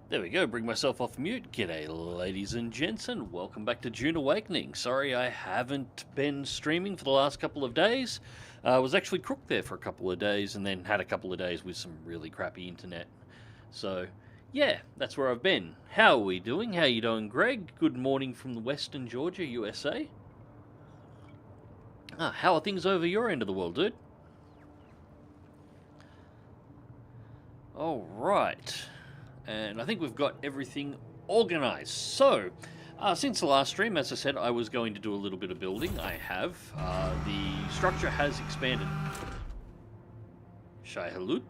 There we go, bring myself off mute. G'day ladies and gents, and welcome back to Dune Awakening. Sorry I haven't been streaming for the last couple of days. I was actually crooked there for a couple of days and then had a couple of days with some really crappy internet. So, yeah, that's where I've been. How are we doing? How you doing, Greg? Good morning from the Western Georgia, USA. How are things over your end of the world, dude? Alright. And I think we've got everything organized. So, since the last stream, as I said, I was going to do a little bit of building. I have. The structure has expanded. Shai Halut.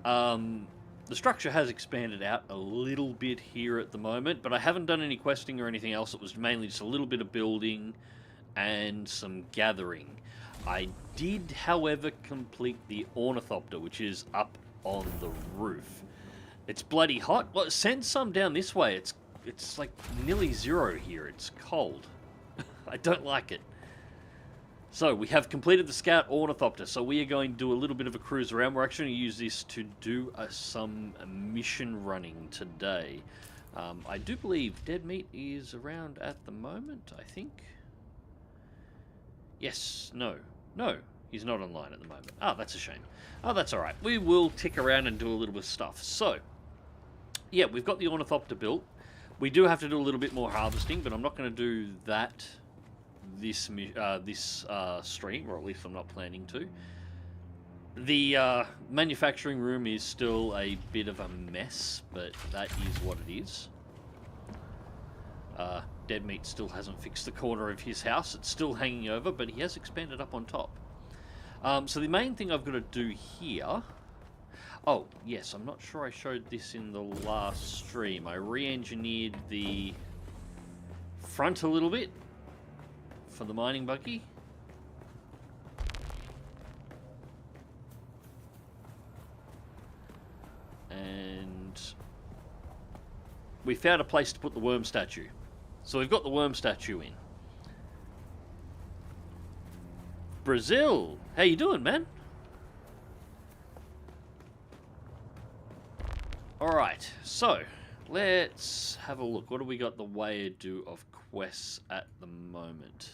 The structure has expanded out a little bit here at the moment, but I haven't done any questing or anything else. It was mainly just a little bit of building and some gathering. I did, however, complete the ornithopter, which is up on the roof. It's bloody hot. Well, send some down this way. It's like nearly zero here. It's cold. I don't like it. So we have completed the scout ornithopter. So we are going to do a little bit of a cruise around. We're actually going to use this to do some mission running today. I do believe Dead Meat is around at the moment, I think. Yes, no, he's not online at the moment. Oh, that's a shame. Oh, that's all right. We will tick around and do a little bit of stuff. So, yeah, we've got the ornithopter built. We do have to do a little bit more harvesting, but I'm not going to do that this stream, or at least I'm not planning to. The manufacturing room is still a bit of a mess, but that is what it is. Dead Meat still hasn't fixed the corner of his house. It's still hanging over, but he has expanded up on top. So the main thing I've got to do here... Oh, yes, I'm not sure I showed this in the last stream. I re-engineered the front a little bit for the mining buggy. And we found a place to put the worm statue. So we've got the worm statue in. Brazil! How you doing, man? Alright, so let's have a look. What do we got the way to do of quests at the moment?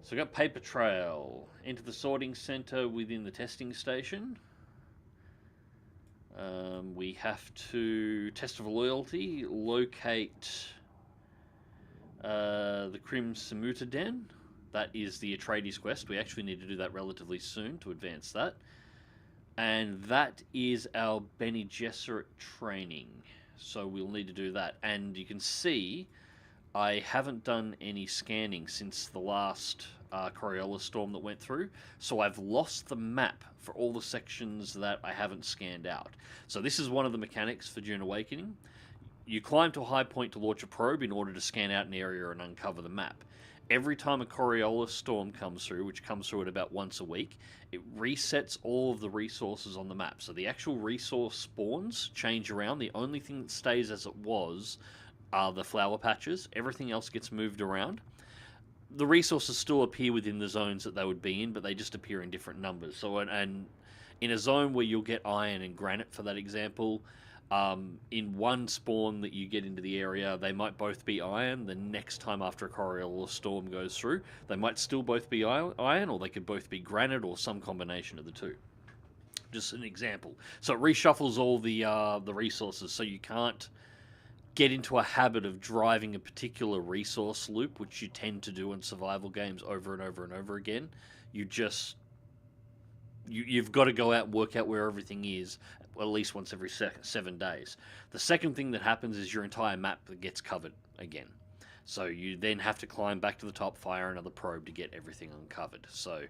So we got paper trail. Enter the sorting center within the testing station. We have to test of loyalty, locate the Krim Samuta Den. That is the Atreides quest. We actually need to do that relatively soon to advance that. And that is our Bene Gesserit training. So we'll need to do that. And you can see I haven't done any scanning since the last Coriolis storm that went through. So I've lost the map for all the sections that I haven't scanned out. So this is one of the mechanics for Dune Awakening. You climb to a high point to launch a probe in order to scan out an area and uncover the map. Every time a Coriolis storm comes through, which comes through at about once a week, it resets all of the resources on the map. So the actual resource spawns change around. The only thing that stays as it was are the flower patches. Everything else gets moved around. The resources still appear within the zones that they would be in, but they just appear in different numbers. So, and in a zone where you'll get iron and granite, for that example, in one spawn that you get into the area, they might both be iron. The next time after a Coriolis storm goes through, they might still both be iron, or they could both be granite, or some combination of the two. Just an example. So it reshuffles all the resources, so you can't get into a habit of driving a particular resource loop, which you tend to do in survival games over and over and over again. You've got to go out and work out where everything is at least once every 7 days. The second thing that happens is your entire map gets covered again. So you then have to climb back to the top, fire another probe to get everything uncovered. So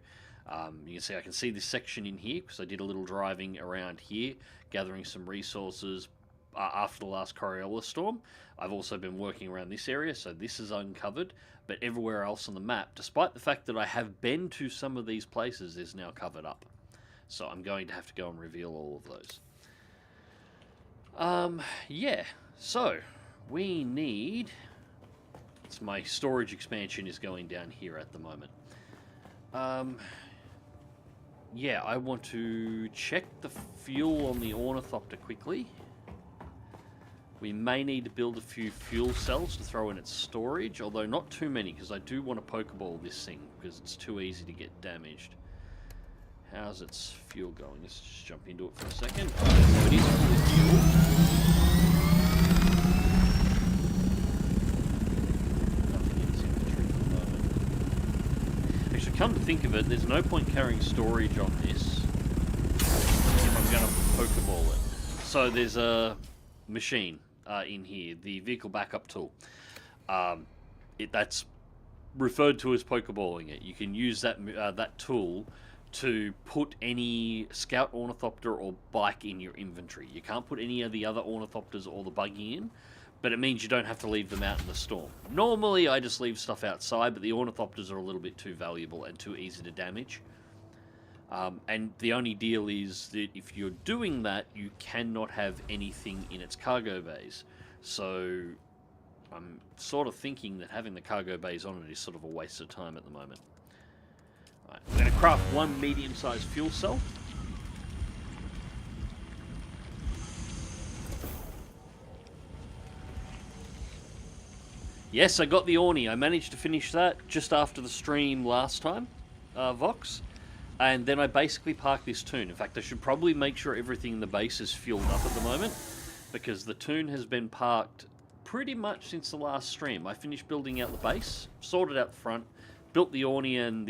you can see I can see this section in here because I did a little driving around here, gathering some resources after the last Coriolis storm. I've also been working around this area, so this is uncovered. But everywhere else on the map, despite the fact that I have been to some of these places, is now covered up. So I'm going to have to go and reveal all of those. Yeah, so we need... It's my storage expansion is going down here at the moment. Yeah, I want to check the fuel on the ornithopter quickly. We may need to build a few fuel cells to throw in its storage, although not too many, because I do want to pokeball this thing, because it's too easy to get damaged. How's its fuel going? Let's just jump into it for a second. So it is full of fuel. Nothing in its inventory for the moment. Actually, come to think of it, there's no point carrying storage on this if I'm going to pokeball it. So there's a machine in here, the vehicle backup tool. That's referred to as pokeballing it. You can use that that tool to put any scout ornithopter or bike in your inventory. You can't put any of the other ornithopters or the buggy in, but it means you don't have to leave them out in the storm. Normally I just leave stuff outside, but the ornithopters are a little bit too valuable and too easy to damage. And the only deal is that if you're doing that, you cannot have anything in its cargo bays. So I'm sort of thinking that having the cargo bays on it is sort of a waste of time at the moment. Right, I'm going to craft one medium-sized fuel cell. Yes, I got the Orni. I managed to finish that just after the stream last time, Vox. And then I basically parked this Toon. In fact, I should probably make sure everything in the base is fueled up at the moment, because the Toon has been parked pretty much since the last stream. I finished building out the base, sorted out the front, built the Orni and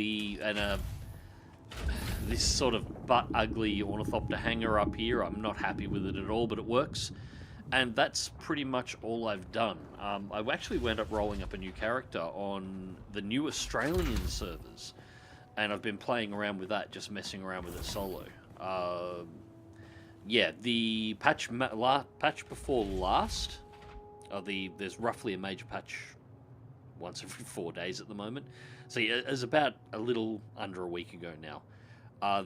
this sort of butt-ugly ornithopter hanger up here. I'm not happy with it at all, but it works. And that's pretty much all I've done. I actually wound up rolling up a new character on the new Australian servers. And I've been playing around with that, just messing around with it solo. Yeah, the patch before last, there's roughly a major patch once every 4 days at the moment. So yeah, it's about a little under a week ago now.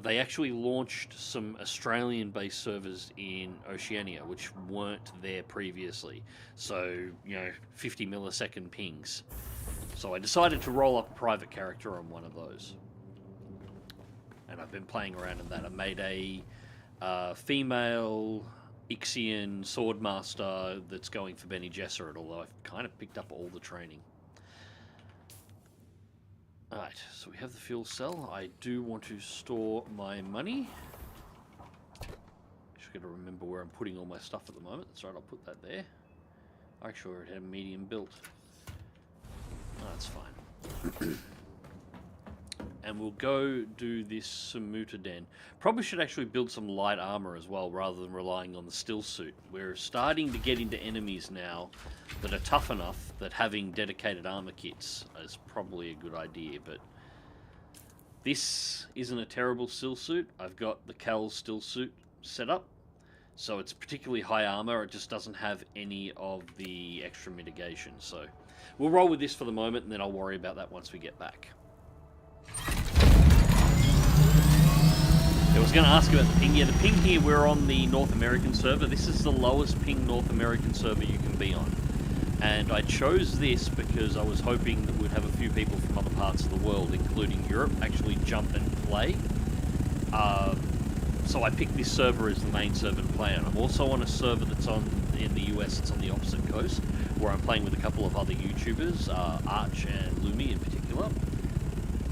They actually launched some Australian-based servers in Oceania, which weren't there previously. So, 50 millisecond pings. So I decided to roll up a private character on one of those. And I've been playing around in that. I made a female Ixian Swordmaster that's going for Bene Gesserit, although I've kind of picked up all the training. Alright, so we have the fuel cell. I do want to store my money. Just got to remember where I'm putting all my stuff at the moment. That's right, I'll put that there. Actually, it had a medium built. Oh, that's fine. And we'll go do this Samuta Den. Probably should actually build some light armor as well, rather than relying on the still suit. We're starting to get into enemies now that are tough enough that having dedicated armor kits is probably a good idea, but this isn't a terrible still suit. I've got the Cal still suit set up, so it's particularly high armor. It just doesn't have any of the extra mitigation, so we'll roll with this for the moment, and then I'll worry about that once we get back. I was going to ask about the ping. Yeah, the ping here, we're on the North American server. This is the lowest ping North American server you can be on. And I chose this because I was hoping that we'd have a few people from other parts of the world, including Europe, actually jump and play. So I picked this server as the main server to play on. I'm also on a server that's in the US, it's on the opposite coast, where I'm playing with a couple of other YouTubers, Arch and Lumi in particular.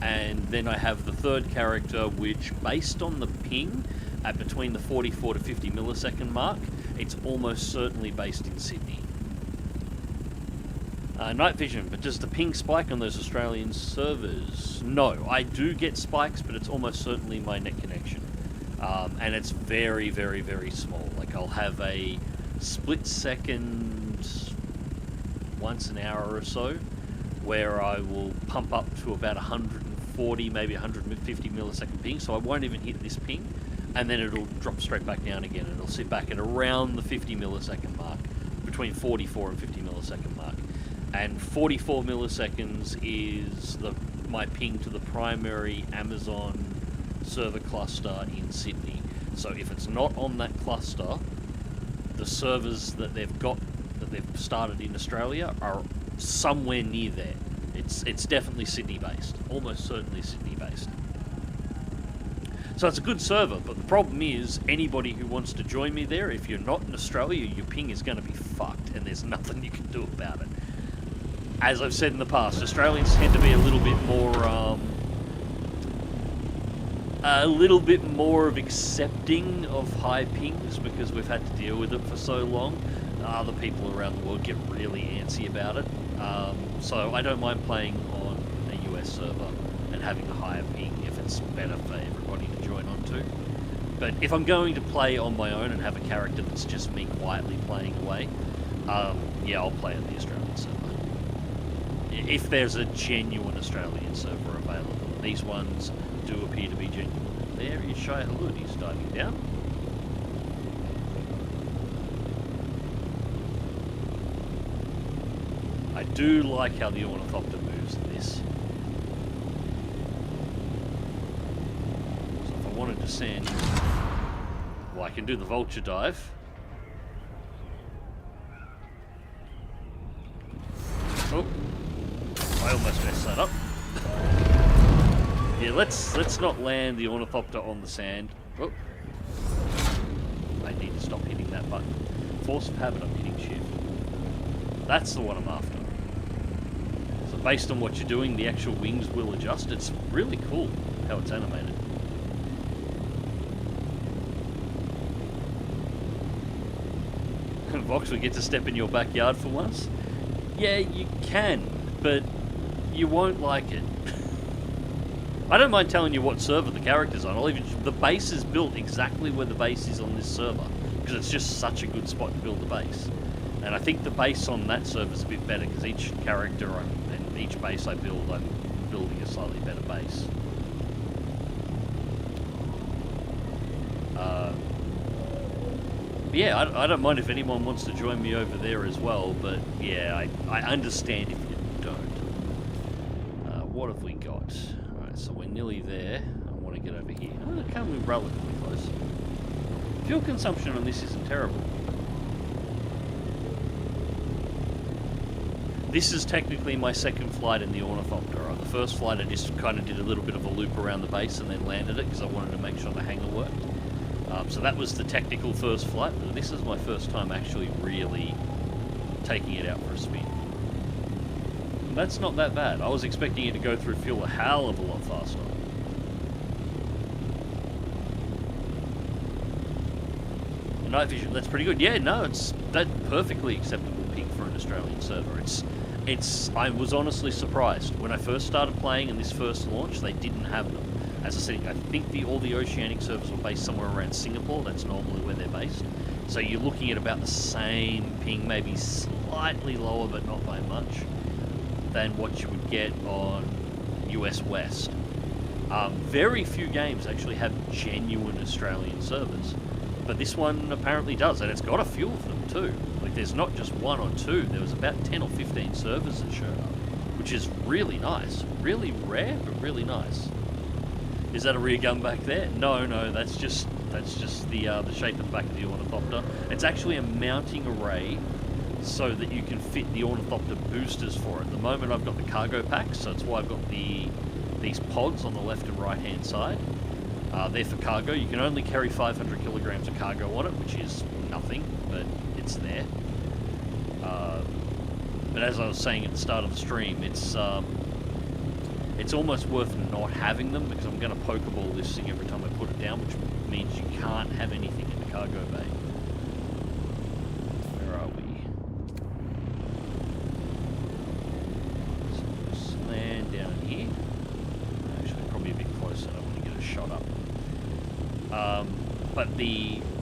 And then I have the third character, which, based on the ping, at between the 44 to 50 millisecond mark, it's almost certainly based in Sydney. Night vision, but does the ping spike on those Australian servers? No, I do get spikes, but it's almost certainly my net connection. And it's very, very, very small. Like, I'll have a split second once an hour or so, where I will pump up to about 140, maybe 150 millisecond ping, so I won't even hit this ping, and then it'll drop straight back down again, and it'll sit back at around the 50 millisecond mark, between 44 and 50 millisecond mark. And 44 milliseconds is my ping to the primary Amazon server cluster in Sydney. So if it's not on that cluster, the servers that they've started in Australia are somewhere near there. It's definitely Sydney based, almost certainly Sydney based. So it's a good server, but the problem is anybody who wants to join me there, if you're not in Australia, your ping is going to be fucked, and there's nothing you can do about it. As I've said in the past, Australians tend to be a little bit more of accepting of high pings because we've had to deal with it for so long. Other people around the world get really antsy about it. So I don't mind playing on a US server and having a higher ping if it's better for everybody to join onto. But if I'm going to play on my own and have a character that's just me quietly playing away, yeah, I'll play on the Australian server. If there's a genuine Australian server available. These ones do appear to be genuine. There is Shai Halud, he's diving down. I do like how the Ornithopter moves in this. So if I wanted to send... Well, I can do the vulture dive. Oh, I almost messed that up. Yeah, let's not land the Ornithopter on the sand. Oh, I need to stop hitting that button. Force of habit, I'm hitting shift. That's the one I'm after. So based on what you're doing, the actual wings will adjust. It's really cool how it's animated. Vox, we get to step in your backyard for once? Yeah, you can, but you won't like it. I don't mind telling you what server the character's on. I'll even, the base is built exactly where the base is on this server, because it's just such a good spot to build the base. And I think the base on that server is a bit better, because each character and each base I build, I'm building a slightly better base. Yeah, I don't mind if anyone wants to join me over there as well, but yeah, I understand if you don't. What have we got? Alright, so we're nearly there. I want to get over here. Oh, can't move relatively close. Fuel consumption on this isn't terrible. This is technically my second flight in the Ornithopter. The first flight I just kind of did a little bit of a loop around the base and then landed it because I wanted to make sure the hangar worked. So that was the technical first flight. This is my first time actually really taking it out for a spin. And that's not that bad. I was expecting it to go through fuel a hell of a lot faster. Night vision, that's pretty good. Yeah, no, it's that perfectly acceptable ping for an Australian server. I was honestly surprised. When I first started playing in this first launch, they didn't have them. As I said, I think all the Oceanic servers were based somewhere around Singapore. That's normally where they're based. So you're looking at about the same ping, maybe slightly lower, but not by much, than what you would get on US West. Very few games actually have genuine Australian servers, but this one apparently does, and it's got a few of them too. Like, there's not just one or two. There was about 10 or 15 servers that showed up, which is really nice. Really rare, but really nice. Is that a rear gun back there? No, that's just the shape of the back of the Ornithopter. It's actually a mounting array so that you can fit the Ornithopter boosters for it. At the moment I've got the cargo packs, so that's why I've got these pods on the left and right hand side. They're for cargo. You can only carry 500 kilograms of cargo on it, which is nothing, but it's there. But as I was saying at the start of the stream, it's almost worth not having them, because I'm going to Pokeball this thing every time I put it down, which means you can't have anything in the cargo bay. Where are we? So just land down here. Actually, probably a bit closer. I don't want to get a shot up. But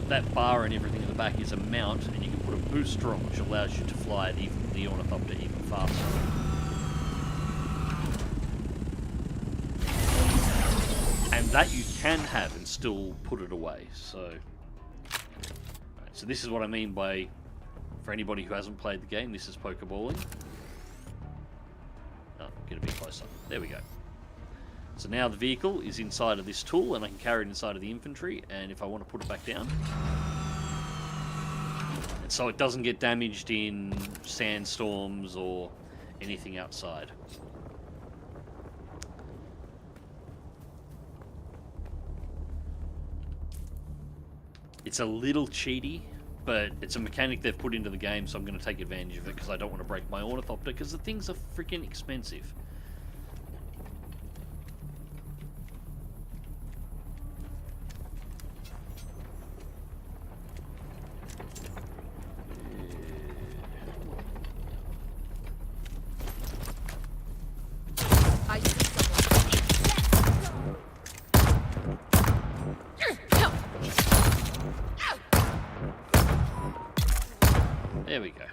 that bar and everything in the back is a mount, and you can put a booster on, which allows you to fly the Ornithopter even faster. And that you can have and still put it away. So this is what I mean by, for anybody who hasn't played the game, this is Pokeballing. Oh, get a bit closer. There we go. So now the vehicle is inside of this tool, and I can carry it inside of the infantry, and if I want to put it back down, and so it doesn't get damaged in sandstorms or anything outside. It's a little cheaty, but it's a mechanic they've put into the game, so I'm going to take advantage of it because I don't want to break my ornithopter because the things are freaking expensive. There we go.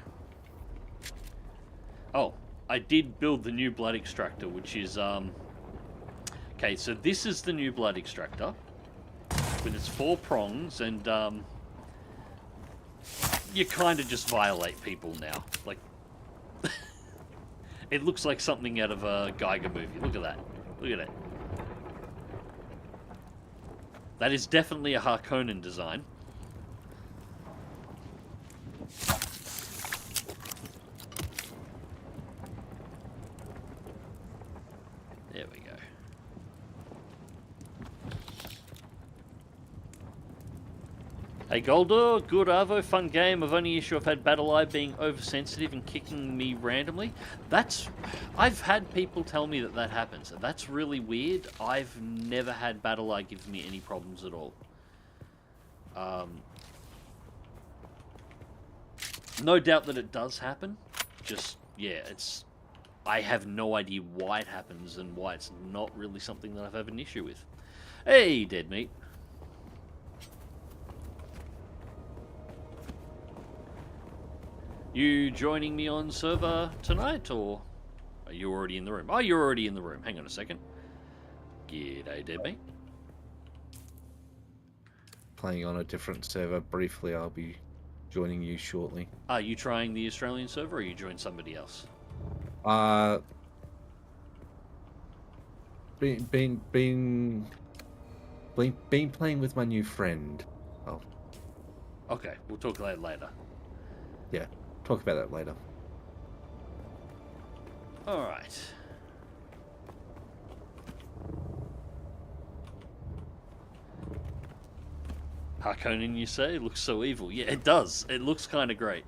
Oh, I did build the new blood extractor, which is, okay, so this is the new blood extractor, with its 4 prongs, and, you kind of just violate people now. Like, it looks like something out of a Geiger movie. Look at that. Look at it. That is definitely a Harkonnen design. There we go. Hey Golder, good Arvo, fun game. I've only issue I've had BattleEye being oversensitive and kicking me randomly. I've had people tell me that happens. That's really weird. I've never had BattleEye give me any problems at all. No doubt that it does happen. Just, yeah, I have no idea why it happens and why it's not really something that I've had an issue with. Hey, Dead Meat. You joining me on server tonight, or are you already in the room? Oh, you're already in the room. Hang on a second. G'day, Dead Meat. Playing on a different server briefly. I'll be joining you shortly. Are you trying the Australian server, or you join somebody else? Been playing with my new friend. Oh. Okay, we'll talk about it later. Yeah, talk about that later. Alright. Harkonnen, you say? It looks so evil. Yeah, it does. It looks kind of great.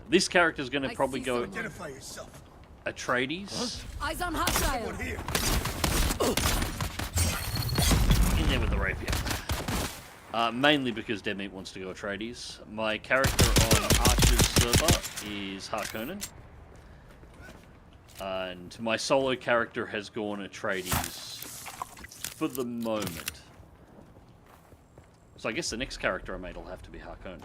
This character's going to probably go Atreides. Huh? Eyes on hostile. In there with the rapier. Mainly because Deadmeat wants to go Atreides. My character on Archer's server is Harkonnen. And my solo character has gone Atreides for the moment. So I guess the next character I made will have to be Harkonnen.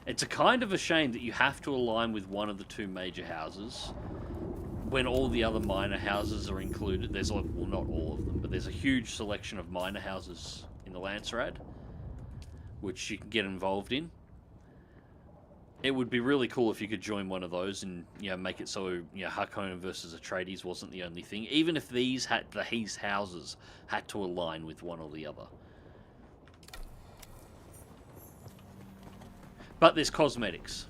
It's a kind of a shame that you have to align with one of the 2 major houses when all the other minor houses are included. There's, well, not all of them, but there's a huge selection of minor houses in the Lancerad, which you can get involved in. It would be really cool if you could join one of those and, you know, make it so, you know, Harkonnen versus Atreides wasn't the only thing. Even if these houses had to align with one or the other. But there's cosmetics.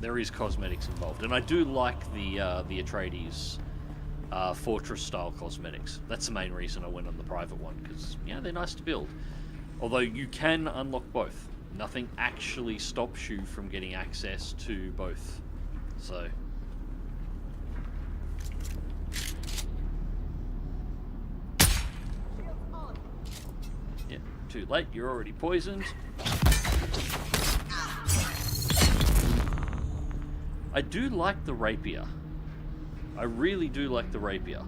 There is cosmetics involved, and I do like the Atreides fortress-style cosmetics. That's the main reason I went on the private one, because, yeah, they're nice to build. Although you can unlock both. Nothing actually stops you from getting access to both. So... yeah, too late. You're already poisoned. I do like the rapier. I really do like the rapier.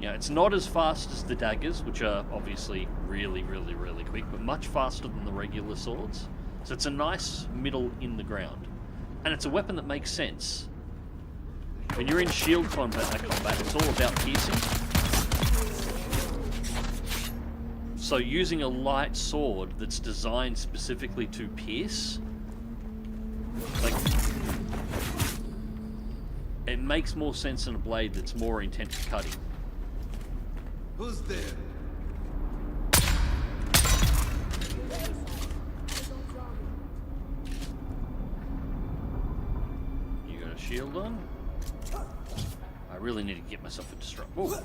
Yeah, it's not as fast as the daggers, which are obviously really, really, really quick, but much faster than the regular swords. So it's a nice middle in the ground. And it's a weapon that makes sense. When you're in shield combat, it's all about piercing. So using a light sword that's designed specifically to pierce, like, it makes more sense than a blade that's more intent to cutting. Who's there? You got a shield on? I really need to get myself into strike. Whoa.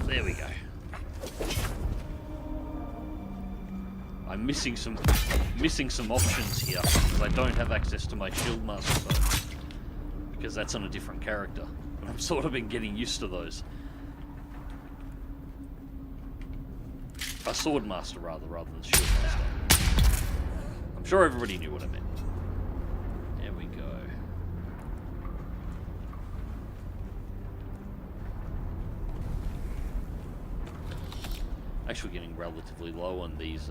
There we go. I'm missing some options here because I don't have access to my shield master phone because that's on a different character. And I've sort of been getting used to those. A sword master rather than shield master. I'm sure everybody knew what I meant. There we go. Actually getting relatively low on these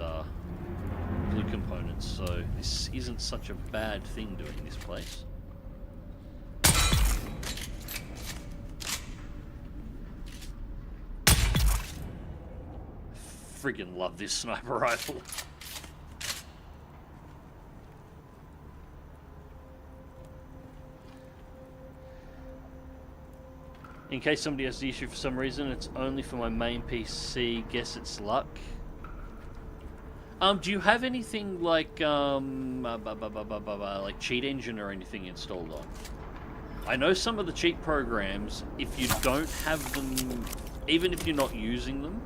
blue components, so this isn't such a bad thing doing this place. Friggin' love this sniper rifle. In case somebody has the issue for some reason, it's only for my main PC. Guess it's luck. Do you have anything like like Cheat Engine or anything installed on? I know some of the cheat programs, if you don't have them, even if you're not using them,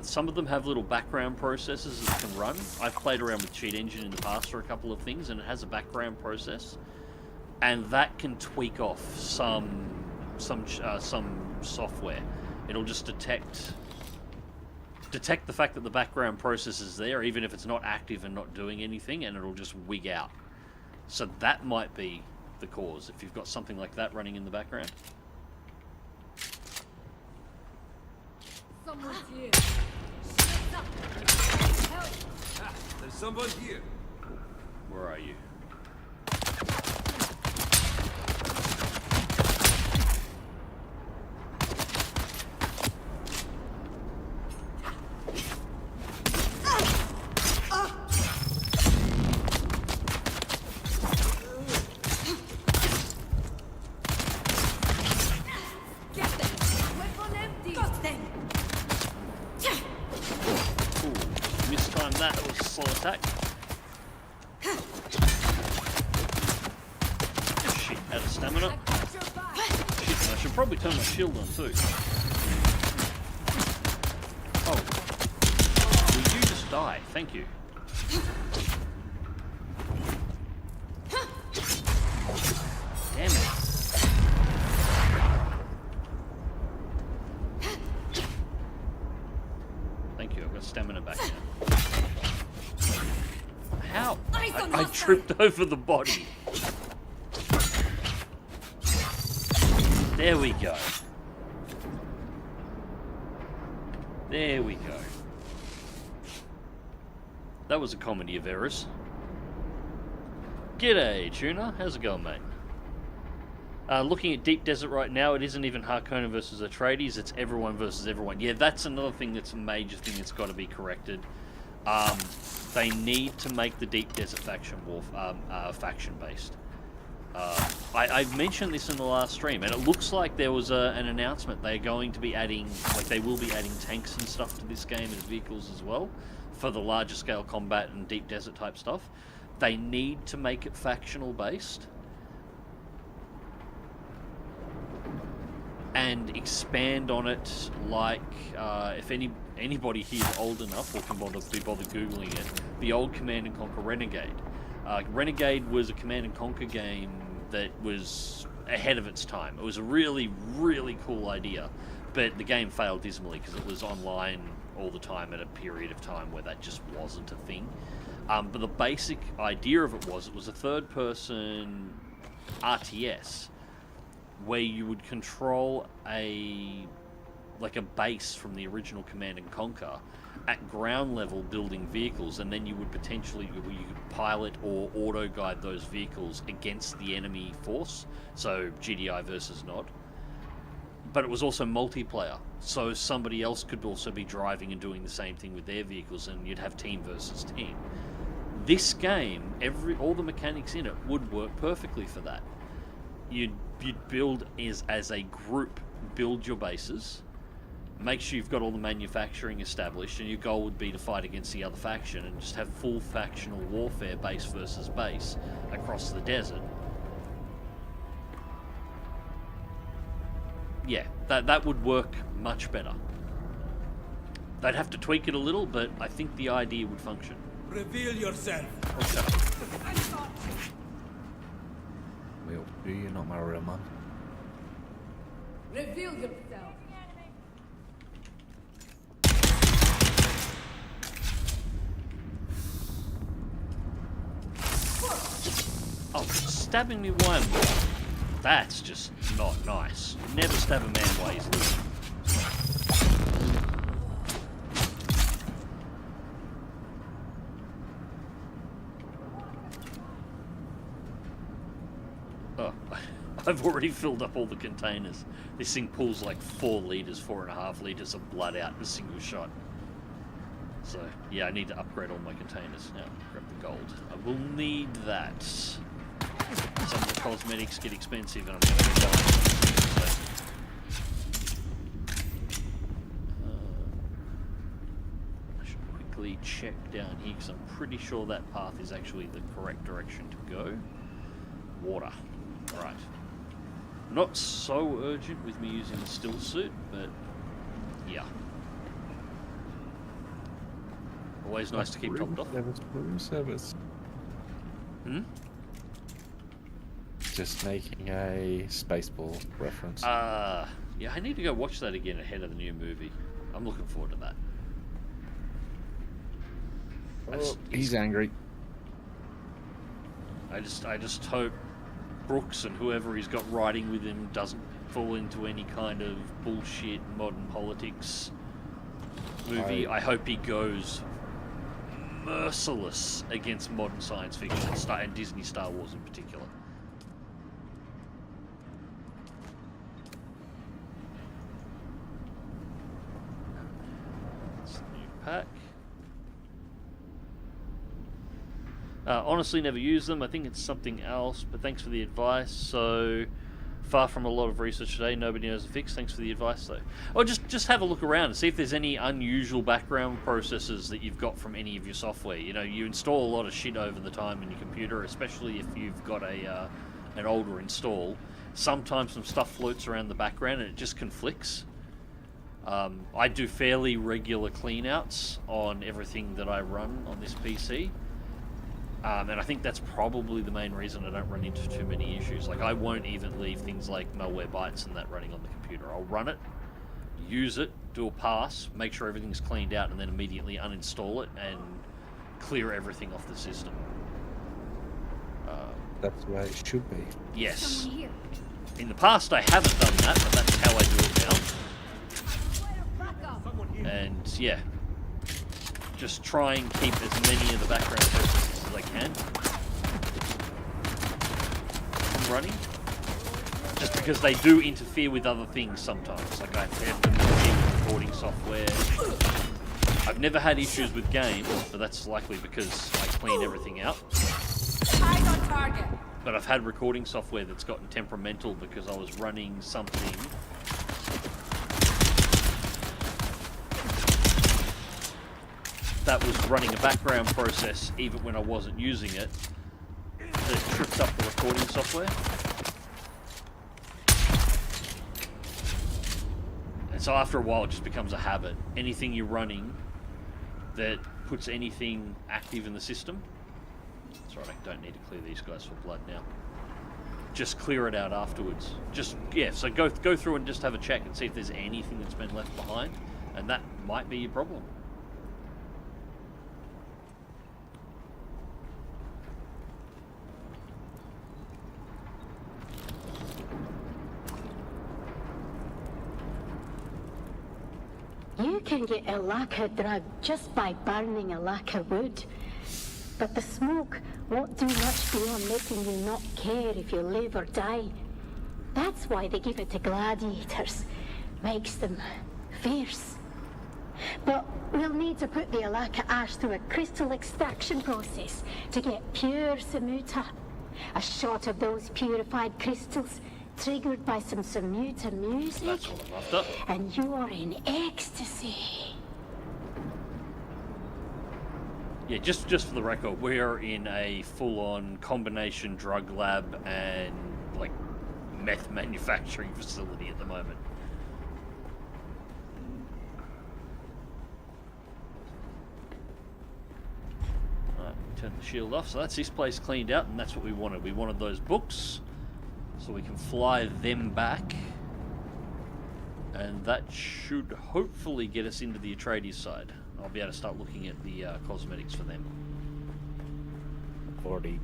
some of them have little background processes that can run. I've played around with Cheat Engine in the past for a couple of things, and it has a background process, and that can tweak off some software. It'll just detect the fact that the background process is there, even if it's not active and not doing anything, and it'll just wig out. So that might be the cause if you've got something like that running in the background. Someone's here. Ah, there's someone here. Where are you? Attack. Shit, out of stamina. Shit, I should probably turn my shield on too. Oh. Will you just die? Thank you. Damn it. Thank you, I've got stamina back now. How? I tripped over the body. There we go. There we go. That was a comedy of errors. G'day, Tuna. How's it going, mate? Looking at Deep Desert right now, it isn't even Harkonnen versus Atreides, it's everyone versus everyone. Yeah, that's another thing that's a major thing that's got to be corrected. They need to make the Deep Desert faction faction-based. I mentioned this in the last stream, and it looks like there was an announcement. They're going to be adding, they will be adding tanks and stuff to this game and vehicles as well, for the larger scale combat and Deep Desert type stuff. They need to make it factional-based. And expand on it, like if anybody here is old enough or can be bothered googling it, the old Command and Conquer Renegade. Renegade was a Command and Conquer game that was ahead of its time. It was a really, really cool idea, but the game failed dismally because it was online all the time at a period of time where that just wasn't a thing. But the basic idea of it was a third-person RTS, where you would control a base from the original Command and Conquer at ground level building vehicles, and then you would potentially pilot or auto guide those vehicles against the enemy force, so GDI versus NOD. But it was also multiplayer, so somebody else could also be driving and doing the same thing with their vehicles, and you'd have team versus team. This game, all the mechanics in it would work perfectly for that. You'd build as a group, build your bases, make sure you've got all the manufacturing established, and your goal would be to fight against the other faction and just have full factional warfare, base versus base, across the desert. Yeah, that would work much better. They'd have to tweak it a little, but I think the idea would function. Reveal yourself. Okay. Well, do you not marry a man? Reveal yourself. Oh, stabbing me while I'm walking. That's just not nice. Never stab a man while he's living. Oh, I've already filled up all the containers. This thing pulls like 4 litres, 4.5 litres of blood out in a single shot. So, yeah, I need to upgrade all my containers now. Grab the gold. I will need that. Some of the cosmetics get expensive and I'm going to be buying them. I should quickly check down here because I'm pretty sure that path is actually the correct direction to go. Water. Right. Not so urgent with me using the still suit, but yeah. Always nice to keep topped off. Room service. Hmm? Just making a Spaceball reference. Yeah, I need to go watch that again ahead of the new movie. I'm looking forward to that. He's angry. I just hope Brooks and whoever he's got riding with him doesn't fall into any kind of bullshit modern politics movie. I hope he goes merciless against modern science fiction and Disney Star Wars in particular. That's the new pack. Honestly, never use them. I think it's something else, but thanks for the advice. So far from a lot of research today, nobody knows the fix. Thanks for the advice, though. Or just have a look around and see if there's any unusual background processes that you've got from any of your software. You know, you install a lot of shit over the time in your computer, especially if you've got an older install. Sometimes some stuff floats around the background and it just conflicts. I do fairly regular cleanouts on everything that I run on this PC. And I think that's probably the main reason I don't run into too many issues. Like, I won't even leave things like malware bytes and that running on the computer. I'll run it, use it, do a pass, make sure everything's cleaned out, and then immediately uninstall it and clear everything off the system. That's the way it should be. Yes. In the past, I haven't done that, but that's how I do it now. And, yeah. Just try and keep as many of the background processes as I can running. Just because they do interfere with other things sometimes. Like I've had them with recording software. I've never had issues with games, but that's likely because I clean everything out. Eyes on target. But I've had recording software that's gotten temperamental because I was running something that was running a background process even when I wasn't using it that tripped up the recording software. And so after a while it just becomes a habit. Anything you're running that puts anything active in the system. That's right, I don't need to clear these guys for blood now. Just clear it out afterwards. Just, yeah, so go through and just have a check and see if there's anything that's been left behind. And that might be your problem. You can get a lacquer drug just by burning a lacquer wood. But the smoke won't do much beyond making you not care if you live or die. That's why they give it to gladiators. Makes them fierce. But we'll need to put the Alaka ash through a crystal extraction process to get pure Samuta. A shot of those purified crystals triggered by some Bermuda music, That's what I'm after. and you are in ecstasy. Yeah, just for the record, we're in a full-on combination drug lab and like meth manufacturing facility at the moment. Alright, turn the shield off. So that's this place cleaned out, and that's what we wanted. We wanted those books, so we can fly them back. And that should hopefully get us into the Atreides side. I'll be able to start looking at the cosmetics for them. I've already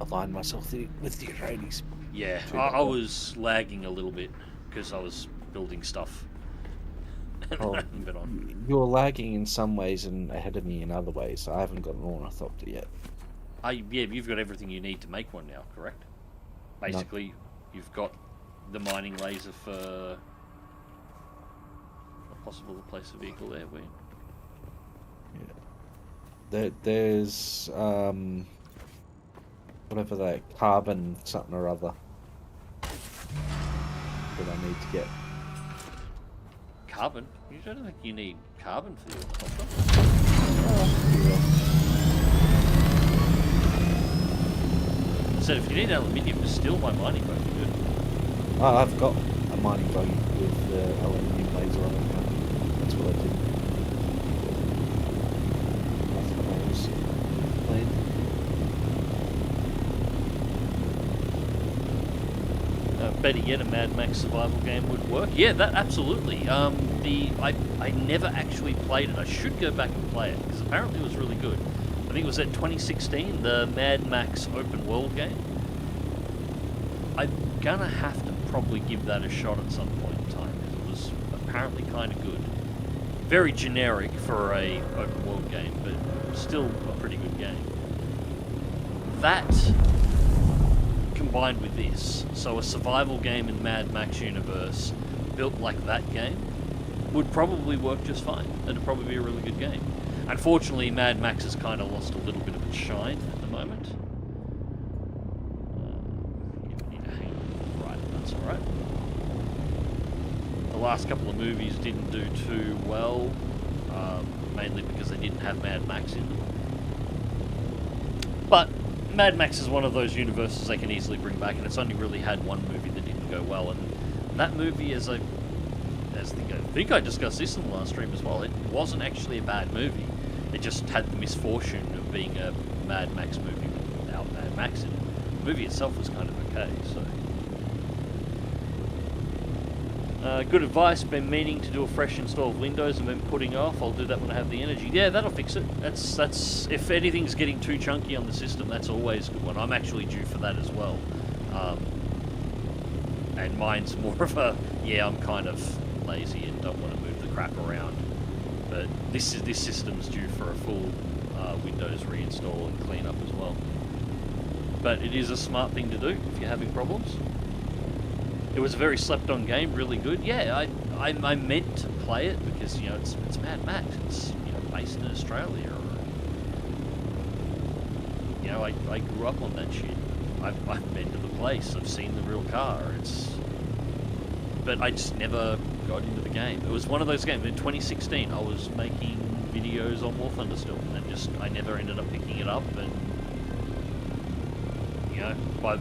aligned myself with the Atreides. Yeah, I was lagging a little bit because I was building stuff. Oh, But on. you're lagging in some ways and ahead of me in other ways. I haven't got an ornithopter yet. Yeah, you've got everything you need to make one now, correct? Basically, you've got the mining laser for possible to place a vehicle there. Where? Yeah. There's whatever that carbon something or other that I need to get. Carbon? You don't think you need carbon for the helicopter? So if you need aluminium to steal my mining boat, you good. Oh, I've got a mining boat with aluminium laser on it now. That's what I did. That's what I was playing. Better yet, a Mad Max survival game would work. Yeah, that absolutely. I never actually played it. I should go back and play it because apparently it was really good. I think it was at 2016, the Mad Max open world game. I'm gonna have to probably give that a shot at some point in time because it was apparently kind of good. Very generic for a open world game, but still a pretty good game. That combined with this, so a survival game in Mad Max universe built like that game would probably work just fine. It'd probably be a really good game. Unfortunately, Mad Max has kind of lost a little bit of its shine at the moment. You need to hang right, that's alright. The last couple of movies didn't do too well, mainly because they didn't have Mad Max in them. But Mad Max is one of those universes they can easily bring back, and it's only really had one movie that didn't go well, and that movie, I think I discussed this in the last stream as well, it wasn't actually a bad movie. It just had the misfortune of being a Mad Max movie without Mad Max in it. The movie itself was kind of okay, so... good advice, been meaning to do a fresh install of Windows and been putting off. I'll do that when I have the energy. Yeah, that'll fix it. That's if anything's getting too chunky on the system, that's always a good one. I'm actually due for that as well. And mine's more of a, yeah, I'm kind of lazy and don't want to move the crap around. But this system's due for a full Windows reinstall and cleanup as well. But it is a smart thing to do if you're having problems. It was a very slept-on game, really good. Yeah, I meant to play it because, you know, it's Mad Max. It's, you know, based in Australia. You know, I grew up on that shit. I've been to the place. I've seen the real car. But I just never got into the game. It was one of those games. In 2016, I was making videos on War Thunder still, and I never ended up picking it up. And you know,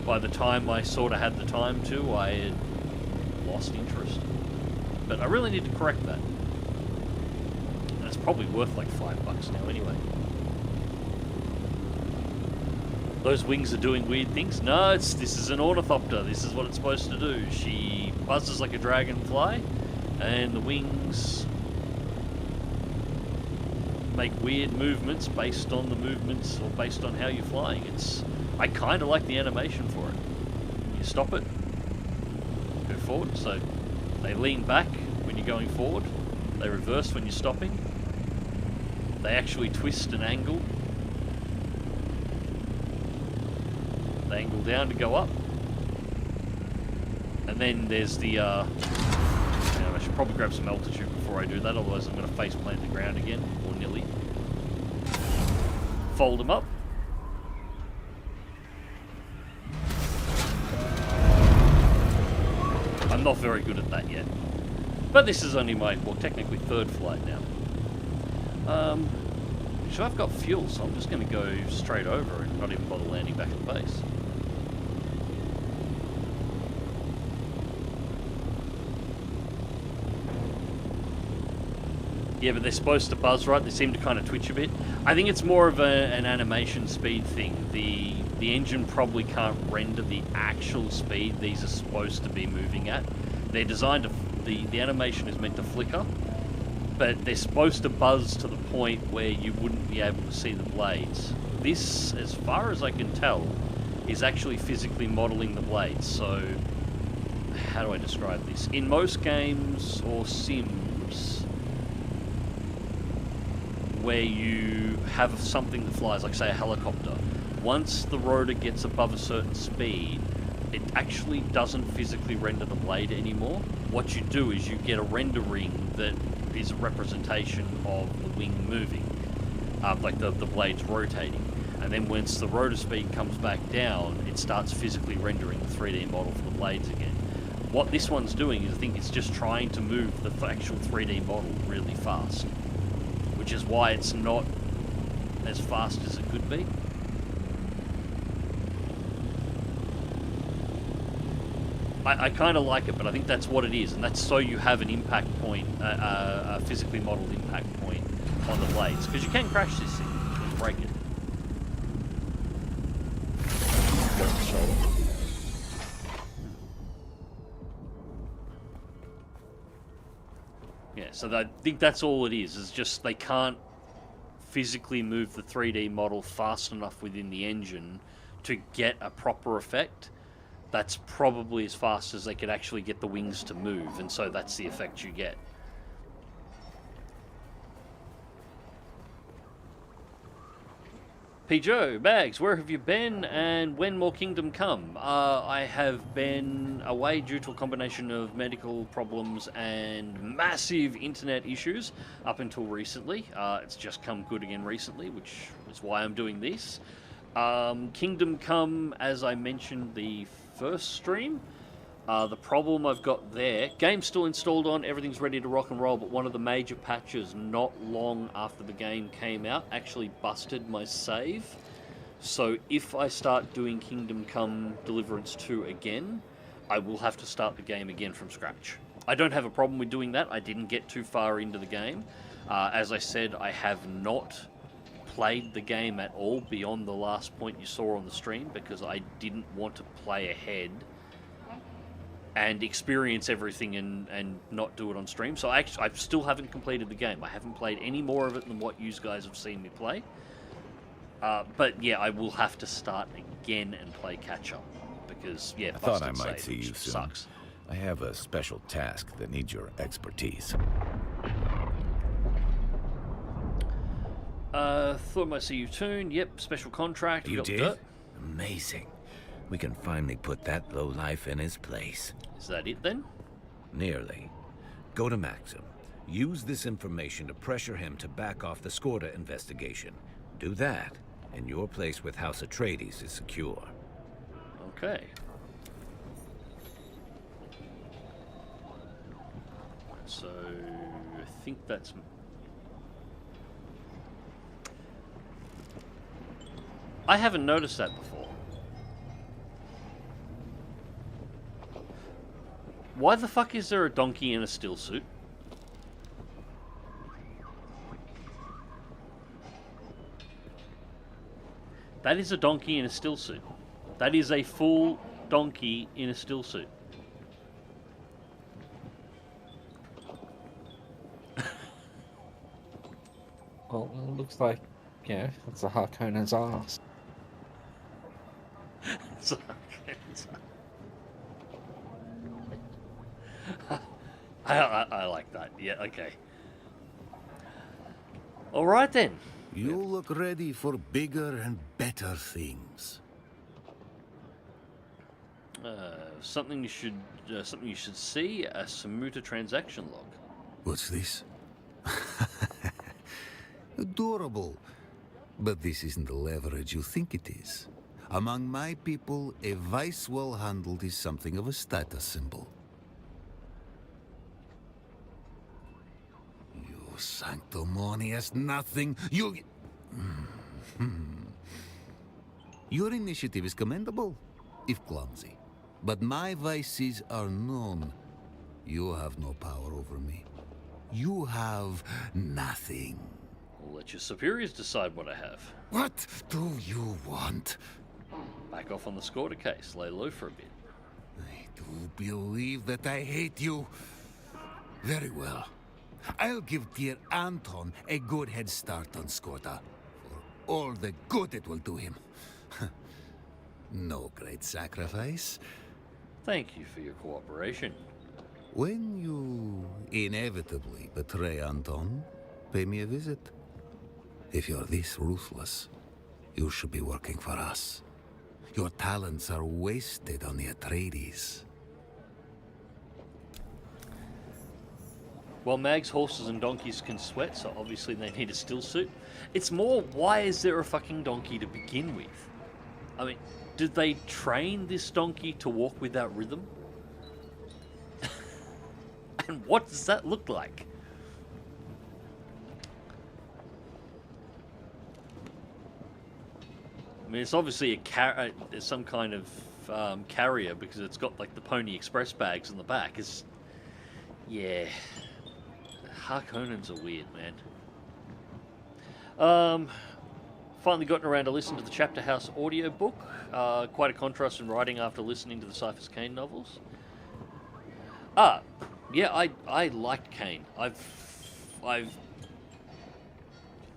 by the time I sort of had the time to, I had lost interest. But I really need to correct that. And it's probably worth like $5 now anyway. Those wings are doing weird things? No, this is an ornithopter. This is what it's supposed to do. She buzzes like a dragonfly, and the wings make weird movements based on the movements or based on how you're flying. I kind of like the animation for it. You stop it, go forward, so they lean back when you're going forward, they reverse when you're stopping, they actually twist and angle, they angle down to go up, and then there's the, I should probably grab some altitude before I do that, otherwise I'm going to face plant the ground again, or nearly. Fold them up. not very good at that yet. But this is only my, well, technically third flight now. So I've got fuel, so I'm just going to go straight over and not even bother landing back at the base. Yeah, but they're supposed to buzz, right? They seem to kind of twitch a bit. I think it's more of an animation speed thing. The engine probably can't render the actual speed these are supposed to be moving at. They're designed to... The animation is meant to flicker, but they're supposed to buzz to the point where you wouldn't be able to see the blades. This, as far as I can tell, is actually physically modeling the blades. So, how do I describe this? In most games or sims where you have something that flies, like say a helicopter, once the rotor gets above a certain speed, it actually doesn't physically render the blade anymore. What you do is you get a rendering that is a representation of the wing moving, like the blade's rotating. And then once the rotor speed comes back down, it starts physically rendering the 3D model for the blades again. What this one's doing is I think it's just trying to move the actual 3D model really fast, which is why it's not as fast as it could be. I kind of like it, but I think that's what it is, and that's so you have an impact point, a physically modeled impact point on the blades, because you can crash this thing and break it. Yeah, so I think that's all it is just they can't physically move the 3D model fast enough within the engine to get a proper effect. That's probably as fast as they could actually get the wings to move, and so that's the effect you get. P. Joe, Bags, where have you been, and when will Kingdom come? I have been away due to a combination of medical problems and massive internet issues up until recently. It's just come good again recently, which is why I'm doing this. Kingdom Come, as I mentioned the first stream, the problem I've got there, game's still installed on, everything's ready to rock and roll, but one of the major patches not long after the game came out actually busted my save. So if I start doing Kingdom Come Deliverance 2 again, I will have to start the game again from scratch. I don't have a problem with doing that. I didn't get too far into the game. As I said, I have not played the game at all beyond the last point you saw on the stream because I didn't want to play ahead and experience everything and not do it on stream. So I still haven't completed the game. I haven't played any more of it than what you guys have seen me play. But yeah, I will have to start again and play catch up because yeah, I thought I might see you soon. Sucks. I have a special task that needs your expertise. Thought I might see you soon. Yep, special contract. You got did? dirt. Amazing. We can finally put that lowlife in his place. Is that it then? Nearly. Go to Maxim. Use this information to pressure him to back off the Skorda investigation. Do that, and your place with House Atreides is secure. Okay. So, I think that's... I haven't noticed that before. Why the fuck is there a donkey in a still suit? That is a donkey in a still suit. That is a full donkey in a still suit. Well, it looks like, yeah, it's a Harkonen's ass. I like that. Yeah, okay. All right then. You look ready for bigger and better things. Something you should see, a Samuta transaction log. What's this? Adorable. But this isn't the leverage you think it is. Among my people, a vice well handled is something of a status symbol. sanctimonious nothing. You... Your initiative is commendable, if clumsy. But my vices are known. You have no power over me. You have nothing. We'll let your superiors decide what I have. What do you want? Back off on the scorter case. Lay low for a bit. I do believe that I hate you. Very well. I'll give dear Anton a good head start on Skorda. For all the good it will do him. No great sacrifice. Thank you for your cooperation. When you inevitably betray Anton, pay me a visit. If you're this ruthless, you should be working for us. Your talents are wasted on the Atreides. Well, Mags, horses and donkeys can sweat, so obviously they need a still suit. It's more, why is there a fucking donkey to begin with? I mean, did they train this donkey to walk without rhythm? And what does that look like? I mean, it's obviously some kind of carrier because it's got like the Pony Express bags in the back. It's, yeah, Harkonnens are weird, man. Finally gotten around to listen to the Chapter House audiobook. Quite a contrast in writing after listening to the Cyphers Kane novels. Yeah, I liked Kane.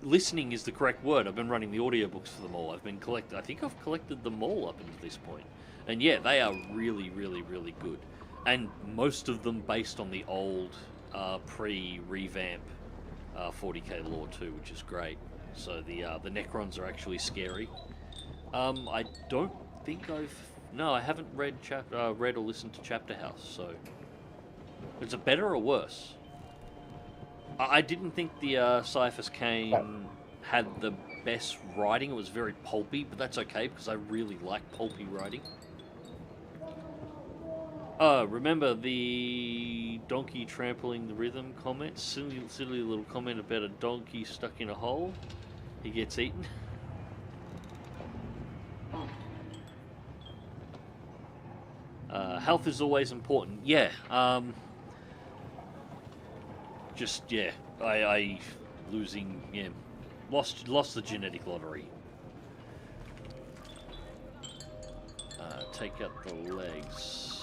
Listening is the correct word. I've been running the audiobooks for them all. I think I've collected them all up until this point. And yeah, they are really, really, really good. And most of them based on the old pre-revamp 40k lore too, which is great. So the Necrons are actually scary. I don't think I haven't read or listened to Chapter House. So is it better or worse? I didn't think the Cyphers Kane had the best writing. It was very pulpy, but that's okay because I really like pulpy writing. Remember the donkey trampling the rhythm comment? Silly little comment about a donkey stuck in a hole. He gets eaten. Health is always important. Yeah. I losing, lost the genetic lottery. Take out the legs.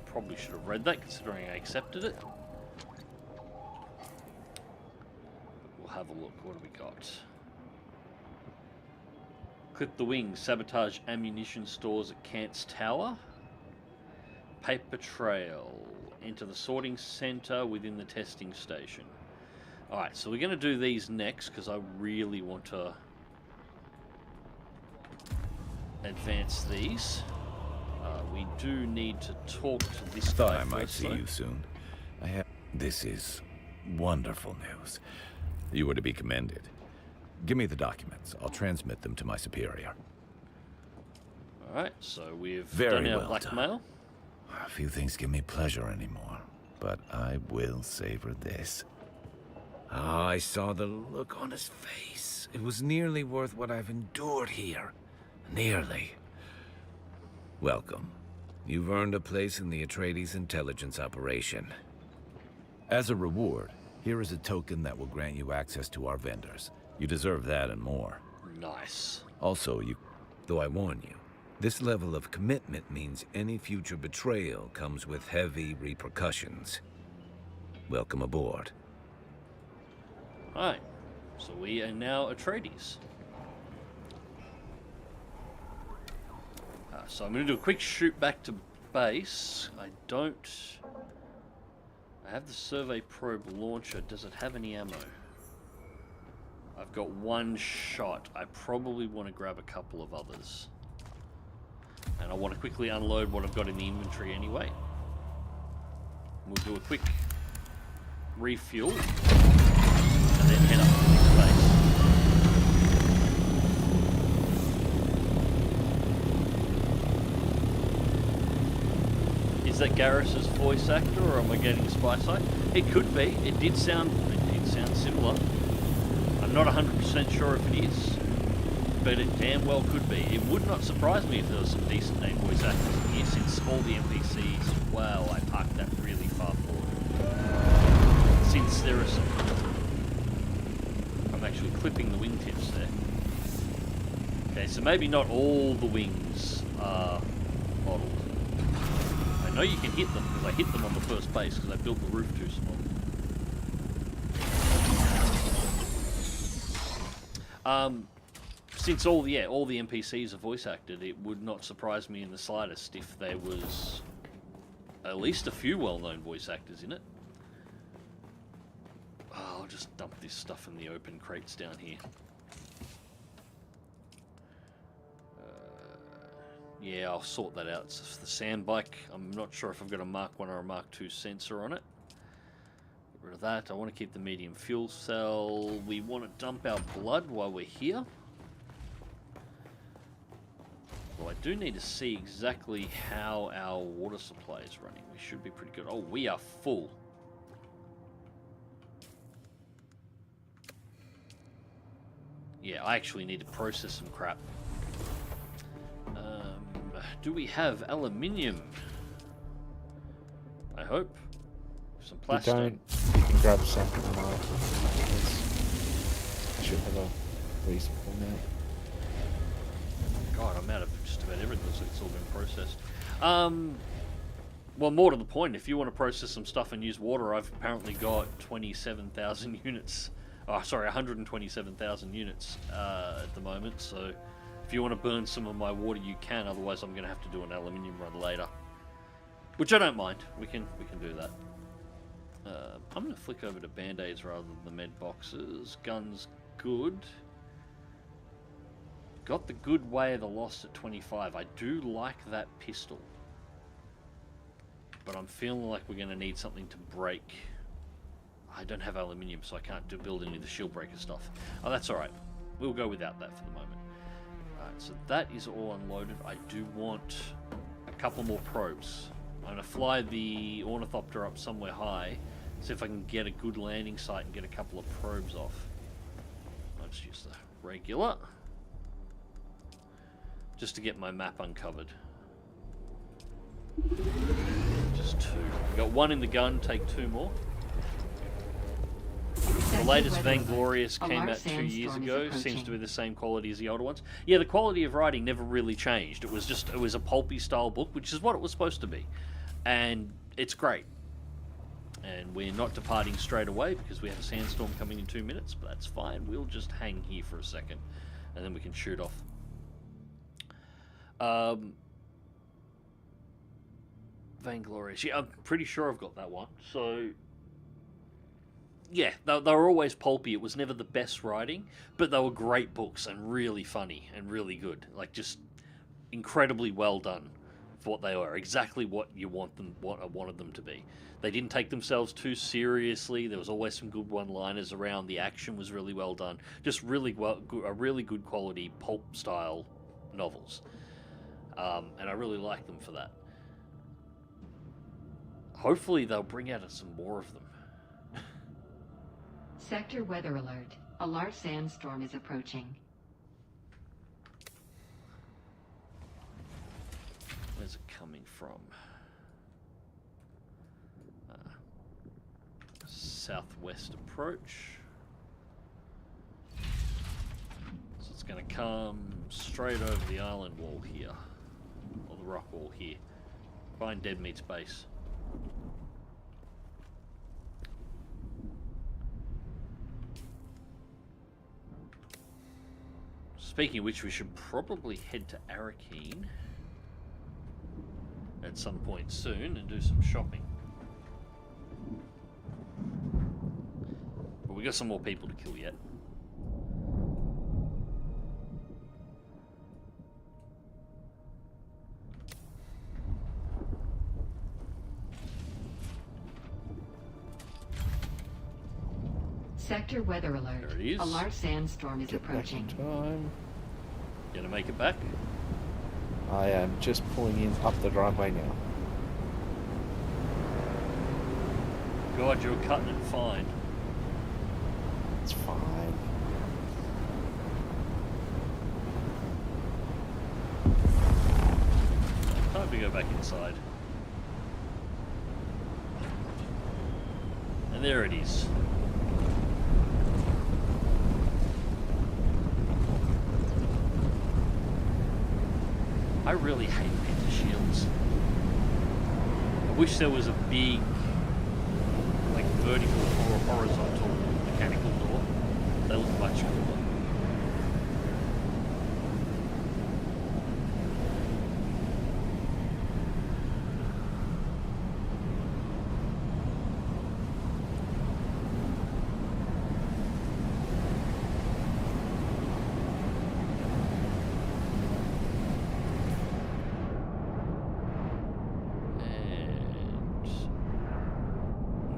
Probably should have read that considering I accepted it. We'll have a look. What do we got? Clip the wings. Sabotage ammunition stores at Kant's Tower. Paper trail. Enter the sorting center within the testing station. Alright, so we're going to do these next because I really want to advance these. We do need to talk to this guy. Thought I might see you soon. This is wonderful news. You were to be commended. Give me the documents. I'll transmit them to my superior. Alright, so we've Very done our well blackmail. A few things give me pleasure anymore, but I will savor this. I saw the look on his face. It was nearly worth what I've endured here. Nearly. Welcome. You've earned a place in the Atreides intelligence operation. As a reward, here is a token that will grant you access to our vendors. You deserve that and more. Nice. Also, though I warn you, this level of commitment means any future betrayal comes with heavy repercussions. Welcome aboard. Alright, so we are now Atreides. So I'm going to do a quick shoot back to base. I have the survey probe launcher. Does it have any ammo? I've got one shot. I probably want to grab a couple of others. And I want to quickly unload what I've got in the inventory anyway. We'll do a quick refuel. And then head up to the next base. Is that Garrus's voice actor, or am I getting a spy site? It could be. It did sound similar. I'm not 100% sure if it is, but it damn well could be. It would not surprise me if there was some decent name voice actors in here, since all the NPCs, well, I parked that really far forward. Since there are some... I'm actually clipping the wingtips there. Okay, so maybe not all the wings are modelled. I know you can hit them, because I hit them on the first base, because I built the roof too small. Since all the NPCs are voice acted, it would not surprise me in the slightest if there was at least a few well-known voice actors in it. Oh, I'll just dump this stuff in the open crates down here. Yeah, I'll sort that out. It's the sand bike. I'm not sure if I've got a Mark 1 or a Mark 2 sensor on it. Get rid of that. I want to keep the medium fuel cell. We want to dump our blood while we're here. Well, I do need to see exactly how our water supply is running. We should be pretty good. Oh, we are full. Yeah, I actually need to process some crap. Do we have aluminium? I hope. Some plastic. You don't. You can grab some from my... I should have a reasonable amount. God, I'm out of just about everything, so it's all been processed. Well, more to the point, if you want to process some stuff and use water, I've apparently got 27,000 units. Oh, sorry, 127,000 units at the moment, so if you want to burn some of my water, you can. Otherwise, I'm going to have to do an aluminium run later, which I don't mind. We can do that. I'm going to flick over to band-aids rather than the med boxes. Guns, good. Got the good way of the lost at 25. I do like that pistol, but I'm feeling like we're going to need something to break. I don't have aluminium, so I can't build any of the shield breaker stuff. Oh, that's alright. We'll go without that for the moment. Alright, so that is all unloaded. I do want a couple more probes. I'm going to fly the ornithopter up somewhere high, see if I can get a good landing site and get a couple of probes off. I'll just use the regular, just to get my map uncovered. Just two. We got one in the gun, take two more. The latest Vainglorious came out 2 years ago. Seems to be the same quality as the older ones. Yeah, the quality of writing never really changed. It was a pulpy style book, which is what it was supposed to be. And it's great. And we're not departing straight away because we have a sandstorm coming in 2 minutes, but that's fine. We'll just hang here for a second and then we can shoot off. Vainglorious. Yeah, I'm pretty sure I've got that one. So yeah, they were always pulpy. It was never the best writing, but they were great books and really funny and really good. Like, just incredibly well done for what they were. Exactly what you want them, what I wanted them to be. They didn't take themselves too seriously. There was always some good one-liners around. The action was really well done. Just really a really good quality pulp style novels, and I really like them for that. Hopefully, they'll bring out some more of them. Sector weather alert. A large sandstorm is approaching. Where's it coming from? Southwest approach. So it's going to come straight over the island wall here, or the rock wall here. Find Dead Meat's base. Speaking of which, we should probably head to Arakeen at some point soon and do some shopping. But we got some more people to kill yet. Sector weather alert. There it is. A large sandstorm is approaching. Time. Gonna make it back? I am just pulling in up the driveway now. God, you're cutting it fine. It's fine. Time to go back inside. And there it is. I really hate penta shields. I wish there was a big, like, vertical or horizontal mechanical door. They look much cooler.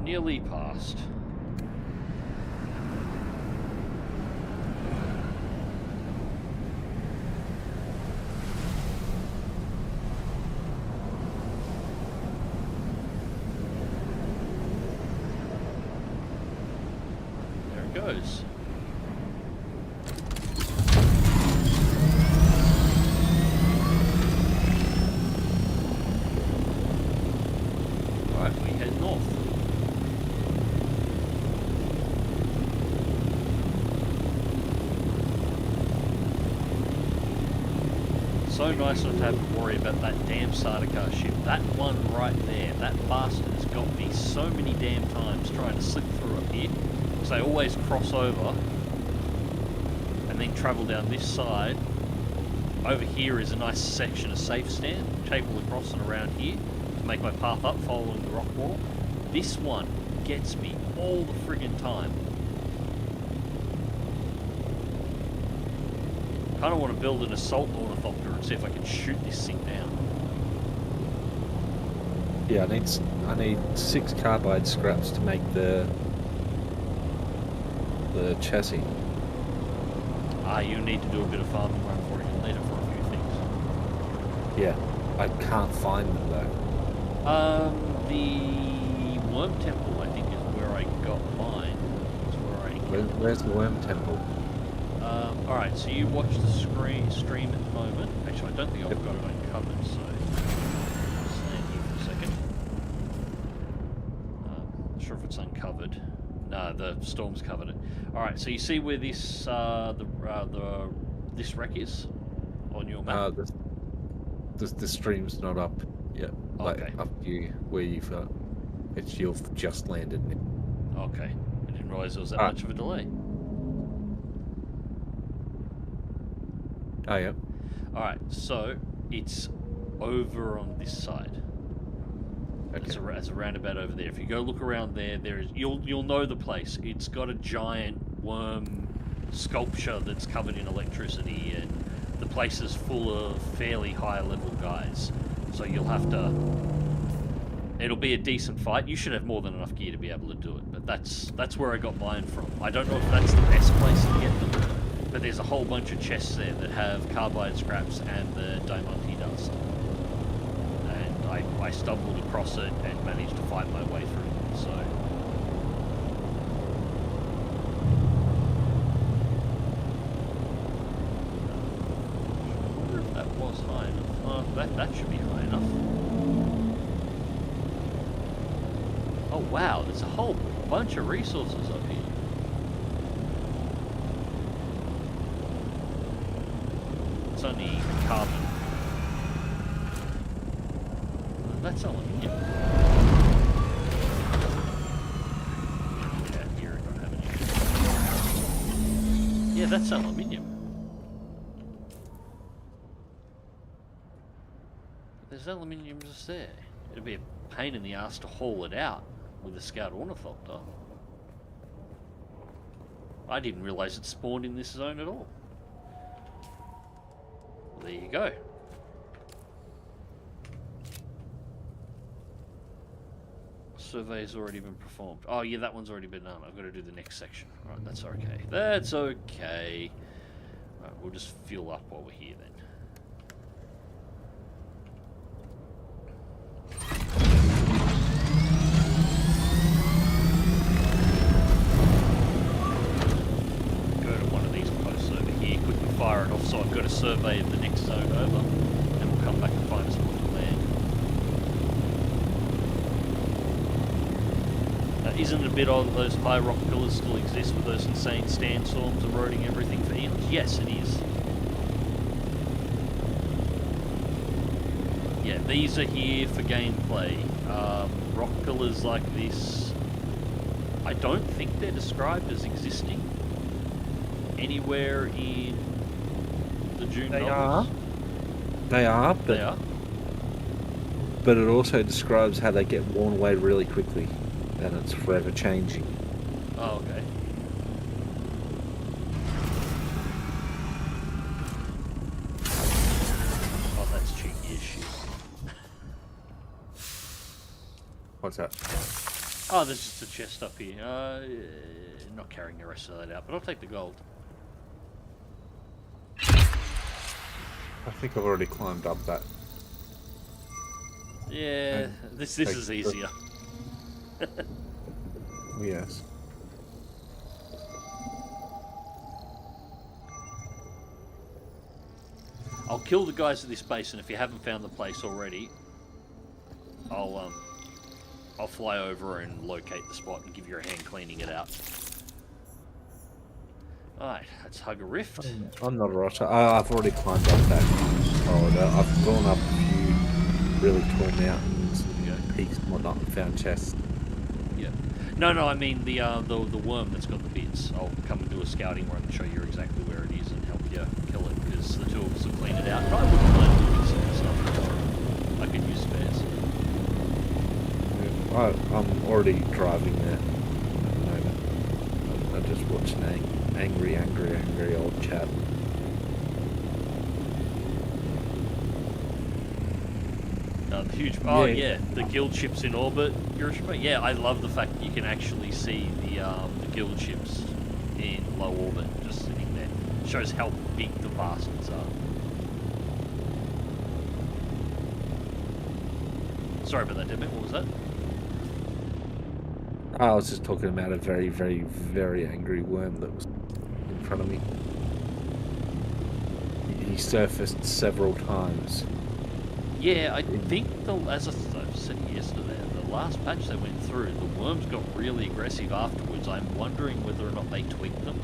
Nearly passed. There it goes. Alright, we head north. So nice not to have to worry about that damn Sardaukar ship. That one right there, that bastard has got me so many damn times trying to slip through up here. Because they always cross over and then travel down this side. Over here is a nice section of safe stand, cable across and around here to make my path up following the rock wall. This one gets me all the friggin' time. I kind of want to build an assault ornithopter and see if I can shoot this thing down. Yeah, I need 6 carbide scraps to make the chassis. Ah, you need to do a bit of farming run for it. You'll need it for a few things. Yeah, I can't find them though. The Worm Temple, I think, is where I got mine. That's where I Where's the Worm Temple? Alright, so you watch the stream at the moment. Actually, I don't think I've got it uncovered, so I'll stand here for a second. Not sure if it's uncovered. No, the storm's covered it. Alright, so you see where this this wreck is on your map? The stream's not up yet. Like Okay. up to you where you've you've just landed. Okay, I didn't realise there was that Alright. much of a delay. Oh yeah. Alright, so it's over on this side. Okay. It's a roundabout over there. If you go look around there, you'll know the place. It's got a giant worm sculpture that's covered in electricity, and the place is full of fairly high level guys. So you'll have to. It'll be a decent fight. You should have more than enough gear to be able to do it, but that's where I got mine from. I don't know if that's the best place to get them, but there's a whole bunch of chests there that have carbide scraps and the diamante dust. And I stumbled across it and managed to fight my way through it, so. I wonder if that was high enough. That should be high enough. Oh wow, there's a whole bunch of resources up here. It's only carbon. That's aluminium. Yeah, here I don't have any. Yeah, that's aluminium. There's aluminium just there. It'd be a pain in the ass to haul it out with a scout ornithopter. I didn't realise it spawned in this zone at all. Well, there you go. Survey's already been performed. Oh yeah, that one's already been done. I've got to do the next section. Alright, that's okay. That's okay. Alright, we'll just fuel up while we're here then. isn't it a bit odd that those high rock pillars still exist with those insane sandstorms eroding everything for eons? Yes, it is. Yeah, these are here for gameplay. Rock pillars like this, I don't think they're described as existing anywhere in the Dune novels. They are, but They are. but it also describes how they get worn away really quickly, and it's forever changing. Oh, okay. Oh, that's cheeky as shit. What's that? Oh, there's just a chest up here. Not carrying the rest of that out, but I'll take the gold. I think I've already climbed up that. Yeah, this is easier. Yes. I'll kill the guys at this base, and if you haven't found the place already, I'll fly over and locate the spot and give you a hand cleaning it out. Alright, let's hug a rift. I'm not a rotter. I've already climbed up that corridor. I've gone up a few really tall mountains and peaks and whatnot and found chests. Yeah. No, I mean the worm that's got the bits. I'll come and do a scouting run and show you exactly where it is and help you kill it, because the two of us will clean it out. And I wouldn't mind doing some stuff. I could use spares. I'm already driving there at the moment. I just watched an angry old chap. The huge. Oh yeah, the guild ships in orbit, Hiroshima. Yeah, I love the fact that you can actually see the guild ships in low orbit just sitting there. Shows how big the bastards are. Sorry about that, Demet. What was that? I was just talking about a very, very, very angry worm that was in front of me. He surfaced several times. Yeah, I think as I said yesterday, the last patch they went through, the worms got really aggressive afterwards. I'm wondering whether or not they tweaked them,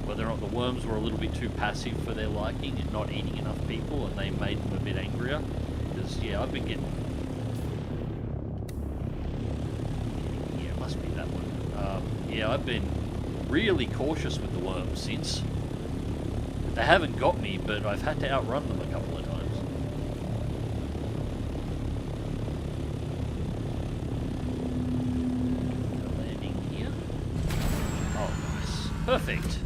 whether or not the worms were a little bit too passive for their liking and not eating enough people, and they made them a bit angrier. Because yeah, I've been getting. Yeah, it must be that one. Yeah, I've been really cautious with the worms since. They haven't got me, but I've had to outrun them a couple of times. Perfect.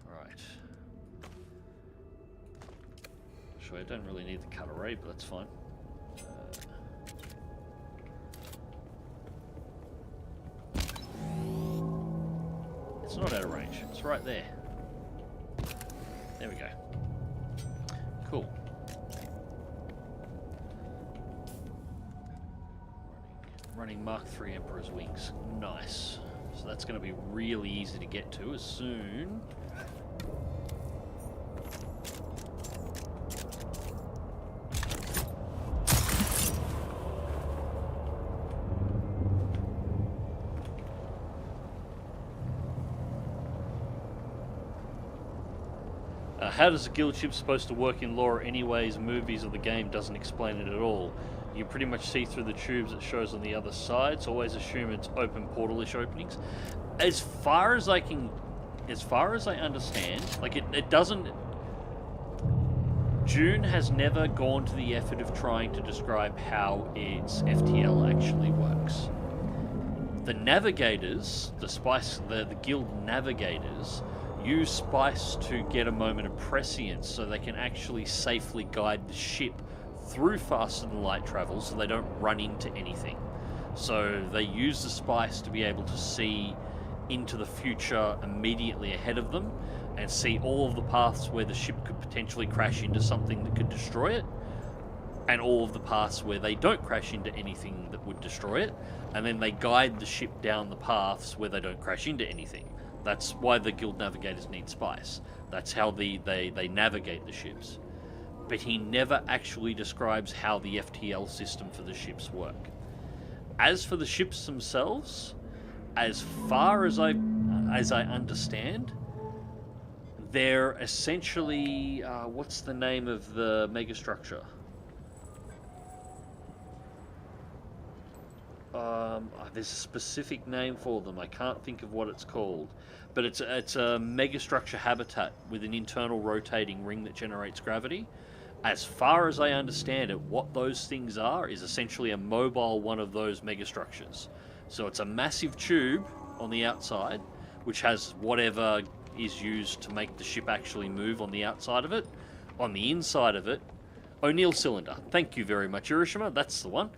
Right. Sure, I don't really need the cut array, but that's fine. It's not out of range. It's right there. There we go. Cool. Running Mark III Emperor's wings. Nice. So that's going to be really easy to get to as soon. How does a guild ship supposed to work in lore anyways? Movies or the game doesn't explain it at all. You pretty much see through the tubes it shows on the other side, so always assume it's open portal-ish openings. As far as I understand, like it doesn't... Dune has never gone to the effort of trying to describe how its FTL actually works. The navigators, the guild navigators, use spice to get a moment of prescience so they can actually safely guide the ship through faster than light travel so they don't run into anything. So they use the spice to be able to see into the future immediately ahead of them and see all of the paths where the ship could potentially crash into something that could destroy it, and all of the paths where they don't crash into anything that would destroy it, and then they guide the ship down the paths where they don't crash into anything. That's why the guild navigators need spice. That's how they navigate the ships. but he never actually describes how the FTL system for the ships work. As for the ships themselves, as far as I understand, they're essentially what's the name of the megastructure? There's a specific name for them. I can't think of what it's called, but it's a megastructure habitat with an internal rotating ring that generates gravity. As far as I understand it, what those things are is essentially a mobile one of those megastructures. So it's a massive tube on the outside, which has whatever is used to make the ship actually move on the outside of it. On the inside of it, O'Neill cylinder. Thank you very much, Urishima. That's the one.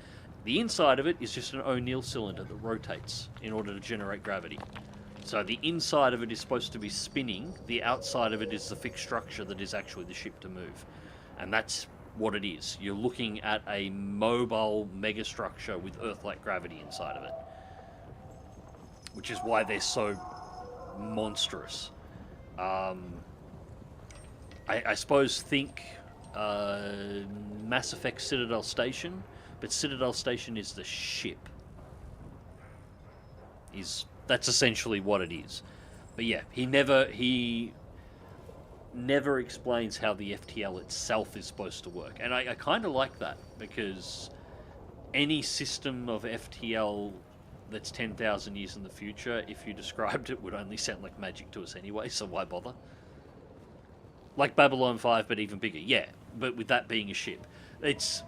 The inside of it is just an O'Neill cylinder that rotates in order to generate gravity. So the inside of it is supposed to be spinning, the outside of it is the fixed structure that is actually the ship to move. And that's what it is. You're looking at a mobile megastructure with Earth-like gravity inside of it. Which is why they're so monstrous. I suppose think Mass Effect Citadel Station, but Citadel Station is the ship. That's essentially what it is. But yeah, he never explains how the FTL itself is supposed to work. And I kind of like that, because any system of FTL that's 10,000 years in the future, if you described it, would only sound like magic to us anyway, so why bother? Like Babylon 5, but even bigger. Yeah, but with that being a ship. It's...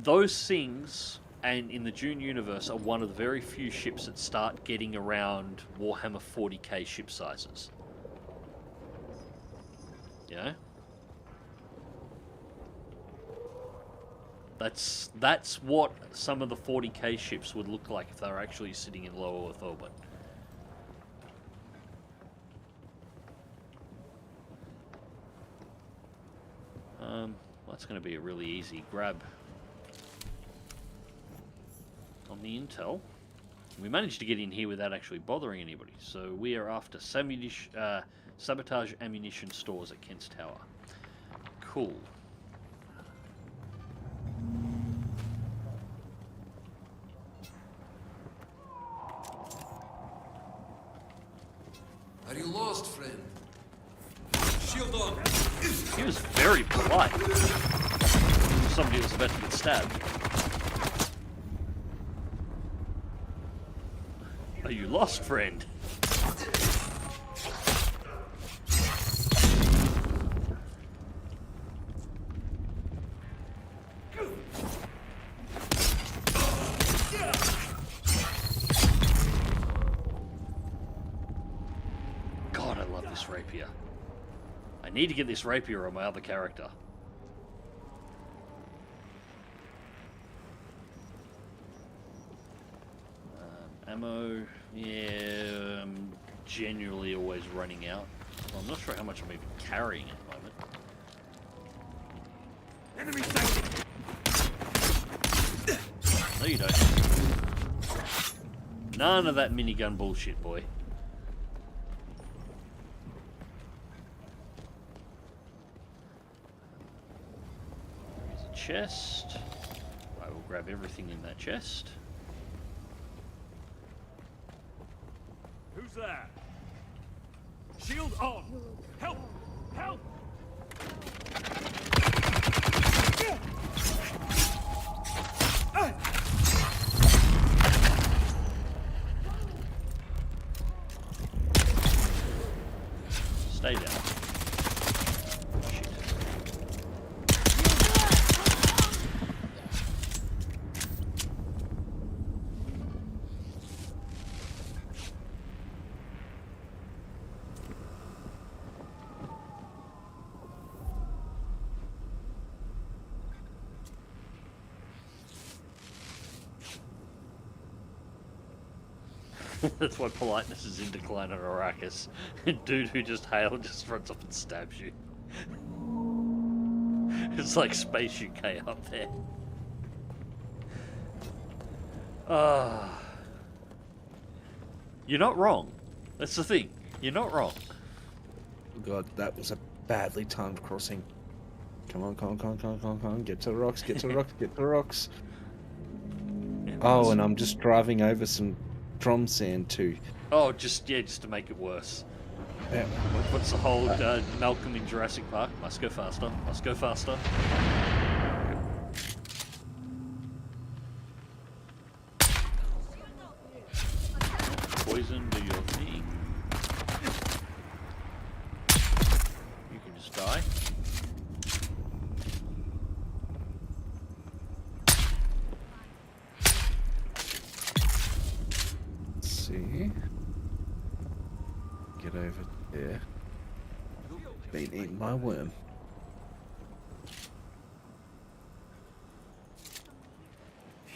Those things, and in the Dune universe, are one of the very few ships that start getting around Warhammer 40k ship sizes. You know? That's what some of the 40k ships would look like if they were actually sitting in low Earth orbit. That's going to be a really easy grab on the intel. We managed to get in here without actually bothering anybody. So we are after sabotage ammunition stores at Kent's Tower. Cool. Are you lost, friend? Shield on! He was very polite. Somebody was about to get stabbed. Are you lost, friend? God, I love this rapier. I need to get this rapier on my other character. Ammo, yeah, I'm generally always running out. Well, I'm not sure how much I'm even carrying at the moment. Enemy sighted! No, you don't. None of that minigun bullshit, boy. There's a chest. I will grab everything in that chest. Who's there? Shield on! Help! Help! Stay down. Shit. That's why politeness is in decline on Arrakis. Dude who just hailed just runs up and stabs you. It's like Space UK up there. You're not wrong. That's the thing. You're not wrong. God, that was a badly timed crossing. Come on, come on, come on, come on, come on, come on. Get to the rocks, get to the rocks, get to the rocks. Oh, and I'm just driving over some drum sand too. Oh, just to make it worse. Yeah. What's the whole Malcolm in Jurassic Park? Must go faster. Must go faster. Poison, do your thing. You can just die. Let's see. Get over there. Been eaten by a worm.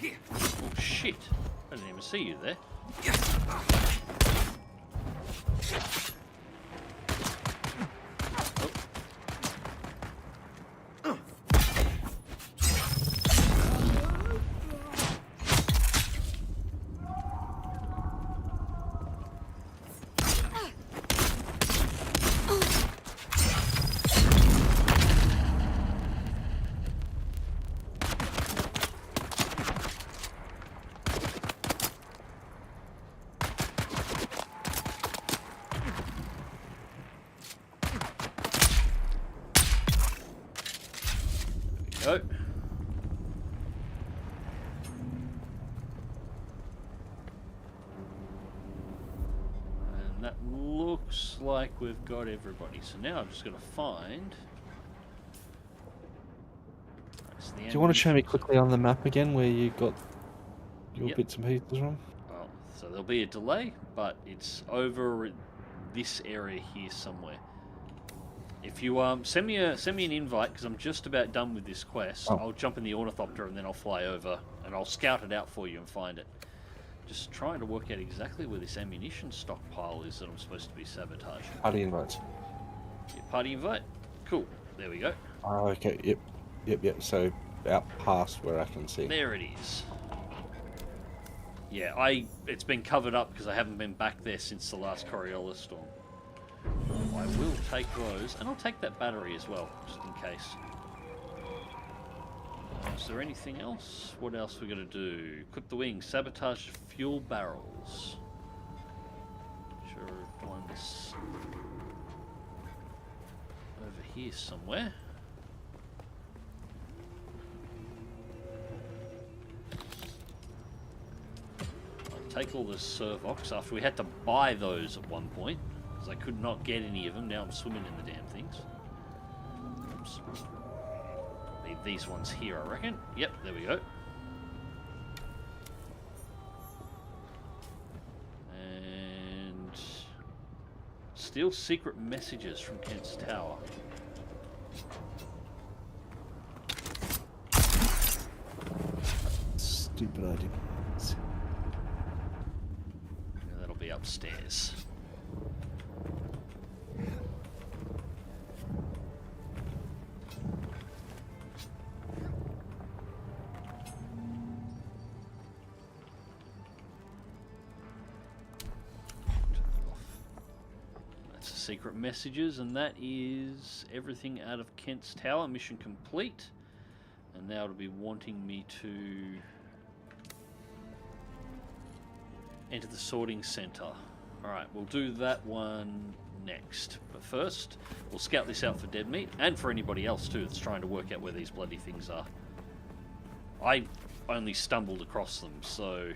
Oh shit! I didn't even see you there. Go. And that looks like we've got everybody. So now I'm just going to find... Do you want to show me quickly on the map again where you got your Yep. bits and pieces from? Oh, so there'll be a delay, but it's over this area here somewhere. If you send me an invite, because I'm just about done with this quest, I'll jump in the ornithopter and then I'll fly over and I'll scout it out for you and find it. Just trying to work out exactly where this ammunition stockpile is that I'm supposed to be sabotaging. Party invites. Yeah, party invite. Cool. There we go. Oh, okay. Yep. Yep. Yep. So out past where I can see. There it is. Yeah, it's been covered up because I haven't been back there since the last Coriolis storm. I will take those, and I'll take that battery as well, just in case. Is there anything else? What else we got to do? Clip the wings, sabotage fuel barrels. Sure, one's over here somewhere. I'll take all the Servox after we had to buy those at one point. I could not get any of them. Now I'm swimming in the damn things. Oops. Need these ones here, I reckon. Yep, there we go. And steal secret messages from Kent's tower. Stupid idea. And that'll be upstairs. Secret messages, and that is everything out of Kent's tower. Mission complete. And now it'll be wanting me to enter the sorting center. Alright, we'll do that one next. But first, we'll scout this out for dead meat, and for anybody else too that's trying to work out where these bloody things are. I only stumbled across them, so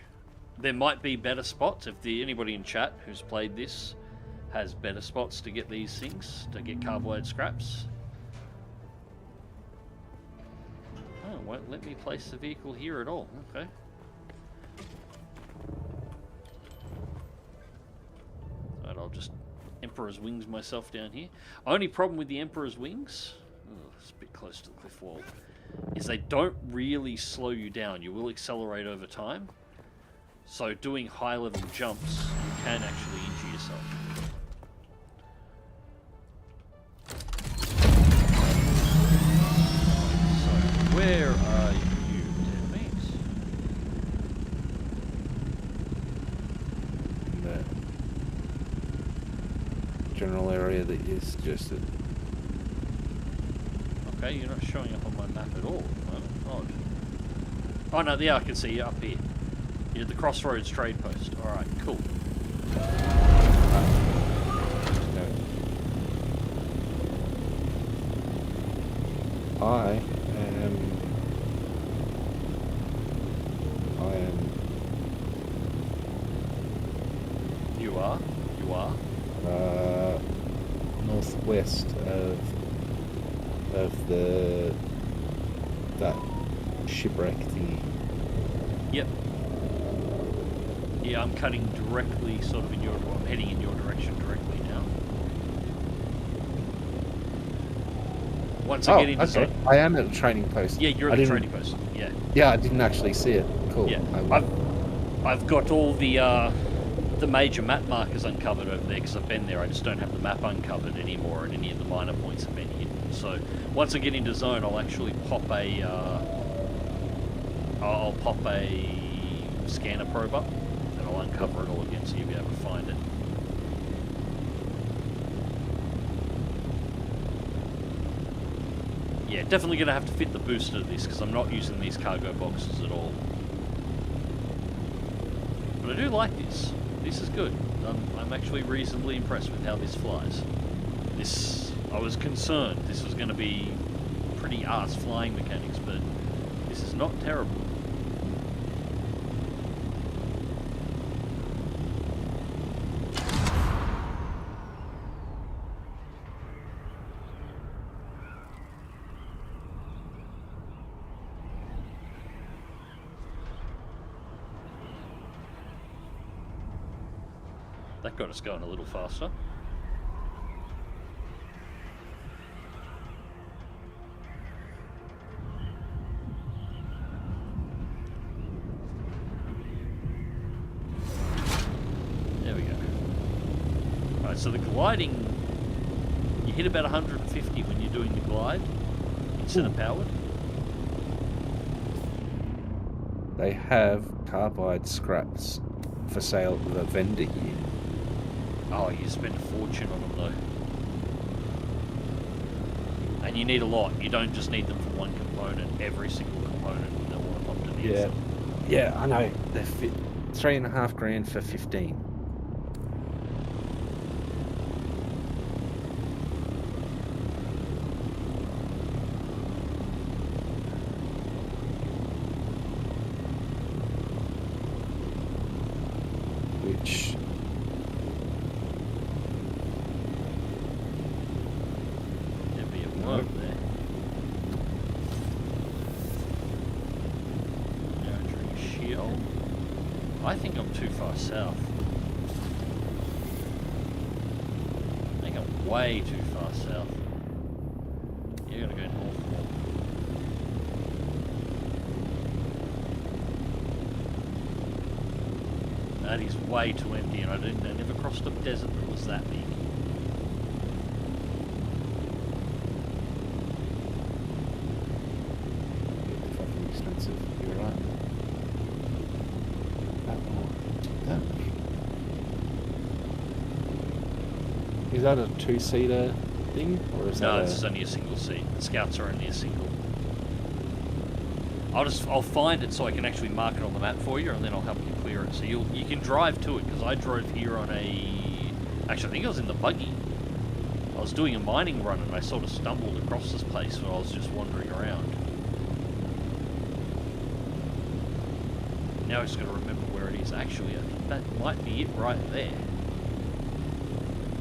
there might be better spots. If anybody in chat who's played this has better spots to get these things, to get carbohydrate scraps. Oh, won't let me place the vehicle here at all. Okay. Right, I'll just Emperor's Wings myself down here. Only problem with the Emperor's Wings, it's a bit close to the cliff wall, is they don't really slow you down. You will accelerate over time. So doing high level jumps, you can actually injure yourself. Where are you, dead meat? In the general area that you suggested. Okay, you're not showing up on my map at all at the moment. Odd. Oh no, yeah, I can see you up here. You're at the Crossroads trade post. Alright, cool. I am. You are? You are? Northwest of that shipwreck thingy. Yep. Yeah, I'm cutting directly, sort of in your. I'm heading in your direction directly now. Once I get into okay. I am at a training post. Yeah, you're at the training post. Yeah. Yeah, I didn't actually see it. Cool. Yeah. I've got all the major map markers uncovered over there because I've been there. I just don't have the map uncovered anymore, and any of the minor points have been hidden. So once I get into zone, I'll actually pop a scanner probe up, and I'll uncover it all again, so you'll be able to find it. Yeah, definitely going to have to fit the booster to this because I'm not using these cargo boxes at all. But I do like this. This is good. I'm actually reasonably impressed with how this flies. I was concerned this was going to be pretty arse flying mechanics, but this is not terrible. That got us going a little faster. There we go. Alright, so the gliding, you hit about 150 when you're doing the glide instead of powered. They have carbide scraps for sale at the vendor here. Oh, you spend a fortune on them though. And you need a lot. You don't just need them for one component. Every single component that Warthog needs. Yeah. Yeah, I know. They're $3.5 grand for 15. Which there'd be a worm there. Now entering Sheol. I think I'm too far south. I think I'm way too far south. You're gonna go north more. That is way too empty, and I never crossed a desert that was that big. fucking expensive. You're right. Is that a two-seater thing, or is No, that it's only a single seat. The Scouts are only a single. I'll find it so I can actually mark it on the map for you, and then I'll help you clear it. So you can drive to it, because I drove here on actually I think I was in the buggy. I was doing a mining run and I sort of stumbled across this place when I was just wandering around. Now I just got to remember where it is. Actually, I think that might be it right there.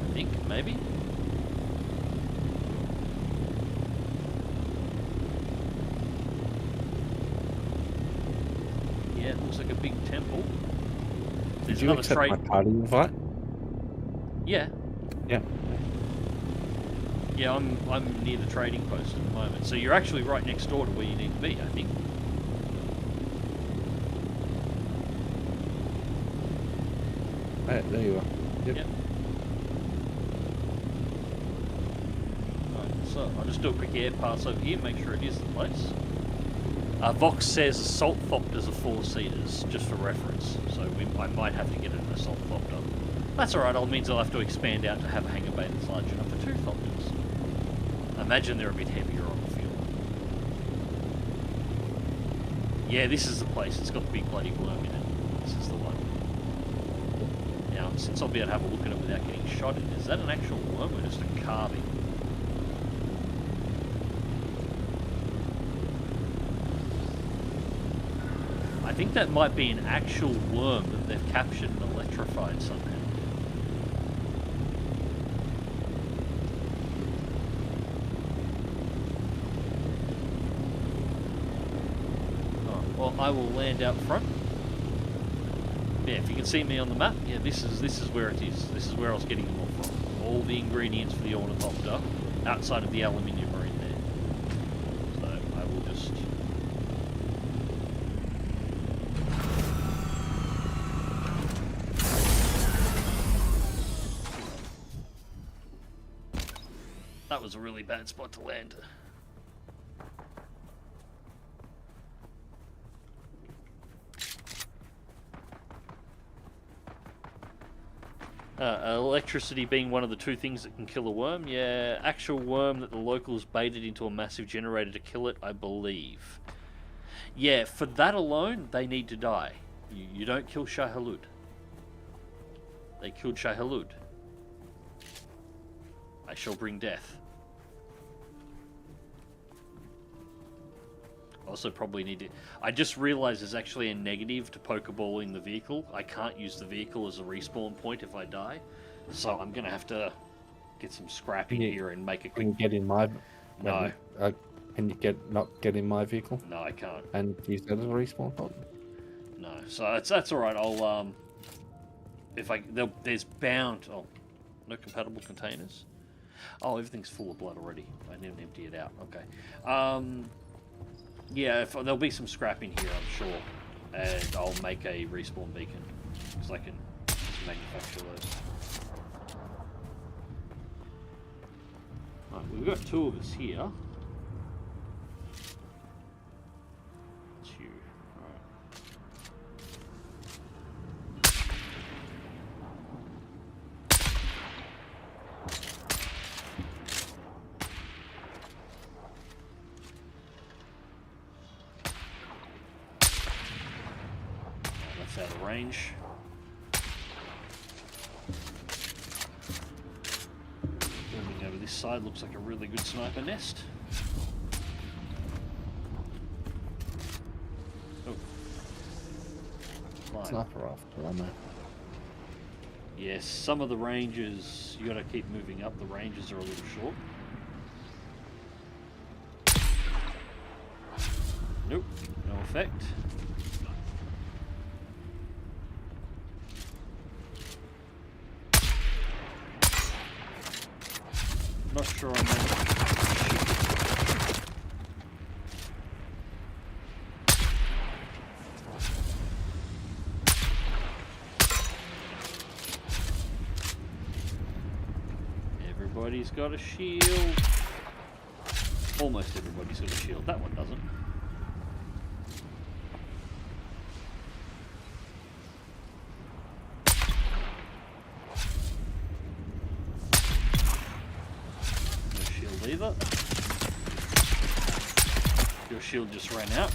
I think, maybe? Yeah, it looks like a big temple. Did you accept my party invite? Yeah. Yeah. Yeah, I'm near the trading post at the moment. So you're actually right next door to where you need to be, I think. Right, there you are. Yep. Yep. Right, so I'll just do a quick air pass over here, make sure it is the place. Vox says assault thopters are 4-seaters, just for reference. So I might have to get an assault thopter. That's alright, it means I'll have to expand out to have a hangar bay that's large enough for 2 thopters. I imagine they're a bit heavier on the fuel. Yeah, this is the place. It's got the big bloody worm in it. This is the one. Now, since I'll be able to have a look at it without getting shot in, is that an actual worm or just a carving? I think that might be an actual worm that they've captured and electrified somehow. Oh, well, I will land out front. Yeah, if you can see me on the map, yeah, this is where it is. This is where I was getting them all from. All the ingredients for the ornithopter outside of the aluminium are in there. So I will just... That was a really bad spot to land. Electricity being one of the two things that can kill a worm. Yeah, actual worm that the locals baited into a massive generator to kill it, I believe. Yeah, for that alone, they need to die. You don't kill Shai-Hulud. They killed Shai-Hulud. I shall bring death. Also probably need to... I just realized there's actually a negative to pokeballing the vehicle. I can't use the vehicle as a respawn point if I die. So I'm going to have to get some scrap in here and make a quick... Can you get in my... No. Can you not get in my vehicle? No, I can't. And use that as a respawn point? No. So that's alright. I'll... There's bound... Oh, no compatible containers. Oh, everything's full of blood already. I didn't empty it out. Okay. Yeah, there'll be some scrap in here, I'm sure, and I'll make a respawn beacon, because I can manufacture those. Right, we've got two of us here. It's you. Out of range. Moving over this side looks like a really good sniper nest. Oh. Fine. Sniper rifle, I know. Yes, some of the ranges, you gotta keep moving up, the ranges are a little short. Nope, no effect. Not sure on that. Everybody's got a shield. Almost everybody's got a shield. That one doesn't. Either. Your shield just ran out.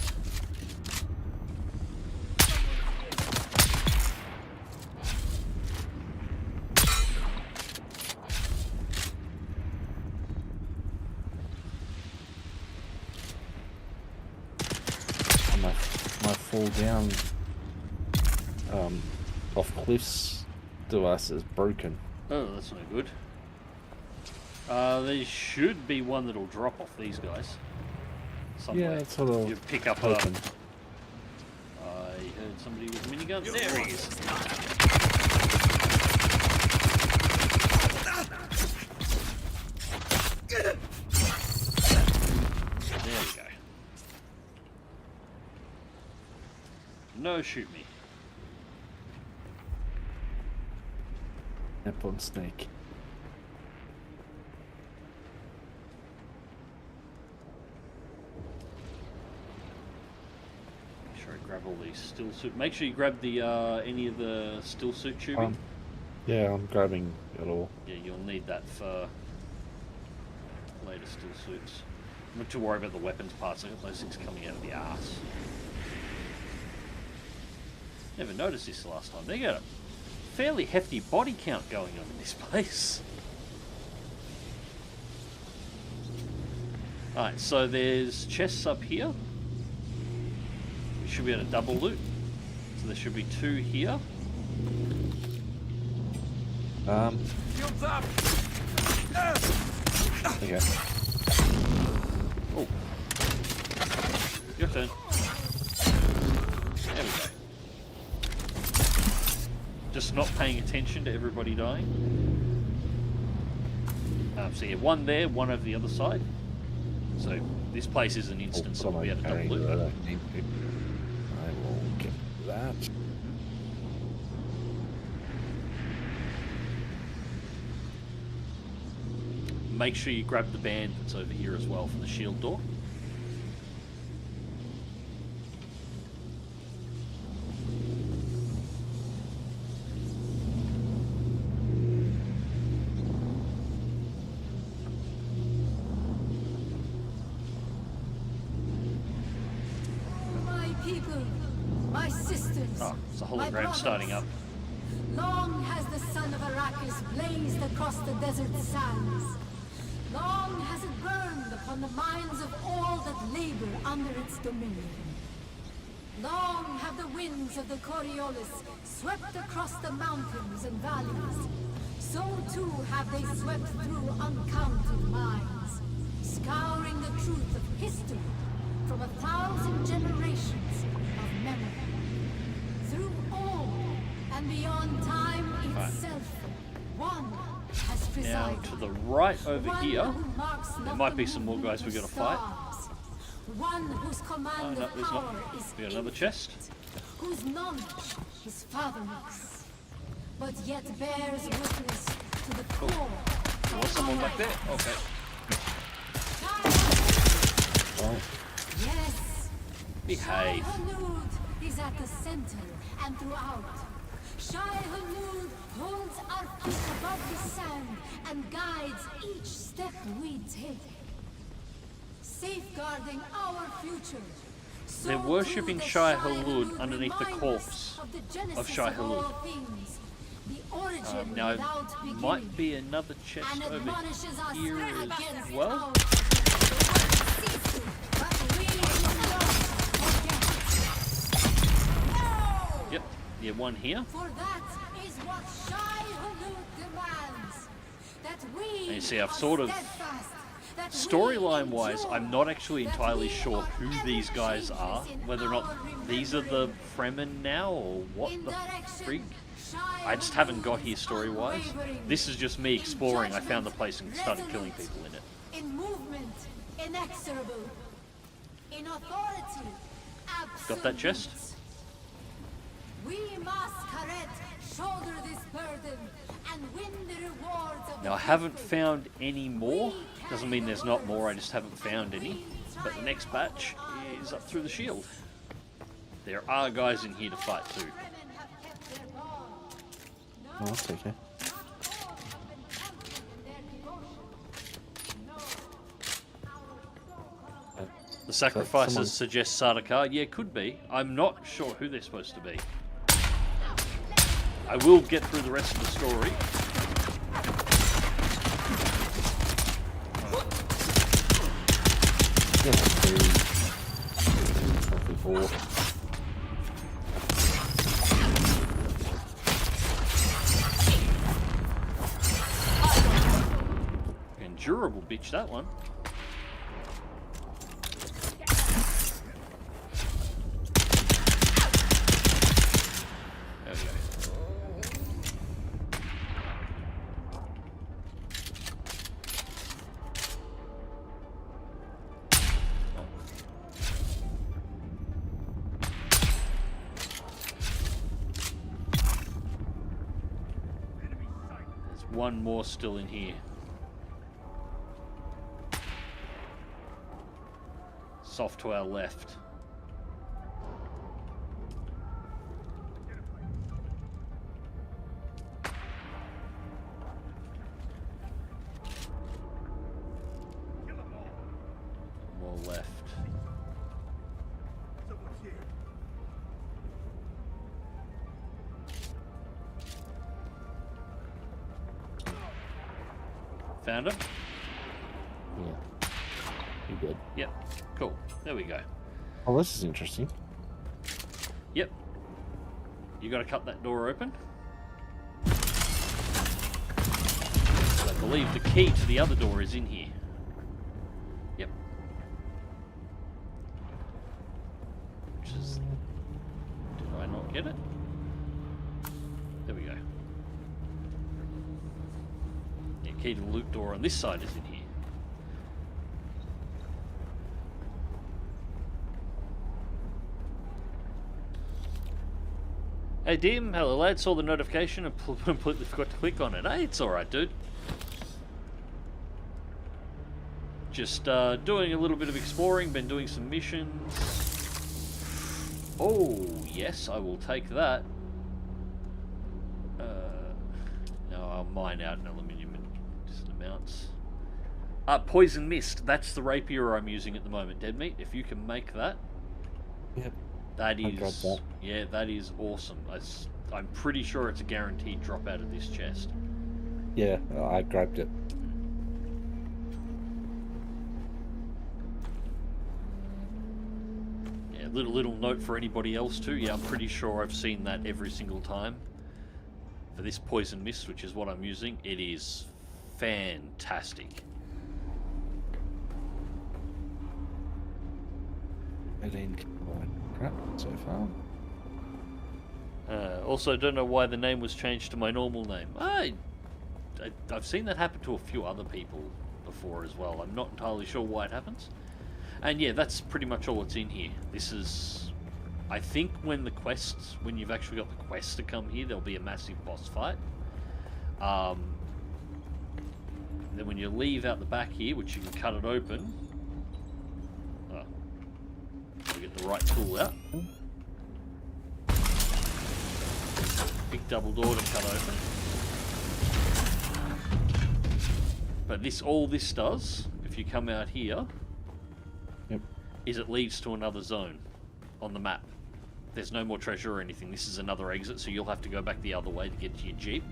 My fall down off cliffs device is broken. Oh, that's no good. There should be one that'll drop off these guys. Somewhere. Yeah, that's what I'll you pick up open. I heard somebody with a minigun. There he is. There we go. No, shoot me. Nap on snake. Grab all these still suit. Make sure you grab the any of the still suit tubing. Yeah, I'm grabbing it all. Yeah, you'll need that for later still suits. Not to worry about the weapons parts. I got those things coming out of the arse. Never noticed this last time. They got a fairly hefty body count going on in this place. Alright, so there's chests up here. We should be able to double loot. So there should be 2 here. Shields up! Okay. Oh. Your turn. There we go. Just not paying attention to everybody dying. So yeah, 1 there, 1 over the other side. So this place is an instance so we'll be able to double loot. I will get that. Make sure you grab the band that's over here as well for the shield door. My people, my sisters, Oh, it's a my hologram brothers. starting up. Long has the sun of Arrakis blazed across the desert sands. Long has it burned upon the minds of all that labor under its dominion. Long have the winds of the Coriolis swept across the mountains and valleys. So too have they swept through uncounted minds, scouring the truth of history from 1,000 generations of memory. Through all and beyond time itself, one has Now presided. to the right over One here, who marks there not might the be some more guys we movement gotta of fight. stars. One whose command no, of there's not. power is We got another infinite, chest. whose knowledge is fathomless, but yet bears witness to the core. There was someone back there. Okay. Yes. Behave. Shai-Hulud is at the center and throughout. Shai-Hulud holds our feet above the sand and guides each step we take, safeguarding our future. So They're worshipping too the Shai-Hulud underneath the remind corpse us of the genesis of Shai-Hulud. all things, the origin Now, without beginning, might be another chest and over admonishes us here against as well. our but we will not forget. No! Yep. Yeah, 1 here. For that is what Shai-Hulud demands. That we And you see, I've are sort of steadfast, that we Storyline wise, endure, I'm not actually that entirely we sure are who ever these guys changeless are, in whether or not our these are the remembering. Fremen now or what In the direction, freak. I just haven't got here Shai-Hulud story wise. unwavering. This is just me In exploring. I found the judgment, place and started killing resolute. people in it. In movement, inexorable. In authority, absolute. Got that chest? We must, Karet, shoulder this burden and win the rewards of Now the I haven't faithful. found any more. Doesn't mean there's not more, I just haven't found any. But the next batch is up through the shield. There are guys in here to fight too. Fremen have kept their bond. Oh, that's okay. Not all have been wanting in their devotion. No. Our so-called The sacrifices someone- suggest Sardaukar. Yeah, could be. I'm not sure who they're supposed to be. I will get through the rest of the story. Yeah, 24. Endurable bitch, that one. There we go. There's one more still in here. It's off to our left. More left. Found him? Yeah. You good? Yep. Cool. There we go. Oh, this is interesting. Yep. You got to cut that door open. I believe the key to the other door is in here. Yep. Which is... Did I not get it? There we go. Yeah, key to the loot door on this side is in here. Hey Dim, hello lad, saw the notification and completely forgot to click on it. Hey, it's alright dude. Just doing a little bit of exploring, been doing some missions. Oh, yes, I will take that. No, I'll mine out an aluminium in decent amounts. Poison Mist, that's the rapier I'm using at the moment, Dead Meat. If you can make that. Yep. That I got is, that. yeah, that is awesome. I'm pretty sure it's a guaranteed drop out of this chest. Yeah, I grabbed it. Yeah, little note for anybody else too. Yeah, I'm pretty sure I've seen that every single time. For this Poison Mist, which is what I'm using, it is fantastic. 18 kilobyte crap so far. Also, don't know why the name was changed to my normal name. I've seen that happen to a few other people before as well. I'm not entirely sure why it happens. And yeah, that's pretty much all that's in here. This is... I think when you've actually got the quest to come here, there'll be a massive boss fight. Then when you leave out the back here, which you can cut it open... Gotta get the right tool out. Big double door to cut open. But all this does, if you come out here, yep, is it leads to another zone on the map. There's no more treasure or anything. This is another exit, so you'll have to go back the other way to get to your jeep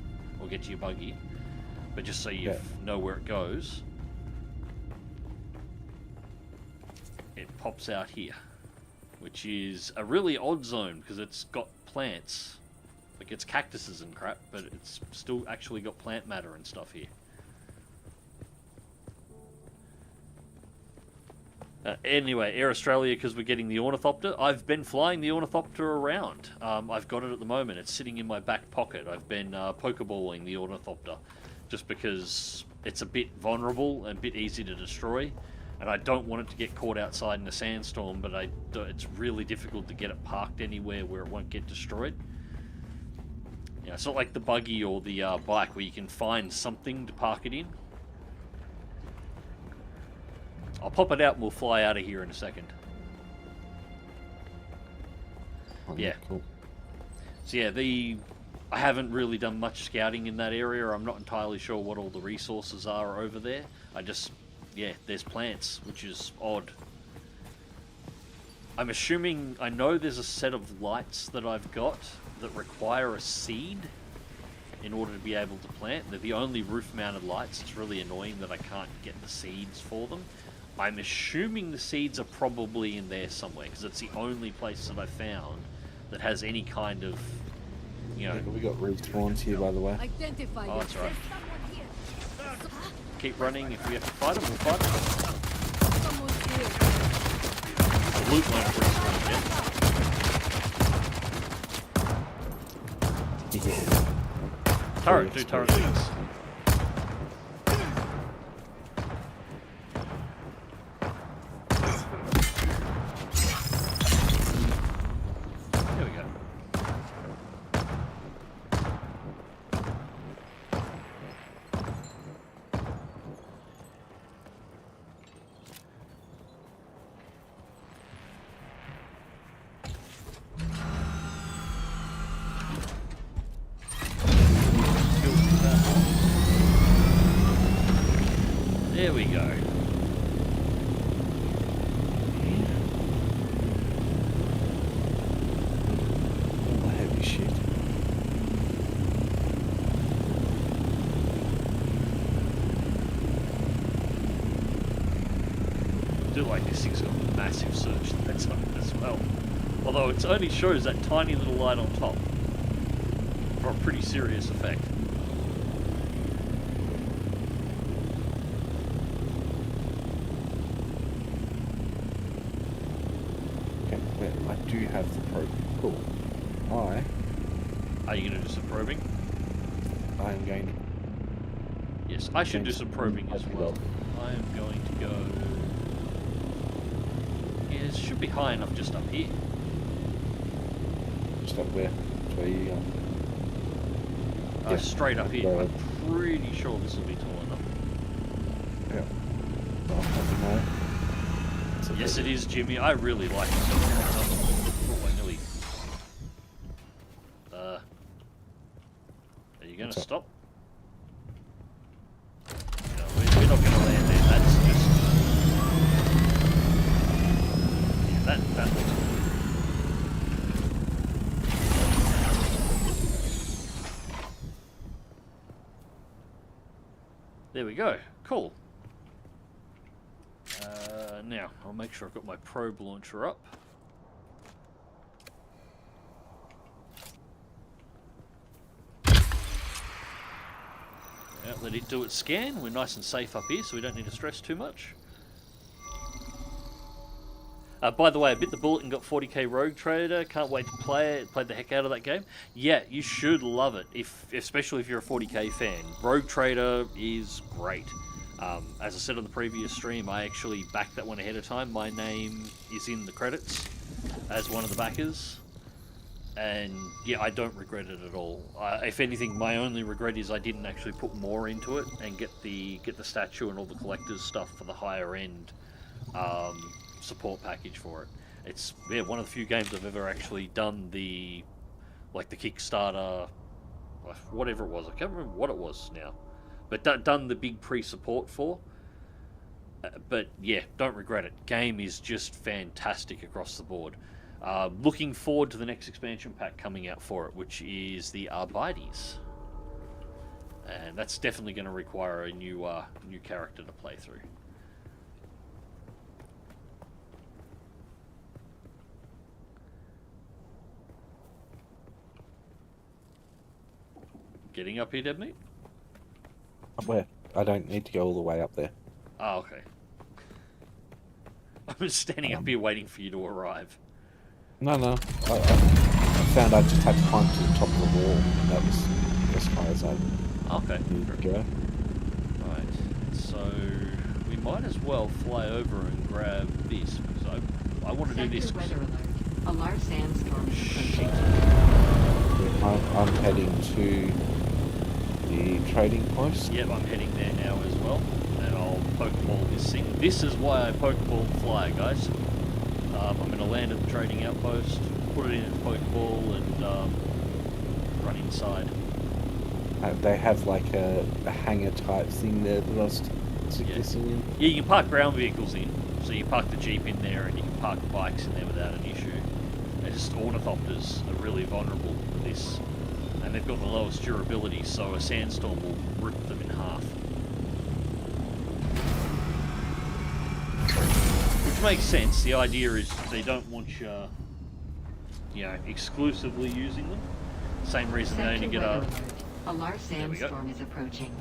or get to your buggy. But just so you know where it goes, it pops out here, which is a really odd zone because it's got plants. Like, it's cactuses and crap, but it's still actually got plant matter and stuff here. Anyway, Air Australia, because we're getting the Ornithopter. I've been flying the Ornithopter around. I've got it at the moment. It's sitting in my back pocket. I've been pokeballing the Ornithopter just because it's a bit vulnerable and a bit easy to destroy. And I don't want it to get caught outside in a sandstorm, but it's really difficult to get it parked anywhere where it won't get destroyed. Yeah, it's not like the buggy or the bike where you can find something to park it in. I'll pop it out and we'll fly out of here in a second. Oh, yeah. Cool. So yeah, I haven't really done much scouting in that area. I'm not entirely sure what all the resources are over there. Yeah, there's plants, which is odd. I'm assuming, I know there's a set of lights that I've got that require a seed in order to be able to plant. They're the only roof-mounted lights. It's really annoying that I can't get the seeds for them. I'm assuming the seeds are probably in there somewhere, because it's the only place that I found that has any kind of, you know... Yeah, we got respawns here, by the way. Identify Oh, that's right. Someone here. Keep running. If we have to fight them, we'll fight them. Someone's here. The loot won't respawn yet. Yeah. Turret, do turret things. There we go. There we go. All the heavy shit. well. Although it only shows that tiny little light on top for a pretty serious effect. Okay, well, I do have the probe. Cool. Are you going to do some probing? I am going to... Yes, I should do some probing as well. I am going to go... Yeah, it should be high enough just up here. Just up where? Where you going? Yeah, straight up here. I'm pretty sure this will be tall enough. Yeah. Well, yes, it is, Jimmy. I really like this. Oh, I nearly... Are you going to stop? No, we're not going to land there. That's just... Yeah, that looks good. There we go. Cool. Now, I'll make sure I've got my probe launcher up. Yeah, let it do its scan. We're nice and safe up here, so we don't need to stress too much. By the way, I bit the bullet and got 40k Rogue Trader. Can't wait to play it. Played the heck out of that game. Yeah, you should love it, especially if you're a 40k fan. Rogue Trader is great. As I said on the previous stream, I actually backed that one ahead of time. My name is in the credits as one of the backers. And yeah, I don't regret it at all. If anything, my only regret is I didn't actually put more into it and get the statue and all the collector's stuff for the higher end support package for it. It's one of the few games I've ever actually done the Kickstarter, whatever it was. I can't remember what it was now, but done the big pre-support for. But yeah, don't regret it. Game is just fantastic across the board. Looking forward to the next expansion pack coming out for it, which is the Arbites, and that's definitely going to require a new character to play through. Getting up here, dead meat? Where? I don't need to go all the way up there. Oh, okay. I'm just standing up here waiting for you to arrive. No. I found I just had to climb to the top of the wall. That was as far as I needed to go. Right. So we might as well fly over and grab this because I want to do this. Weather alert. A large sandstorm is approaching. I'm heading to the trading post. Yep, I'm heading there now as well, and I'll pokeball this thing. This is why I pokeball fly, guys. I'm going to land at the trading outpost, put it in its pokeball, and run inside. They have like a hangar type thing there that I was suggesting in. Yeah, you can park ground vehicles in, so you park the Jeep in there, and you can park bikes in there without an issue. They're just ornithopters are really vulnerable to this, and they've got the lowest durability, so a sandstorm will rip them in half. Which makes sense. The idea is they don't want you, exclusively using them. Same reason they only get a large sandstorm is approaching.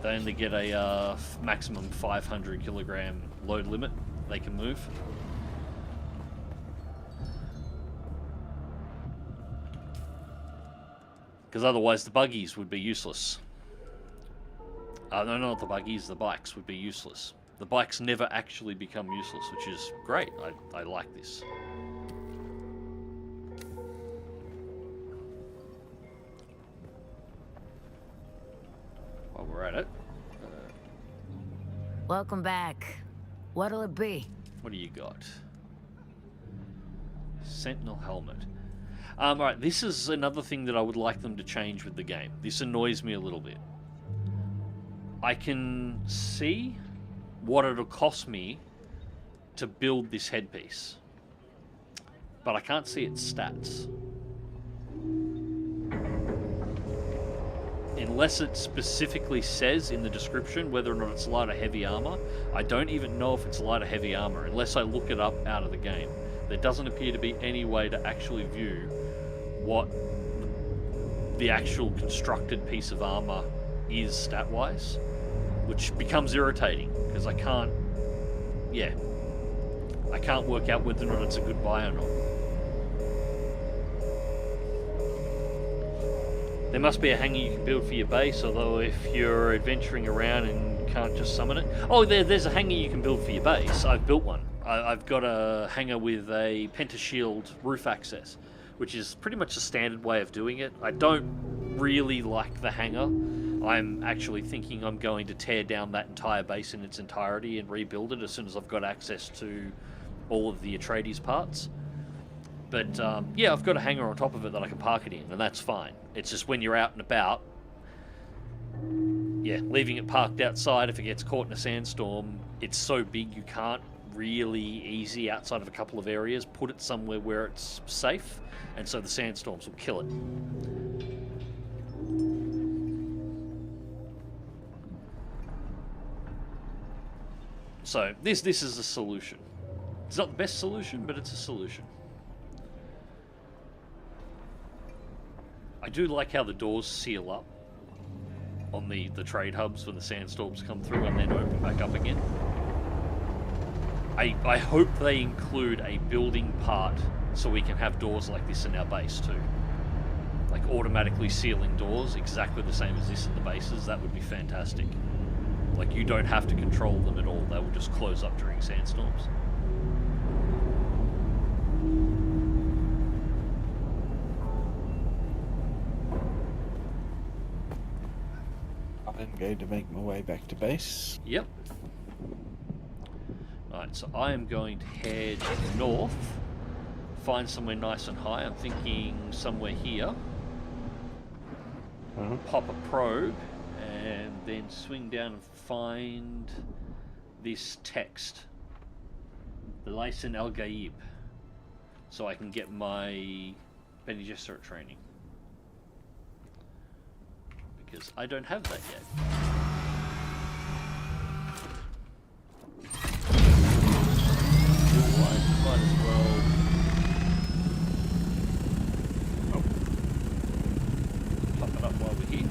They only get a maximum 500 kilogram load limit they can move. Because otherwise the buggies would be useless. No, not the buggies, the bikes would be useless. The bikes never actually become useless, which is great. I like this. While we're at it. Welcome back. What'll it be? What do you got? Sentinel helmet. Right, this is another thing that I would like them to change with the game. This annoys me a little bit. I can see what it'll cost me to build this headpiece, but I can't see its stats. Unless it specifically says in the description whether or not it's light or heavy armor. I don't even know if it's light or heavy armor unless I look it up out of the game. There doesn't appear to be any way to actually view what the actual constructed piece of armor is stat-wise, which becomes irritating because I can't work out whether or not it's a good buy or not. There must be a hangar you can build for your base, although if you're adventuring around and can't just summon it... Oh, there's a hangar you can build for your base. I've built one. I've got a hangar with a pentashield roof access, which is pretty much the standard way of doing it. I don't really like the hangar. I'm actually thinking I'm going to tear down that entire base in its entirety and rebuild it as soon as I've got access to all of the Atreides parts. But yeah, I've got a hangar on top of it that I can park it in, and that's fine. It's just when you're out and about, yeah, leaving it parked outside, if it gets caught in a sandstorm, it's so big you can't really easy outside of a couple of areas put it somewhere where it's safe, and so the sandstorms will kill it. So this is a solution. It's not the best solution, but it's a solution. I do like how the doors seal up on the trade hubs when the sandstorms come through and then open back up again. I hope they include a building part so we can have doors like this in our base too. Like automatically sealing doors, exactly the same as this in the bases. That would be fantastic. Like you don't have to control them at all. They will just close up during sandstorms. I'm going to make my way back to base. Yep. Alright, so I am going to head north, find somewhere nice and high. I'm thinking somewhere here. Pop a probe, and then swing down and find this text. The Lysan Al Gaib. So I can get my Bene Gesserit training. Because I don't have that yet. Might as well. Oh. Pop it up while we're here.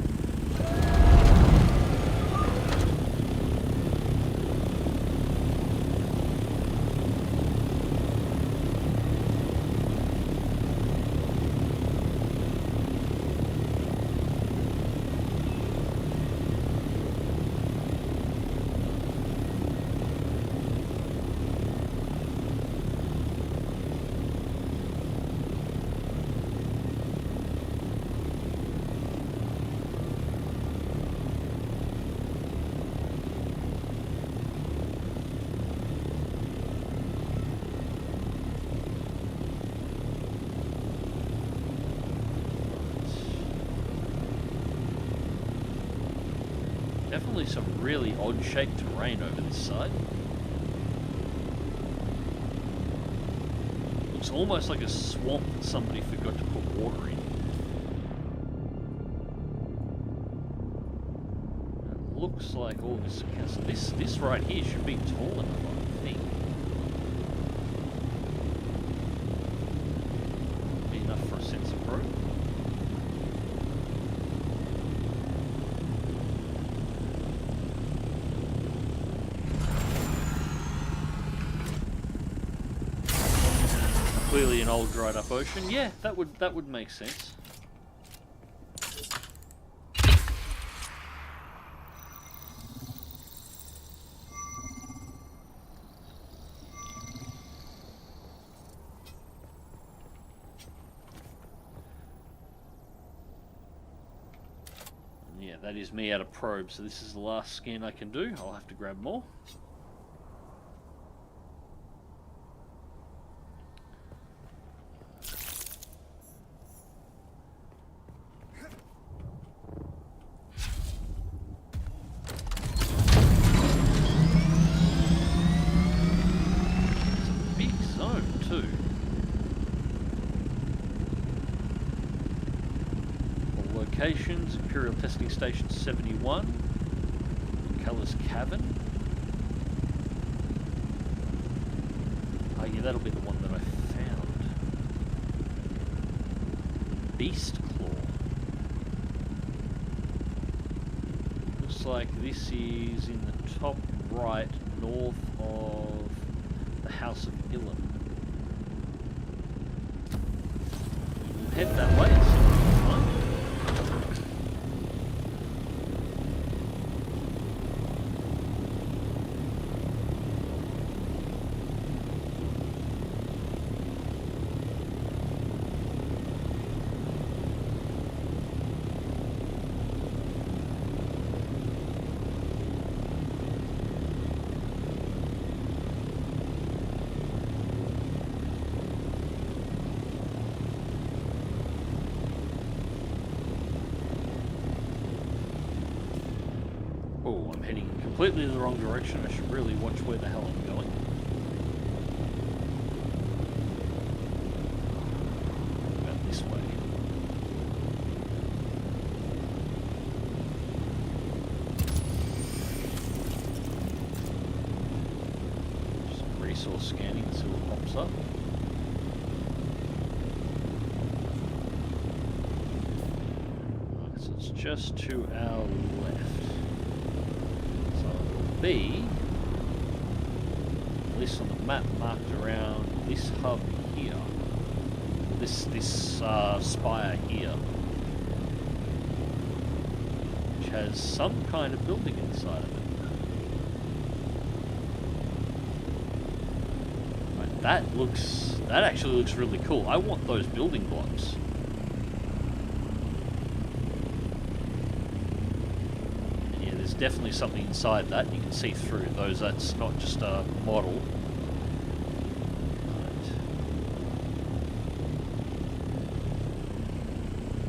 Definitely some really odd-shaped terrain over this side. Looks almost like a swamp that somebody forgot to put water in. It looks like all this... This right here should be tall enough, I think. Be enough for a sensor probe. Clearly an old dried up ocean. Yeah, that would make sense. Yeah, that is me out of probe, so this is the last scan I can do. I'll have to grab more. Locations, Imperial Testing Station 71, Culler's Cavern. Oh yeah, that'll be the one that I Beast Claw. Looks like this is in the top right, north of the House of Ilum. We'll head that way and see what we can find. Oh, I'm heading completely in the wrong direction. I should really watch where the hell I'm going. About this way. Some resource scanning, see what pops up. Right, so it's just to our left. Be, at least on the map, marked around this hub here, this spire here, which has some kind of building inside of it. Right, that actually looks really cool. I want those building blocks. Definitely something inside that. You can see through those. That's not just a model. Right.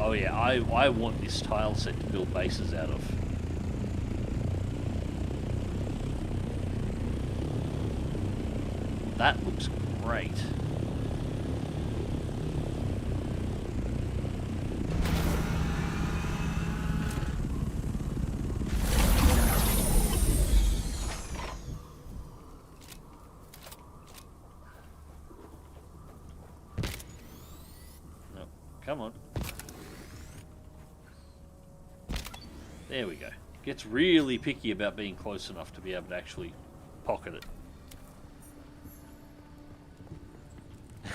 Oh yeah, I want this tile set to build bases out of. That looks great. Come on. There we go. Gets really picky about being close enough to be able to actually pocket it.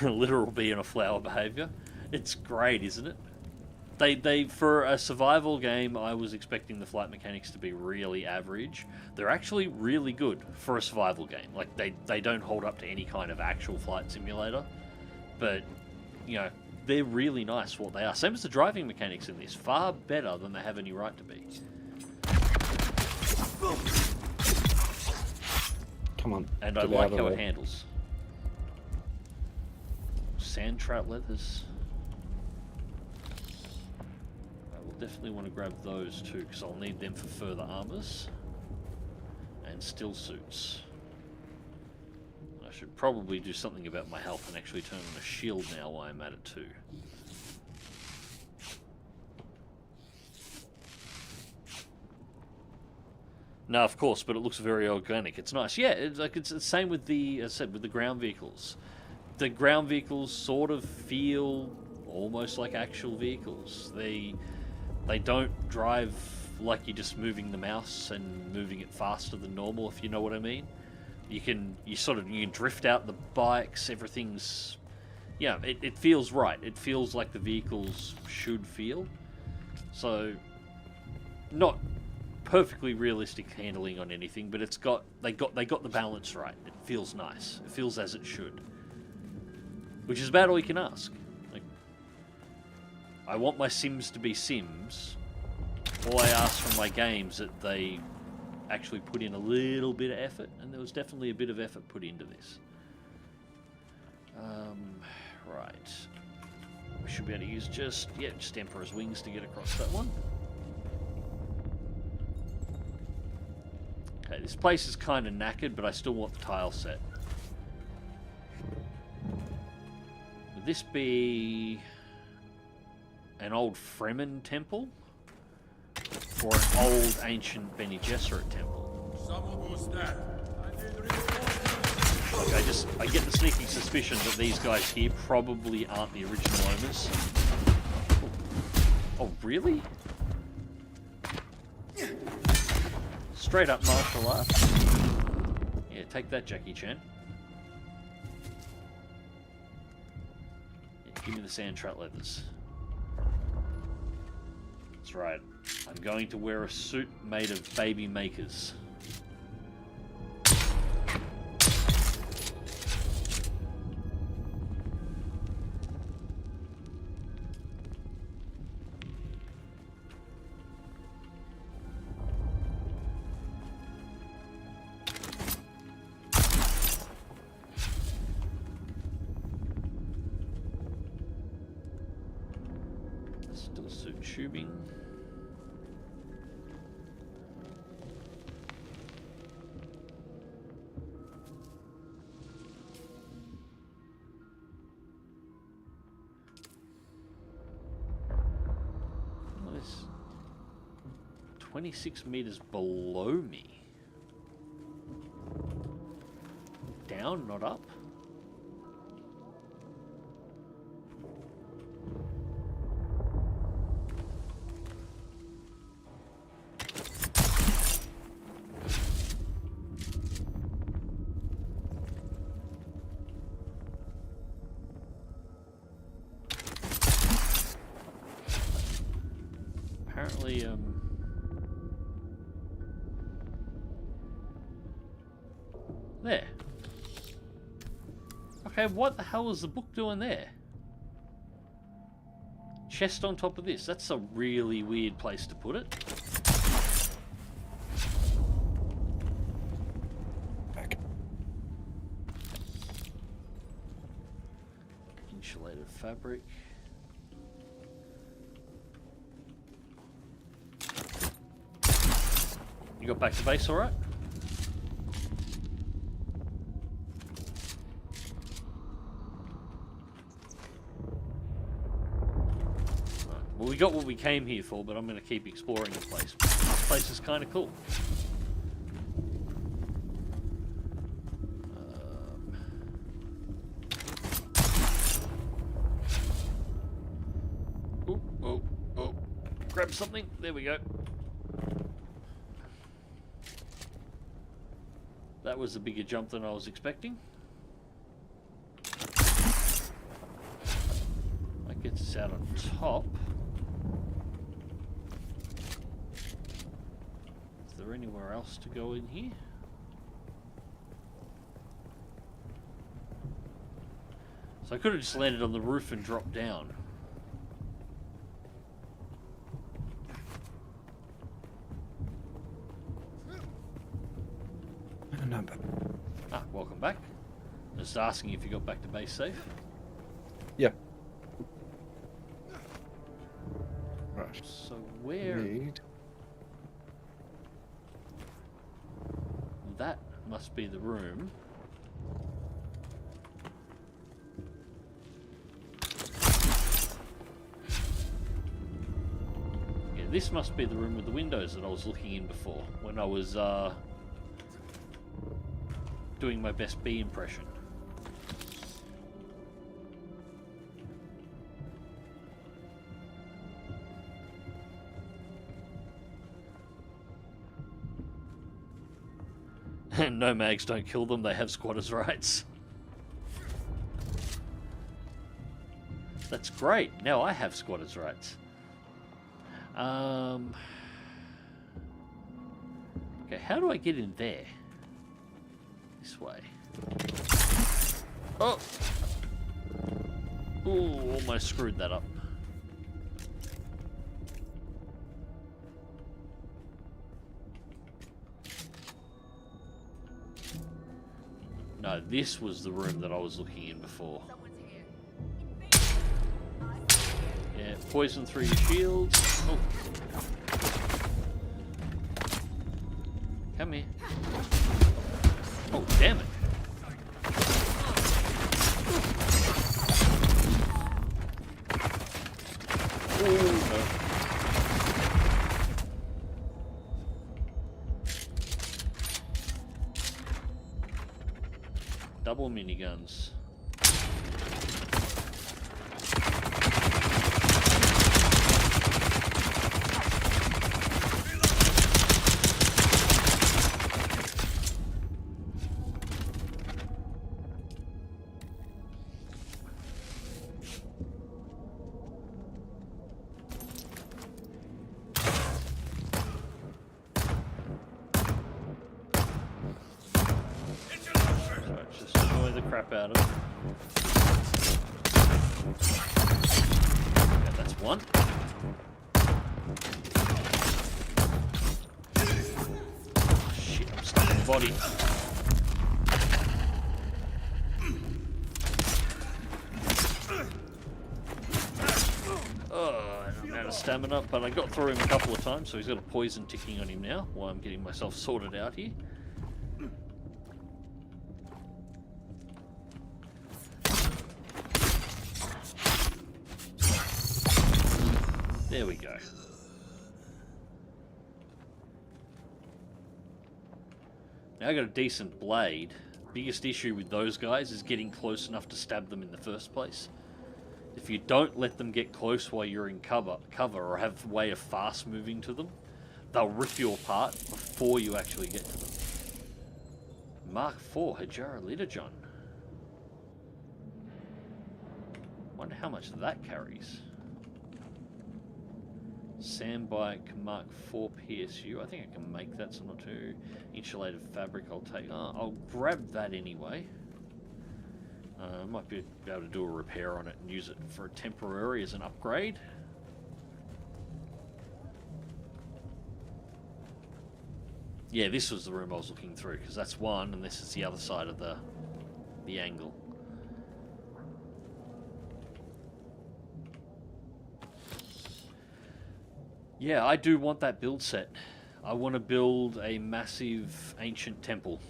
Literal bee in a flower behavior. It's great, isn't it? They for a survival game, I was expecting the flight mechanics to be really average. They're actually really good for a survival game. Like they don't hold up to any kind of actual flight simulator, but you know, they're really nice what they are. Same as the driving mechanics in this. Far better than they have any right to be. Come on. And I like how it handles. Sand trout leathers. I will definitely want to grab those too, because I'll need them for further armors. And still suits. I should probably do something about my health and actually turn on a shield now while I'm at it too. No, of course, but it looks very organic. It's nice. Yeah, it's the same with the, as I said, with the ground vehicles. The ground vehicles sort of feel almost like actual vehicles. They don't drive like you're just moving the mouse and moving it faster than normal, if you know what I mean. You can drift out the bikes. Everything's, yeah, it feels right. It feels like the vehicles should feel. So, not perfectly realistic handling on anything, but they got the balance right. It feels nice. It feels as it should, which is about all you can ask. Like, I want my Sims to be Sims. All I ask from my games that they actually put in a little bit of effort, and there was definitely a bit of effort put into this. Right. We should be able to use just Emperor's Wings to get across that one. Okay, this place is kind of knackered, but I still want the tile set. Would this be an old Fremen temple? Or an old ancient Bene Gesserit temple? Okay, I get the sneaking suspicion that these guys here probably aren't the original owners. Oh, Oh, really? Straight up martial arts. Yeah, take that, Jackie Chan. Yeah, give me the sand trap leathers. That's right. I'm going to wear a suit made of baby makers. Still suit tubing. Well, it's 26 meters below me. Down, not up. Apparently, there. Okay, what the hell is the book doing there? Chest on top of this. That's a really weird place to put it. Back. Insulated fabric. You got back to base all right? Well, we got what we came here for, but I'm going to keep exploring the place. This place is kind of cool. Oh. Grab something. There we go. That was a bigger jump than I was expecting. That gets us out on top. Is there anywhere else to go in here? So I could have just landed on the roof and dropped down. Ah, welcome back. Just asking if you got back to base safe. Yeah. Right. So where... That must be the room. Yeah, this must be the room with the windows that I was looking in before when I was doing my best bee impression. No, Mags, don't kill them. They have squatters' rights. That's great. Now I have squatters' rights. Okay, how do I get in there? This way. Oh! Ooh, almost screwed that up. No, this was the room that I was looking in before. Yeah, poison through your shields. Oh. Come here. Oh, damn it. Oh, no. Double miniguns. crap out of it. Yeah, that's one. Shit, I'm stuck in the body. Oh, I'm out of stamina, but I got through him a couple of times, so he's got a poison ticking on him now while I'm getting myself sorted out here. There we go. Now I got a decent blade. Biggest issue with those guys is getting close enough to stab them in the first place. If you don't let them get close while you're in cover or have a way of fast moving to them, they'll rip you apart before you actually get to them. Mark IV Hajara Liturgon. Wonder how much that carries. Sandbike Mark IV PSU. I think I can make that, so not too insulated fabric. I'll take. I'll grab that anyway. I might be able to do a repair on it and use it for a temporary as an upgrade. Yeah, this was the room I was looking through, because that's one, and this is the other side of the angle. Yeah, I do want that build set. I want to build a massive ancient temple.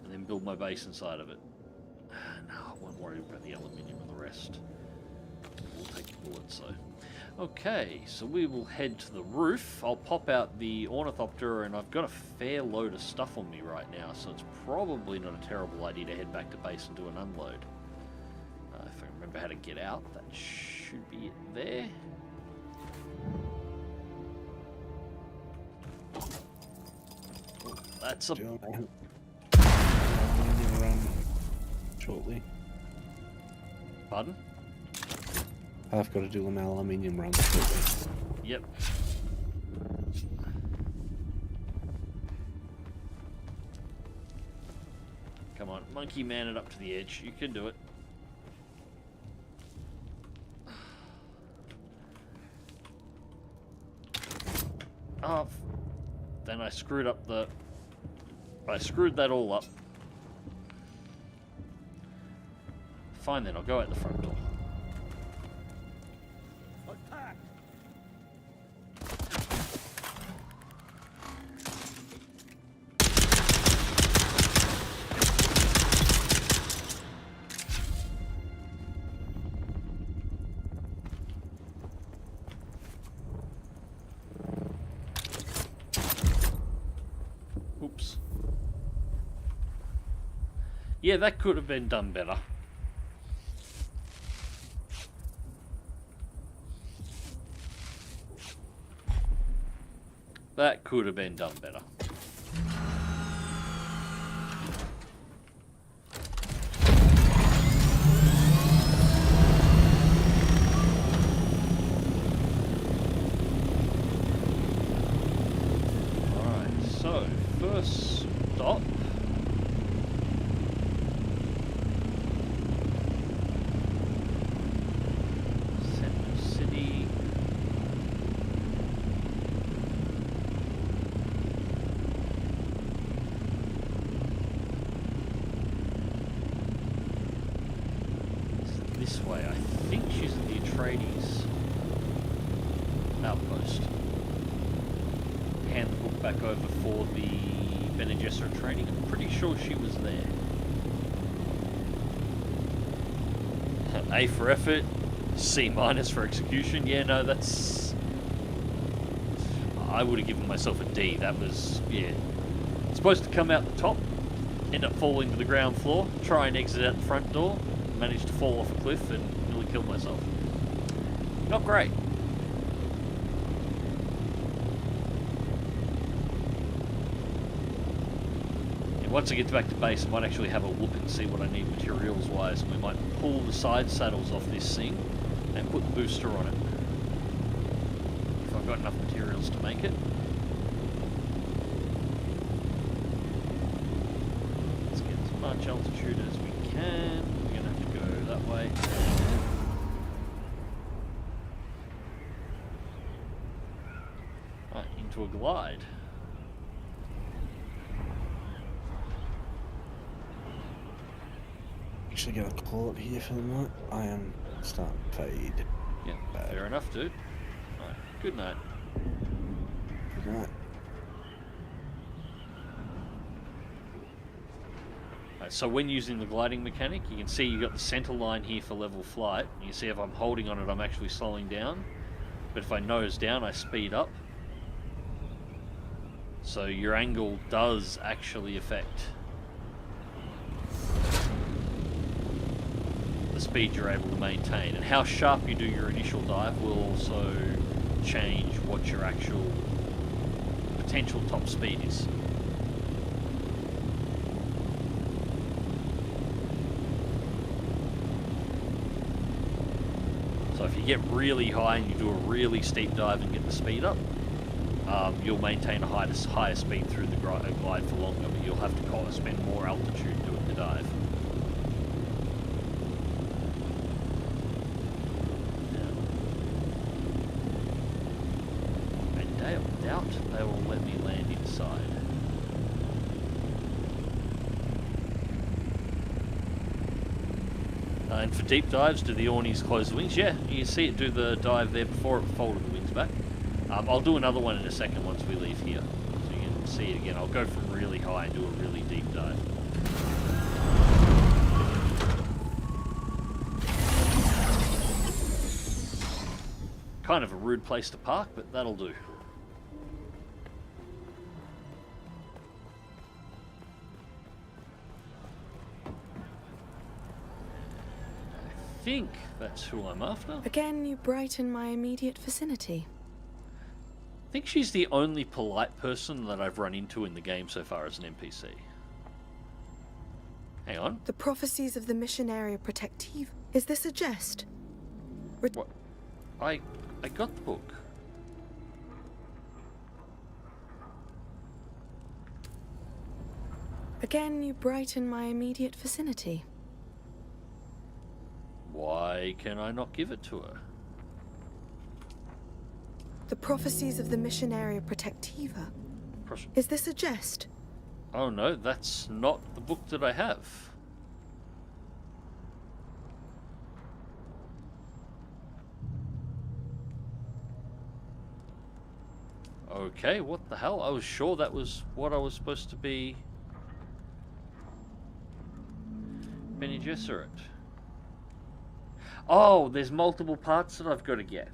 And then build my base inside of it. No, I won't worry about the aluminium and the rest. We'll take the bullets, so. Okay, so we will head to the roof. I'll pop out the Ornithopter, and I've got a fair load of stuff on me right now, so it's probably not a terrible idea to head back to base and do an unload. If I remember how to get out, that should be it there. Oh, that's a... Run shortly. Pardon? I've got to do an aluminium run shortly. Yep. Come on, monkey man it up to the edge. You can do it. Oh, then I screwed up the... I screwed that all up. Fine then, I'll go out the front door. Attack! Oops. Yeah, that could have been done better. That could have been done better. Alright, so first stop. Center City. This way, I think she's at the Atreides outpost. Hand the book back over for the Bene Gesserit training. I'm pretty sure she was there. A for effort, C minus for execution. Yeah, no, that's... I would have given myself a D. That was, yeah. Supposed to come out the top, end up falling to the ground floor, try and exit out the front door, managed to fall off a cliff and nearly killed myself. Not great. And once I get back to base, I might actually have a look and see what I need materials wise. We might pull the side saddles off this thing and put the booster on it. If I've got enough materials to make it. much altitude as we can. We're going to have to go that way. Right, into a glide. Actually gonna call it here for the night. I am starting to fade. Yeah, fair enough, dude. Alright, good night. Good night. Right, so when using the gliding mechanic, you can see you've got the center line here for level flight. You can see if I'm holding on it, I'm actually slowing down. But if I nose down, I speed up. So your angle does actually affect the speed you're able to maintain. And how sharp you do your initial dive will also change what your actual potential top speed is. So if you get really high and you do a really steep dive and get the speed up, you'll maintain a higher speed through the glide for longer, but you'll have to spend more altitude doing the dive. I doubt they will let me land inside. And for deep dives, do the Ornies close the wings? Yeah, you see it do the dive there before it folded the wings back. I'll do another one in a second once we leave here, so you can see it again. I'll go from really high and do a really deep dive. Kind of a rude place to park, but that'll do. I think that's who I'm after. Again, you brighten my immediate vicinity. I think she's the only polite person that I've run into in the game so far as an NPC. Hang on. The prophecies of the mission area protective. Is this a jest? What? I got the book. Again, you brighten my immediate vicinity. Why can I not give it to her? The prophecies of the mission area protectiva. Is this a jest? Oh no, that's not the book that I have. Okay, what the hell? I was sure that was what I was supposed to be. Bene Gesserit. Oh, there's multiple parts that I've got to get.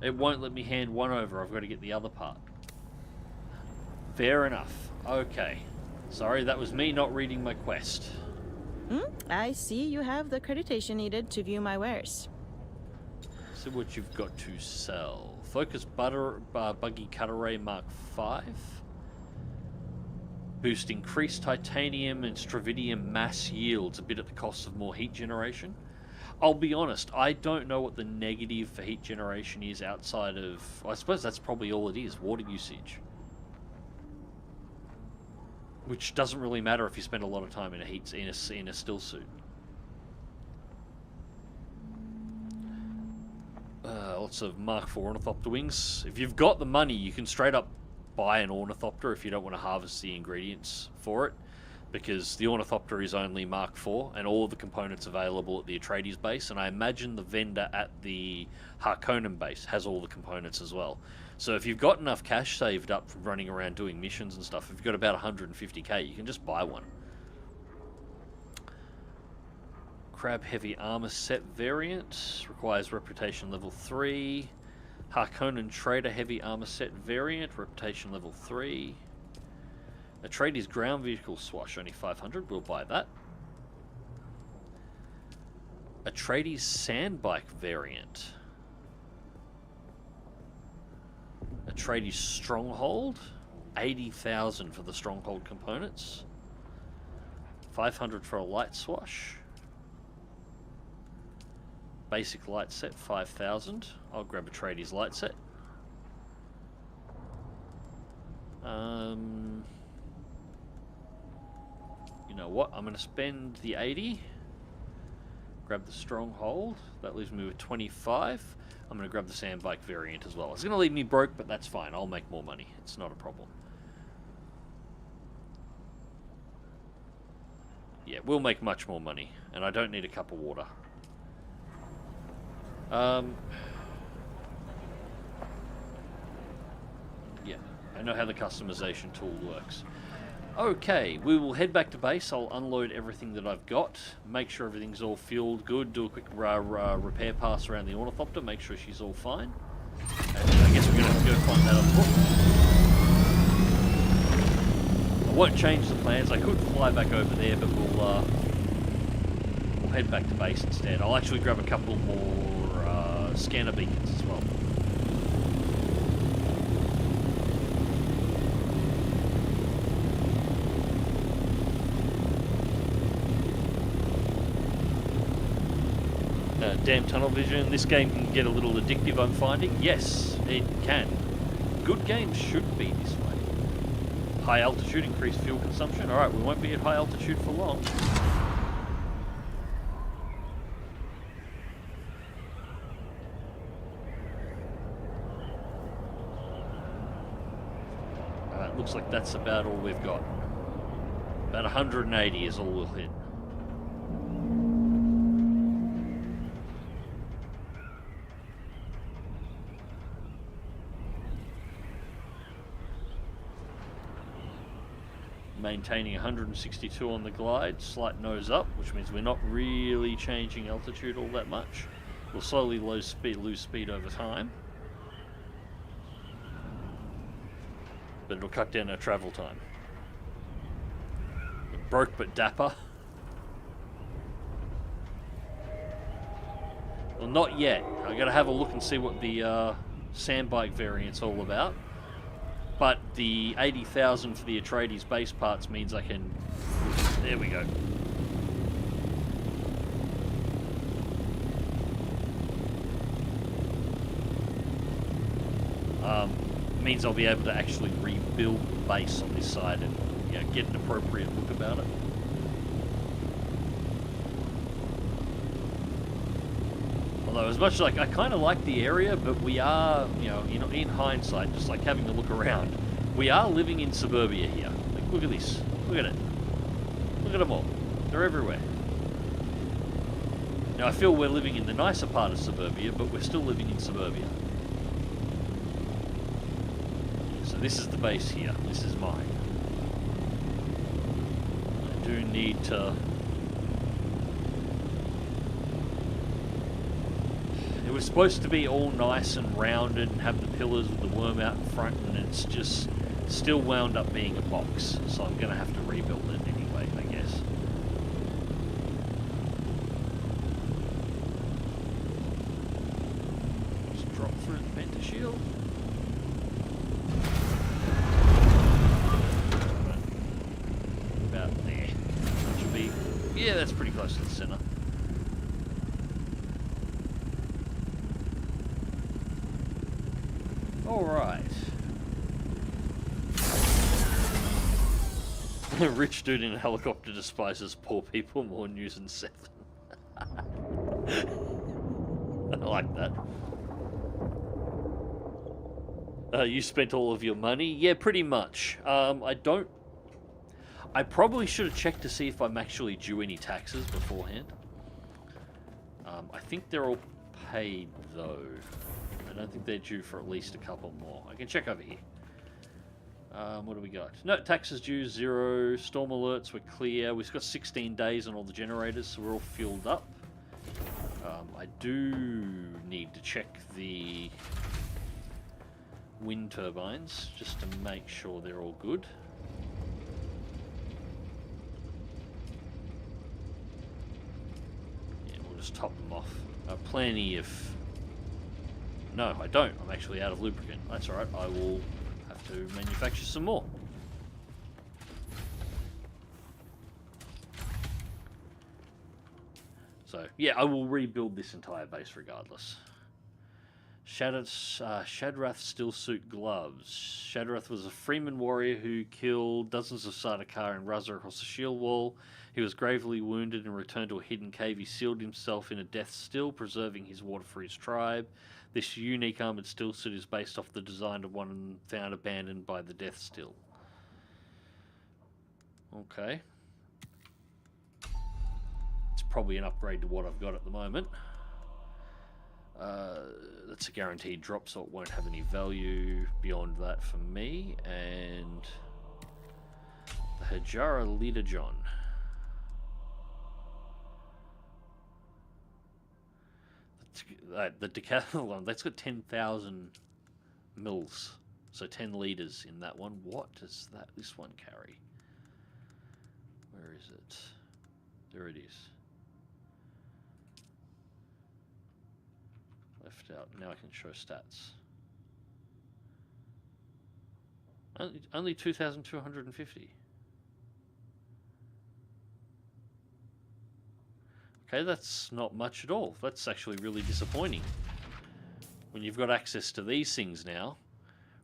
It won't let me hand one over. I've got to get the other part. Fair enough. Okay. Sorry, that was me not reading my quest. I see you have the accreditation needed to view my wares. See what you've got to sell. Focus Buggy Cut Array Mark 5. Boost increased titanium and stravidium mass yields a bit at the cost of more heat generation. I'll be honest, I don't know what the negative for heat generation is outside of... I suppose that's probably all it is, water usage. Which doesn't really matter if you spend a lot of time in a still suit. Lots of Mark IV Ornithopter wings. If you've got the money, you can straight up buy an Ornithopter if you don't want to harvest the ingredients for it. Because the Ornithopter is only Mark IV, and all of the components available at the Atreides base, and I imagine the vendor at the Harkonnen base has all the components as well. So if you've got enough cash saved up from running around doing missions and stuff, if you've got about 150k, you can just buy one. Crab Heavy Armor Set variant, requires Reputation level 3. Harkonnen Trader Heavy Armor Set variant, Reputation level 3. Atreides Ground Vehicle Swash, only 500, we'll buy that. Atreides Sandbike variant. Atreides Stronghold, 80,000 for the Stronghold components. 500 for a Light Swash. Basic Light Set, 5,000. I'll grab Atreides Light Set. you know what? I'm going to spend the 80. Grab the stronghold. That leaves me with 25. I'm going to grab the sandbike variant as well. It's going to leave me broke, but that's fine. I'll make more money. It's not a problem. Yeah, we'll make much more money. And I don't need a cup of water. Yeah, I know how the customization tool works. Okay, we will head back to base. I'll unload everything that I've got, make sure everything's all fueled good, do a quick repair pass around the ornithopter, make sure she's all fine. And I guess we're going to have to go find that on foot. I won't change the plans. I could fly back over there, but we'll head back to base instead. I'll actually grab a couple more scanner beacons as well. Damn tunnel vision. This game can get a little addictive, I'm finding. Yes, it can. Good games should be this way. High altitude, increased fuel consumption. Alright, we won't be at high altitude for long. Looks like that's about all we've got. About 180 is all we'll hit. Maintaining 162 on the glide, slight nose up, which means we're not really changing altitude all that much. We'll slowly lose speed over time. But it'll cut down our travel time. Broke but dapper. Well, not yet. I gotta have a look and see what the sandbike variant's all about. But the 80,000 for the Atreides base parts means I can... There we go. Means I'll be able to actually rebuild the base on this side and, you know, get an appropriate look about it. Although, as much as I kind of like the area, but we are, you know, in hindsight, just like having a look around, we are living in suburbia here. Like, look at this. Look at it. Look at them all. They're everywhere. Now, I feel we're living in the nicer part of suburbia, but we're still living in suburbia. So this is the base here. This is mine. I do need to... It was supposed to be all nice and rounded and have the pillars with the worm out in front, and it's just still wound up being a box. So I'm going to have to rebuild it anyway, I guess. Just drop through the Penta shield. About there. That should be... Yeah, that's pretty close to the center. Alright. Rich dude in a helicopter despises poor people more news than 7. I like that. You spent all of your money? Yeah, pretty much. I probably should have checked to see if I'm actually due any taxes beforehand. I think they're all paid though. I don't think they're due for at least a couple more. I can check over here. What do we got? No, taxes due, 0. Storm alerts were clear. We've got 16 days on all the generators, so we're all fueled up. I do need to check the wind turbines, just to make sure they're all good. Yeah, we'll just top them off. Plenty of... No, I don't. I'm actually out of lubricant. That's alright. I will have to manufacture some more. So, yeah, I will rebuild this entire base regardless. Shadrath Stillsuit Gloves. Shadrath was a Freeman warrior who killed dozens of Sardaukar and Raza across the shield wall. He was gravely wounded and returned to a hidden cave. He sealed himself in a death still, preserving his water for his tribe. This unique armored stillsuit is based off the design of one found abandoned by the death still. Okay. It's probably an upgrade to what I've got at the moment. That's a guaranteed drop, so it won't have any value beyond that for me. And the Hajara Leader John. The Decathlon, that's got 10,000 mils, so 10 litres in that one. What does this one carry? Where is it? There it is. Left out. Now I can show stats. Only 2,250. Okay, that's not much at all. That's actually really disappointing. When you've got access to these things now,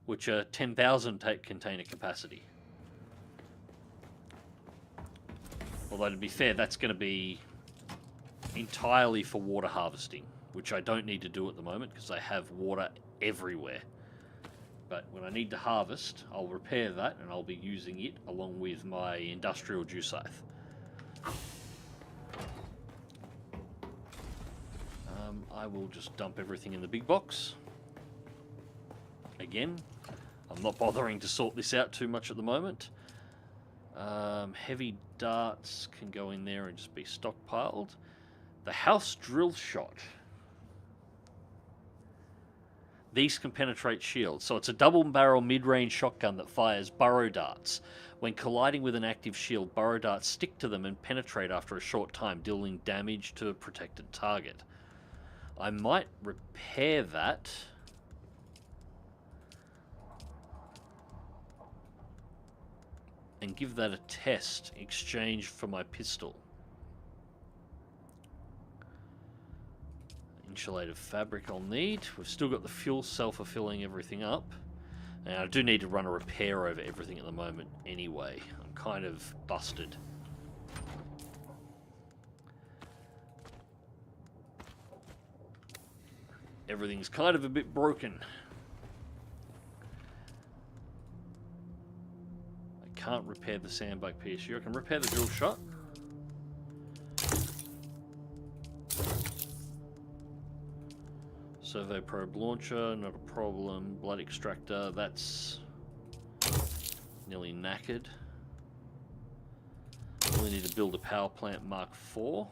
which are 10,000 container capacity. Although to be fair, that's going to be entirely for water harvesting, which I don't need to do at the moment because I have water everywhere. But when I need to harvest, I'll repair that and I'll be using it along with my industrial dew scythe. I will just dump everything in the big box. Again, I'm not bothering to sort this out too much at the moment. Heavy darts can go in there and just be stockpiled. The house drill shot. These can penetrate shields. So it's a double barrel mid-range shotgun that fires burrow darts. When colliding with an active shield, burrow darts stick to them and penetrate after a short time, dealing damage to a protected target. I might repair that. And give that a test in exchange for my pistol. Insulated fabric I'll need. We've still got the fuel cell for filling everything up. And I do need to run a repair over everything at the moment anyway. I'm kind of busted. Everything's kind of a bit broken. I can't repair the sandbag PSU. I can repair the drill shot. Servo probe launcher, not a problem. Blood extractor, that's nearly knackered. We need to build a power plant Mark IV.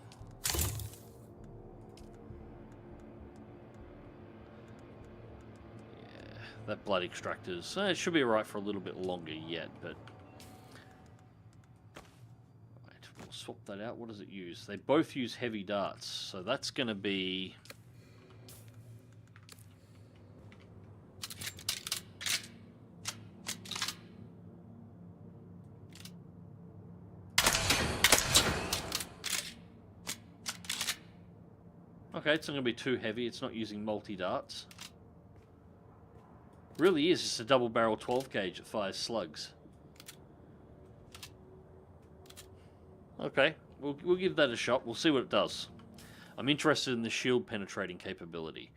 That blood extractor's it should be alright for a little bit longer yet, but right, we'll swap that out. What does it use? They both use heavy darts, so that's going to be okay. It's not going to be too heavy. It's not using multi darts. Really is just a double barrel 12 gauge that fires slugs. Okay, we'll give that a shot. We'll see what it does. I'm interested in the shield penetrating capability.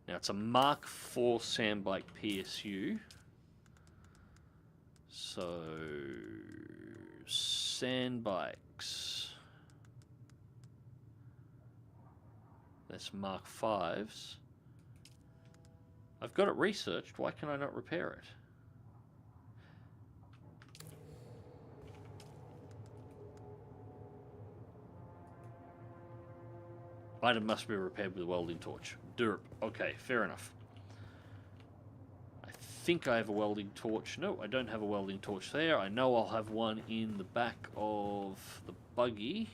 Now it's a Mark IV sandbike PSU. So sandbikes. That's Mark V's. I've got it researched. Why can I not repair it? Item must be repaired with a welding torch. Derp. Okay, fair enough. I think I have a welding torch. No, I don't have a welding torch there. I know I'll have one in the back of the buggy.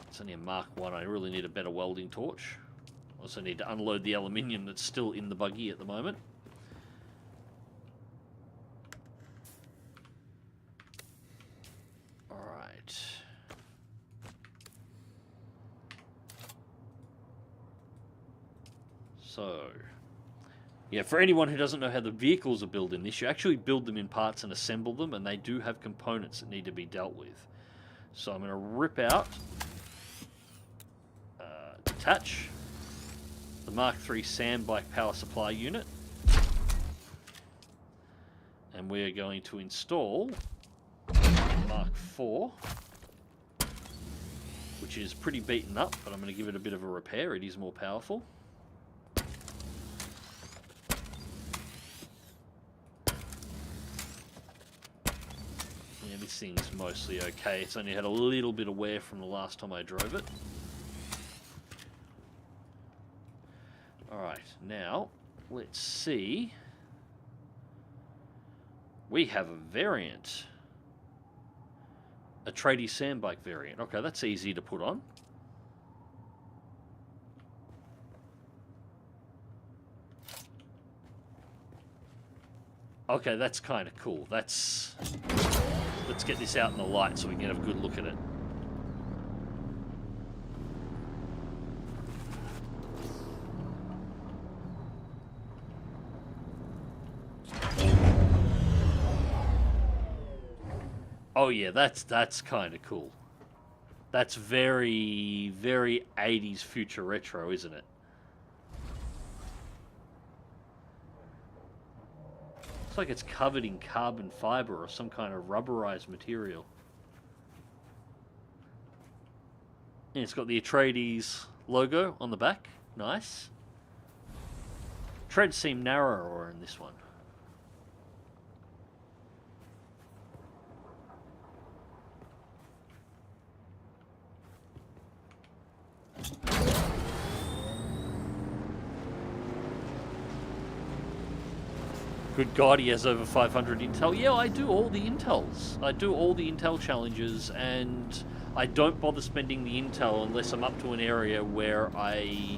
It's only a Mark 1. I really need a better welding torch. Also need to unload the aluminium that's still in the buggy at the moment. Alright. So, yeah, for anyone who doesn't know how the vehicles are built in this, you actually build them in parts and assemble them, and they do have components that need to be dealt with. So I'm going to rip out, detach the Mark III Sandbike power supply unit, and we're going to install Mark IV, which is pretty beaten up, but I'm going to give it a bit of a repair. It is more powerful. Yeah, this thing's mostly okay. It's only had a little bit of wear from the last time I drove it. Alright, now, let's see. We have a variant. A tradie sandbike variant. Okay, that's easy to put on. Okay, that's kind of cool. Let's get this out in the light so we can have a good look at it. Oh yeah, that's kind of cool. That's very, very 80s future retro, isn't it? Looks like it's covered in carbon fiber or some kind of rubberized material. And it's got the Atreides logo on the back. Nice. Treads seem narrower in this one. Good God, he has over 500 intel. Yeah, I do all the intels. I do all the intel challenges, and I don't bother spending the intel unless I'm up to an area where I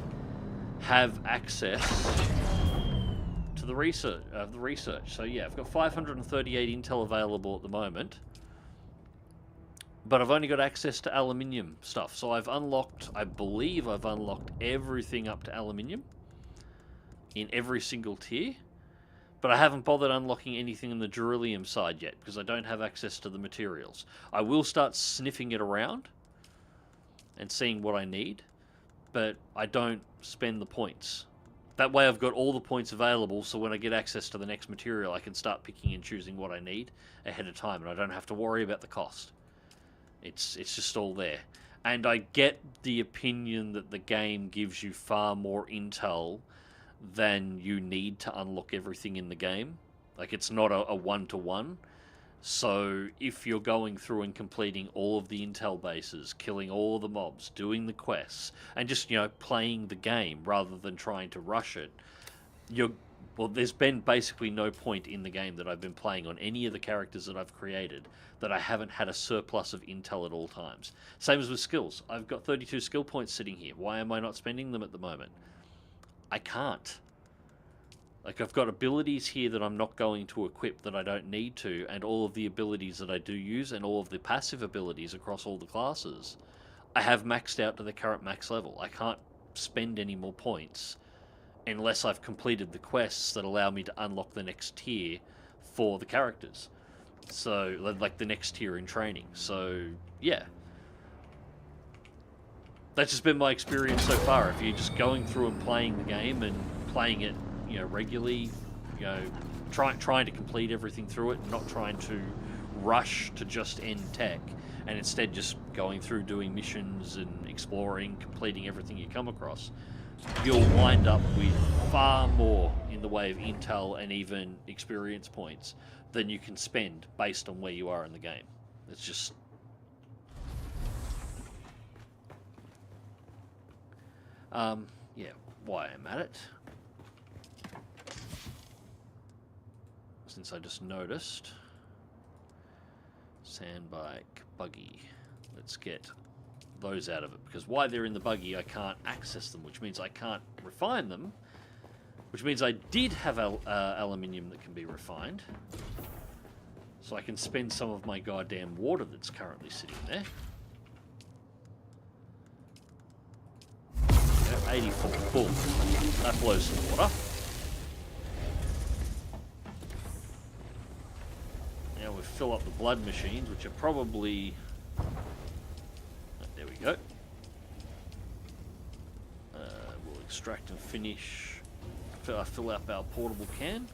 have access to the research. So yeah, I've got 538 intel available at the moment, but I've only got access to aluminium stuff. So I've unlocked, I believe I've unlocked everything up to aluminium in every single tier. But I haven't bothered unlocking anything in the beryllium side yet because I don't have access to the materials. I will start sniffing it around and seeing what I need, but I don't spend the points. That way I've got all the points available, so when I get access to the next material, I can start picking and choosing what I need ahead of time, and I don't have to worry about the cost. It's just all there. And I get the opinion that the game gives you far more intel than you need to unlock everything in the game. Like, it's not a one-to-one. So if you're going through and completing all of the intel bases, killing all of the mobs, doing the quests, and just, you know, playing the game rather than trying to rush it, well, there's been basically no point in the game that I've been playing on any of the characters that I've created that I haven't had a surplus of intel at all times. Same as with skills. I've got 32 skill points sitting here. Why am I not spending them at the moment? I can't. Like, I've got abilities here that I'm not going to equip that I don't need to, and all of the abilities that I do use, and all of the passive abilities across all the classes, I have maxed out to the current max level. I can't spend any more points unless I've completed the quests that allow me to unlock the next tier for the characters. So, like the next tier in training. So, yeah. That's just been my experience so far. If you're just going through and playing the game and playing it, you know, regularly, you know, trying to complete everything through it, not trying to rush to just end tech, and instead just going through doing missions and exploring, completing everything you come across, you'll wind up with far more in the way of intel and even experience points than you can spend based on where you are in the game. It's just... yeah, why I'm at it. Since I just noticed. Sandbike, buggy. Let's get those out of it. Because while they're in the buggy, I can't access them, which means I can't refine them. Which means I did have aluminium that can be refined. So I can spend some of my goddamn water that's currently sitting there. Yeah. 84. Boom. That blows some water. Now we fill up the blood machines, which are probably... there we go. We'll extract and finish. Fill up our portable can.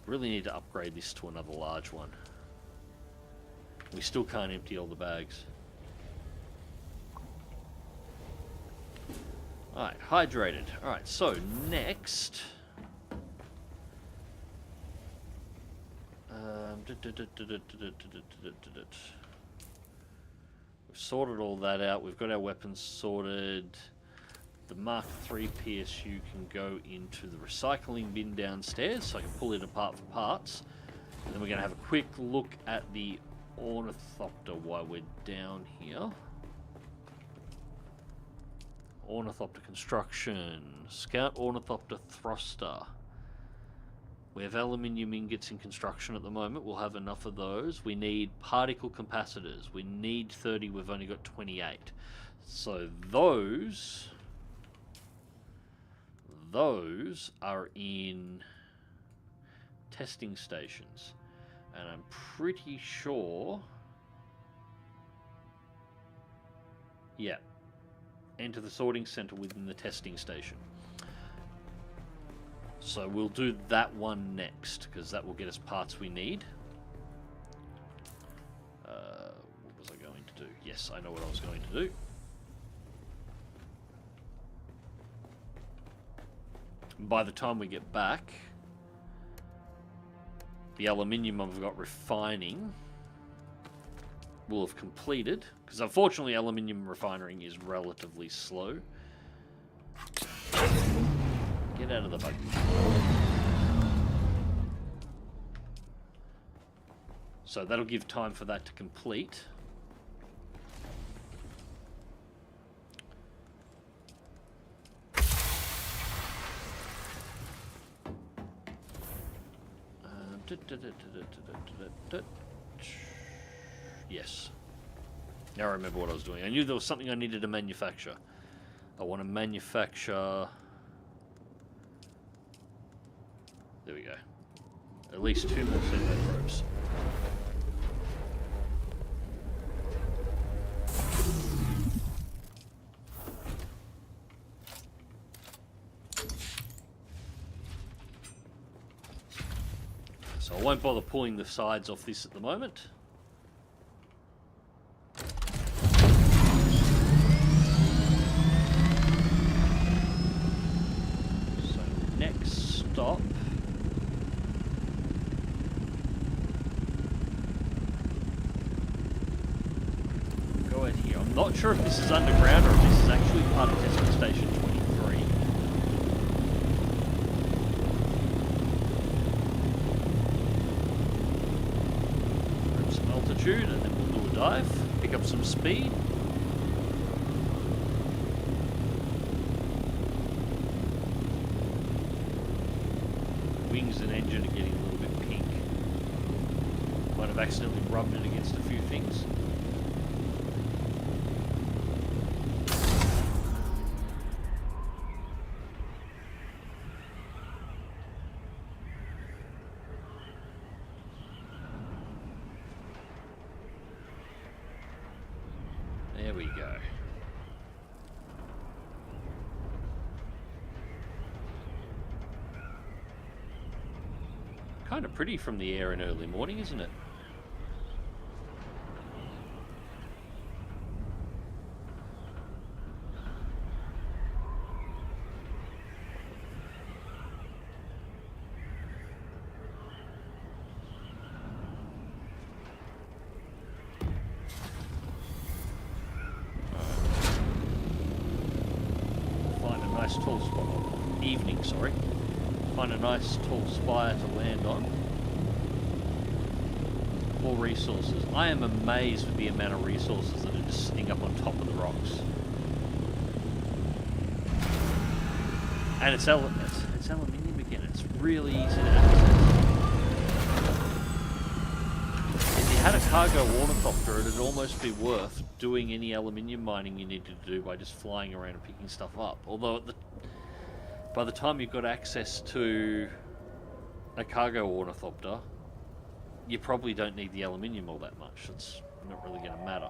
Really need to upgrade this to another large one. We still can't empty all the bags. Alright, hydrated. Alright, so next... we've sorted all that out. We've got our weapons sorted. The Mark III PSU can go into the recycling bin downstairs, so I can pull it apart for parts. And then we're going to have a quick look at the Ornithopter while we're down here. Ornithopter construction. Scout Ornithopter thruster. We have aluminium ingots in construction at the moment. We'll have enough of those. We need particle capacitors. We need 30. We've only got 28. So those are in testing stations. And I'm pretty sure... yeah. Enter the sorting center within the testing station. So we'll do that one next, because that will get us parts we need. What was I going to do? Yes, I know what I was going to do. By the time we get back, the aluminium I've got refining will have completed, because unfortunately aluminium refining is relatively slow. Get out of the buggy. So that'll give time for that to complete. Yes. Now I remember what I was doing. I knew there was something I needed to manufacture. I want to manufacture... there we go. At least 2 more servo probes. So I won't bother pulling the sides off this at the moment. So next stop. Go ahead here. I'm not sure if this is underground or if this is actually part of testing station 23. And then we'll do a dive, pick up some speed. Wings and engine are getting a little bit pink. Might have accidentally rubbed it against a few things. There we go. Kind of pretty from the air in early morning, isn't it? Tall spot. Evening, sorry. Find a nice tall spire to land on. More resources. I am amazed with the amount of resources that are just sitting up on top of the rocks. And it's aluminium again. It's really easy to access. Get had a cargo ornithopter, it'd almost be worth doing any aluminium mining you needed to do by just flying around and picking stuff up. Although by the time you've got access to a cargo ornithopter, you probably don't need the aluminium all that much. It's not really going to matter.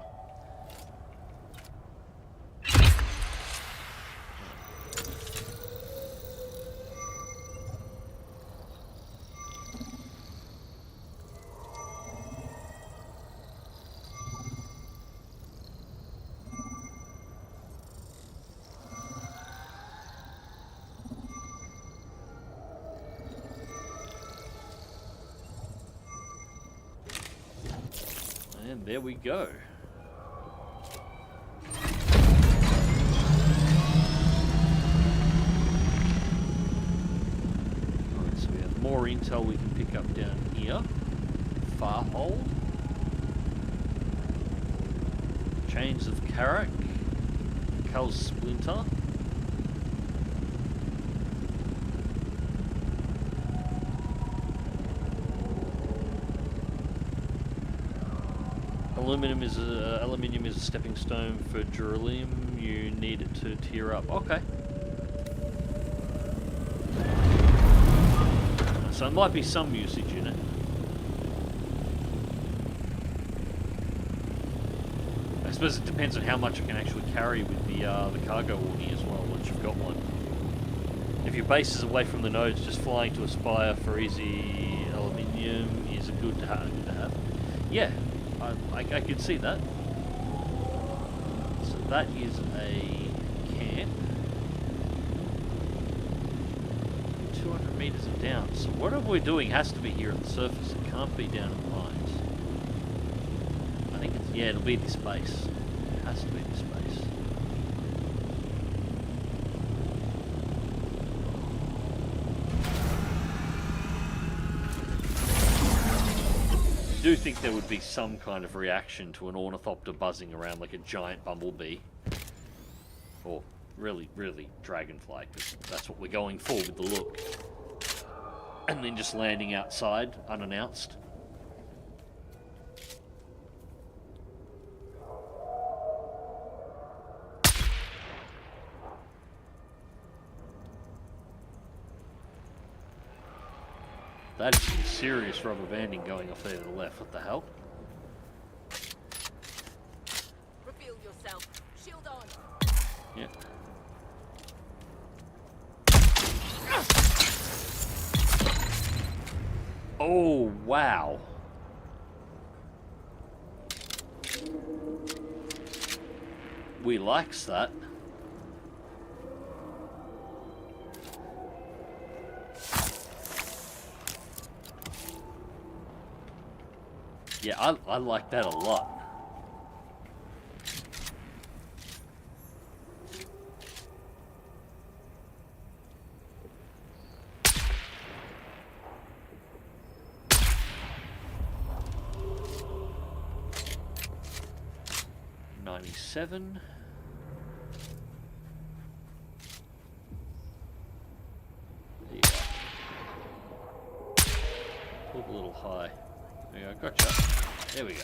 And there we go. Alright, so we have more intel we can pick up down here. Farhold. Chains of Karak. Cul's Splinter. Aluminium is a stepping stone for beryllium. You need it to tier up. Okay. So it might be some usage in it. I suppose it depends on how much it can actually carry with the cargo orney as well once you've got one. If your base is away from the nodes, just flying to Aspire for easy aluminium is good to have. Yeah. I could see that. So that is a camp. 200 meters down. So whatever we're doing has to be here at the surface. It can't be down in the mines. I think it's, yeah, it'll be this base. It has to be this base. I do think there would be some kind of reaction to an ornithopter buzzing around like a giant bumblebee, or really dragonfly, because that's what we're going for with the look, and then just landing outside unannounced. That is some serious rubber banding going off there to the left. What the hell? Reveal yourself. Shield on. Yeah. Oh, wow. We likes that. Yeah, I like that a lot. $97. There you go. Pulled a little high. There you go, gotcha. There we go.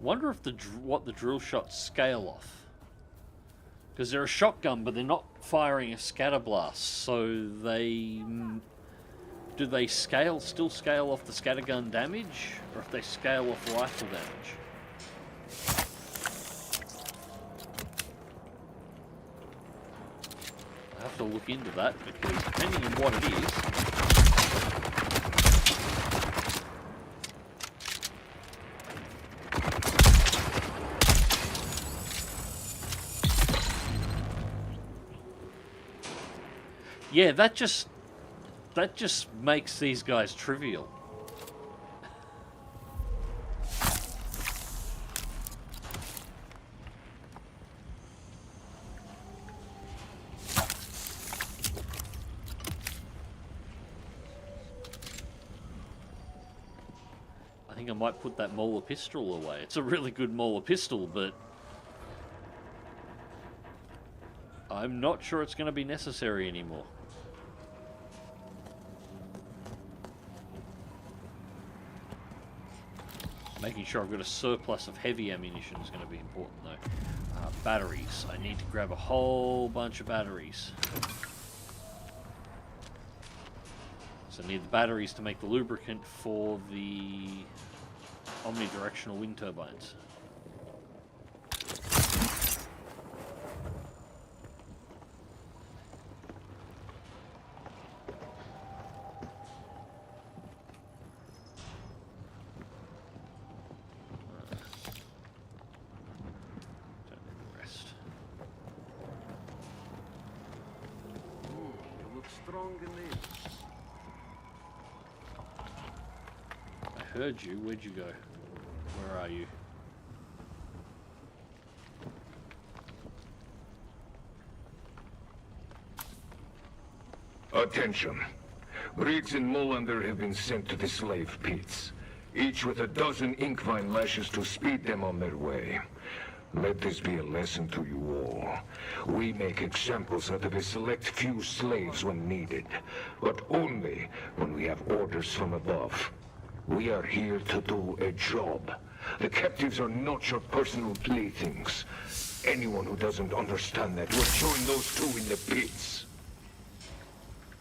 Wonder if what the drill shots scale off. Because they're a shotgun, but they're not firing a scatterblast, so they... Do they still scale off the scattergun damage, or if they scale off rifle damage? I have to look into that, because depending on what it is... Yeah, that just makes these guys trivial. I think I might put that Molar pistol away. It's a really good Molar pistol, but I'm not sure it's going to be necessary anymore. Making sure I've got a surplus of heavy ammunition is going to be important, though. Batteries. I need to grab a whole bunch of batteries. So I need the batteries to make the lubricant for the omnidirectional wind turbines. I heard you. Where'd you go? Where are you? Attention. Briggs and Molander have been sent to the slave pits, each with a dozen inkvine lashes to speed them on their way. Let this be a lesson to you all. We make examples out of a select few slaves when needed, but only when we have orders from above. We are here to do a job. The captives are not your personal playthings. Anyone who doesn't understand that will join those two in the pits.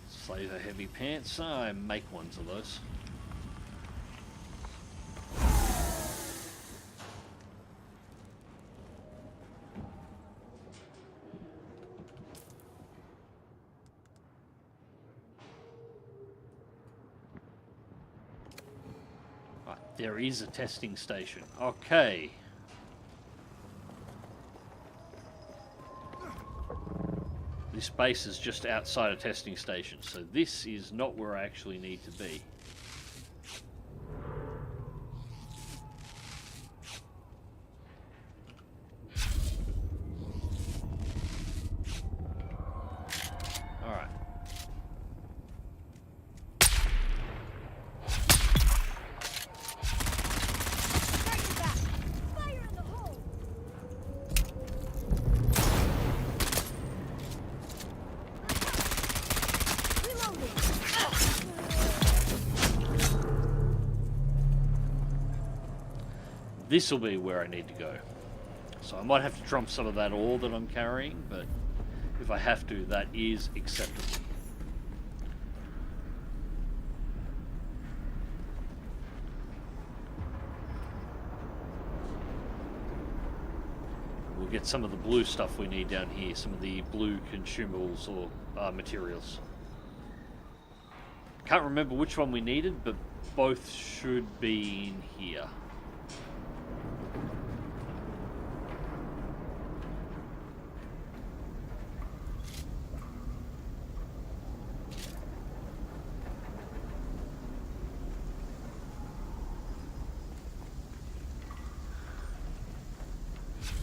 Slaves are heavy pants. I make ones of those. There is a testing station. Okay. This base is just outside a testing station, so this is not where I actually need to be. Alright. This will be where I need to go. So I might have to dump some of that ore that I'm carrying, but if I have to, that is acceptable. We'll get some of the blue stuff we need down here, some of the blue consumables or materials. Can't remember which one we needed, but both should be in here.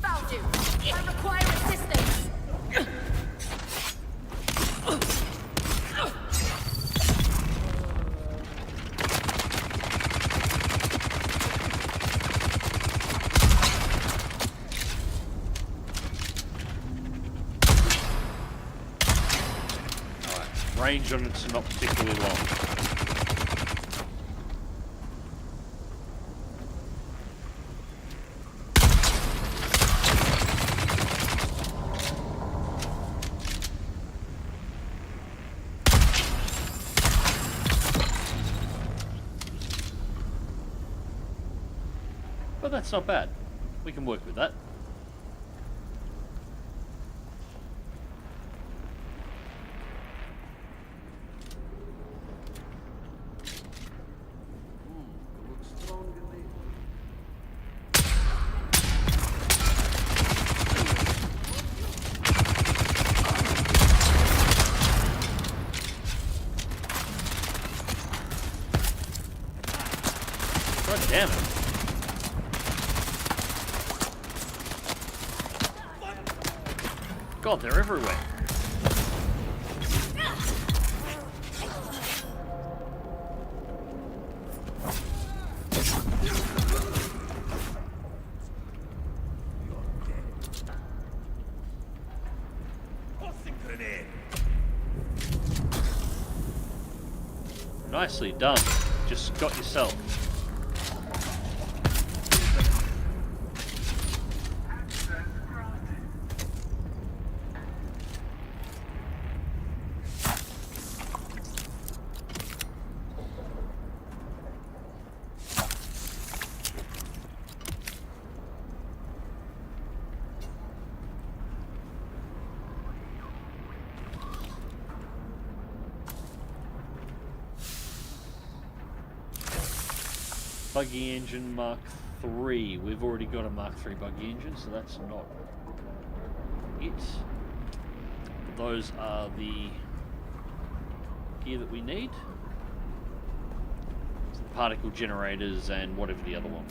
Found you! I require assistance! Alright, range on it's not particularly long. But that's not bad. We can work with that. God damn it. God, they're everywhere. Nicely done. Just got yourself. Buggy engine Mark III. We've already got a Mark III buggy engine, so that's not it. Those are the gear that we need. It's the particle generators and whatever the other one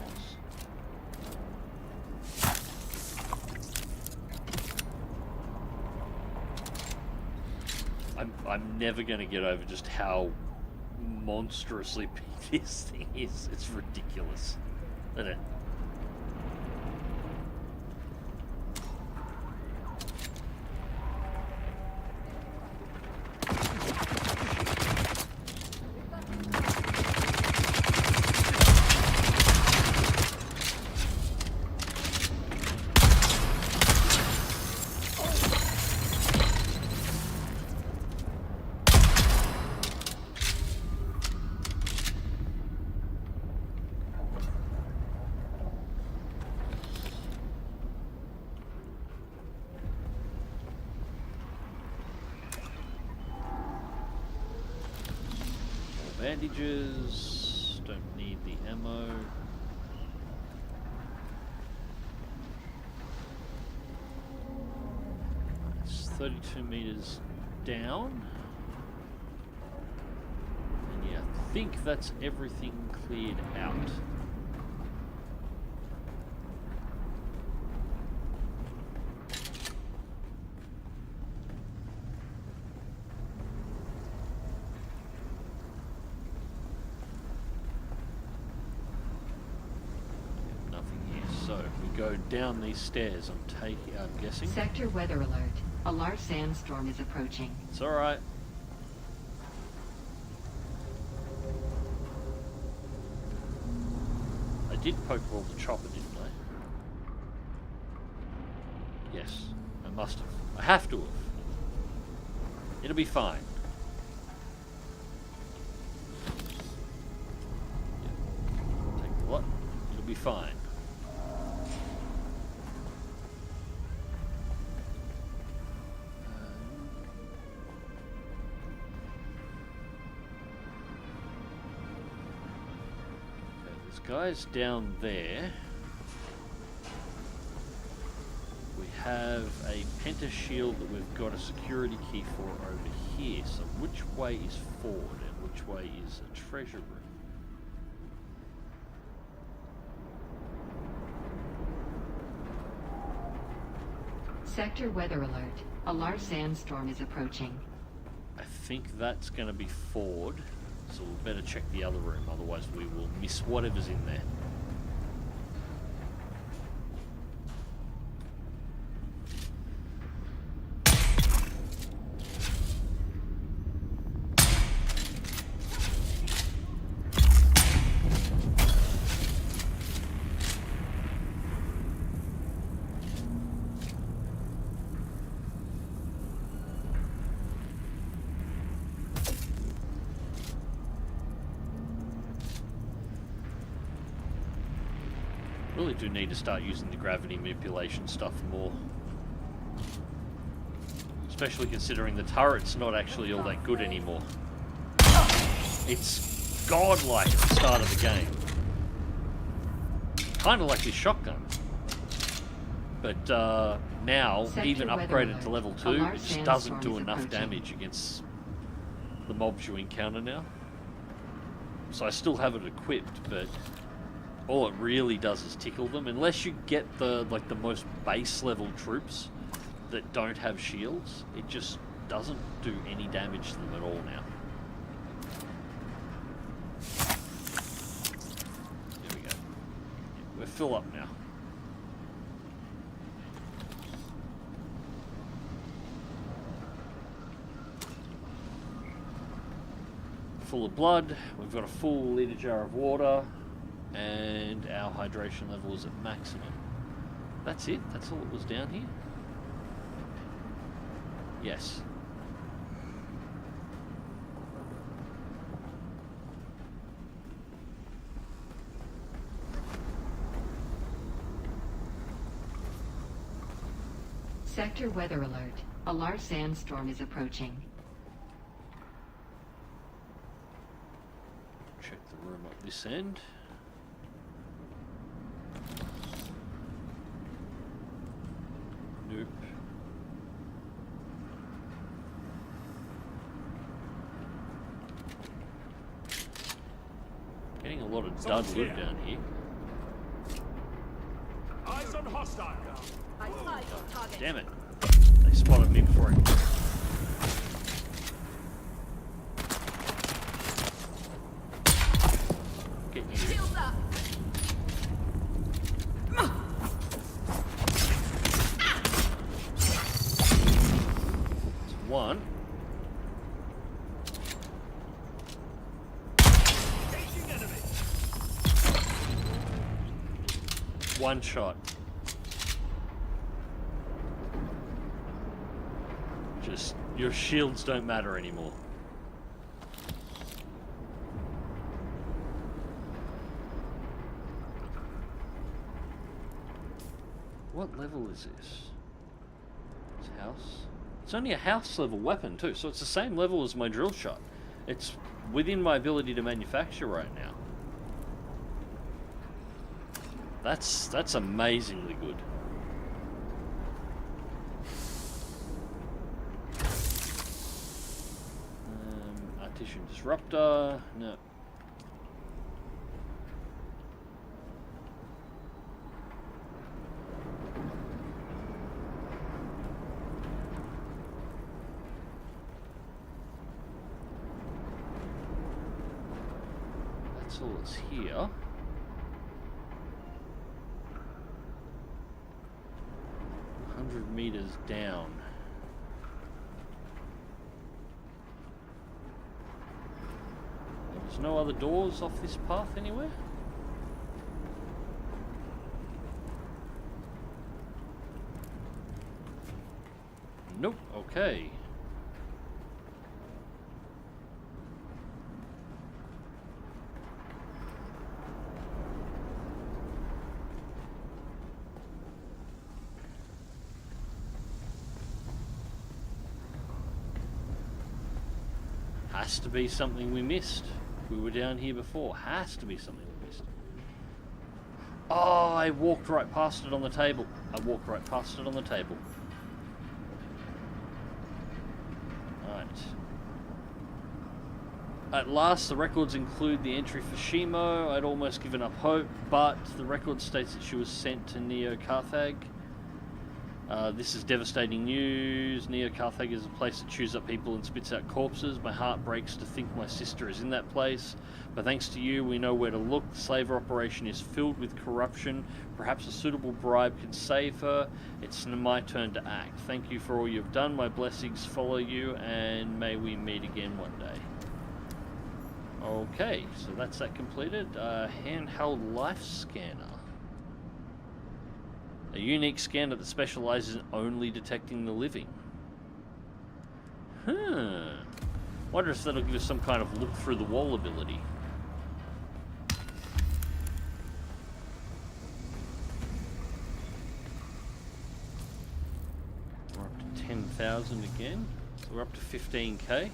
was. I'm never going to get over just how monstrously big this thing is. It's ridiculous, isn't it? Bandages, don't need the ammo. It's 32 meters down. And yeah, I think that's everything cleared out. Go down these stairs, I'm guessing. Sector weather alert. A large sandstorm is approaching. It's alright. I did poke roll the chopper, didn't I? Yes, I must have. I have to have. It'll be fine. Yeah. Take the lot. It'll be fine. Guys down there. We have a penta shield that we've got a security key for over here. So which way is forward and which way is a treasure room? Sector weather alert. A large sandstorm is approaching. I think that's going to be forward. So we'll better check the other room, otherwise we will miss whatever's in there. Really do need to start using the gravity manipulation stuff more. Especially considering the turret's not actually all that good anymore. It's godlike at the start of the game. Kind of like this shotgun. But now, even upgraded to level 2, it just doesn't do enough damage against the mobs you encounter now. So I still have it equipped, but all it really does is tickle them. Unless you get the most base level troops that don't have shields, it just doesn't do any damage to them at all now. There we go. Yeah, we're full up now. full of blood. We've got a full liter jar of water, and our hydration level is at maximum. That's it? That's all that was down here? Yes. Sector weather alert. A large sandstorm is approaching. Check the room up this end. Nope. Getting a lot of dud loot down here. Eyes on hostile. I spy your target. Damn it. They spotted me before I... Get you. Shields up. It's one. One shot. Just, your shields don't matter anymore. What level is this? It's house. It's only a house level weapon too, so it's the same level as my drill shot. It's within my ability to manufacture right now. That's amazingly good. Artisan disruptor, no. That's all that's here. Meters down. There's no other doors off this path anywhere? Nope, okay. Has to be something we missed. We were down here before. Has to be something we missed. Oh, I walked right past it on the table. I walked right past it on the table. Right. At last, the records include the entry for Shimo. I'd almost given up hope, but the record states that she was sent to Neo-Carthag. This is devastating news. Neo-Carthag is a place that chews up people and spits out corpses. My heart breaks to think my sister is in that place. But thanks to you, we know where to look. The slaver operation is filled with corruption. Perhaps a suitable bribe can save her. It's my turn to act. Thank you for all you've done. My blessings follow you, and may we meet again one day. Okay, so that's that completed. Handheld life scanner. A unique scanner that specializes in only detecting the living. Wonder if that'll give us some kind of look through the wall ability. We're up to 10,000 again. So we're up to 15k,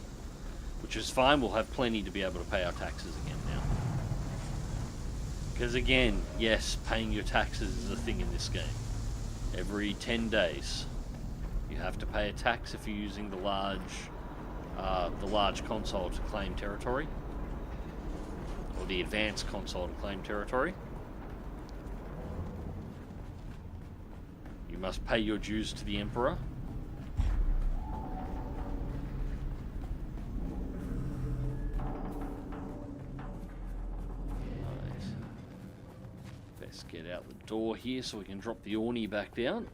which is fine. We'll have plenty to be able to pay our taxes again now. Because again, yes, paying your taxes is a thing in this game. Every 10 days, you have to pay a tax if you're using the large console to claim territory, or the advanced console to claim territory. You must pay your dues to the Emperor. Get out the door here so we can drop the Orny back down.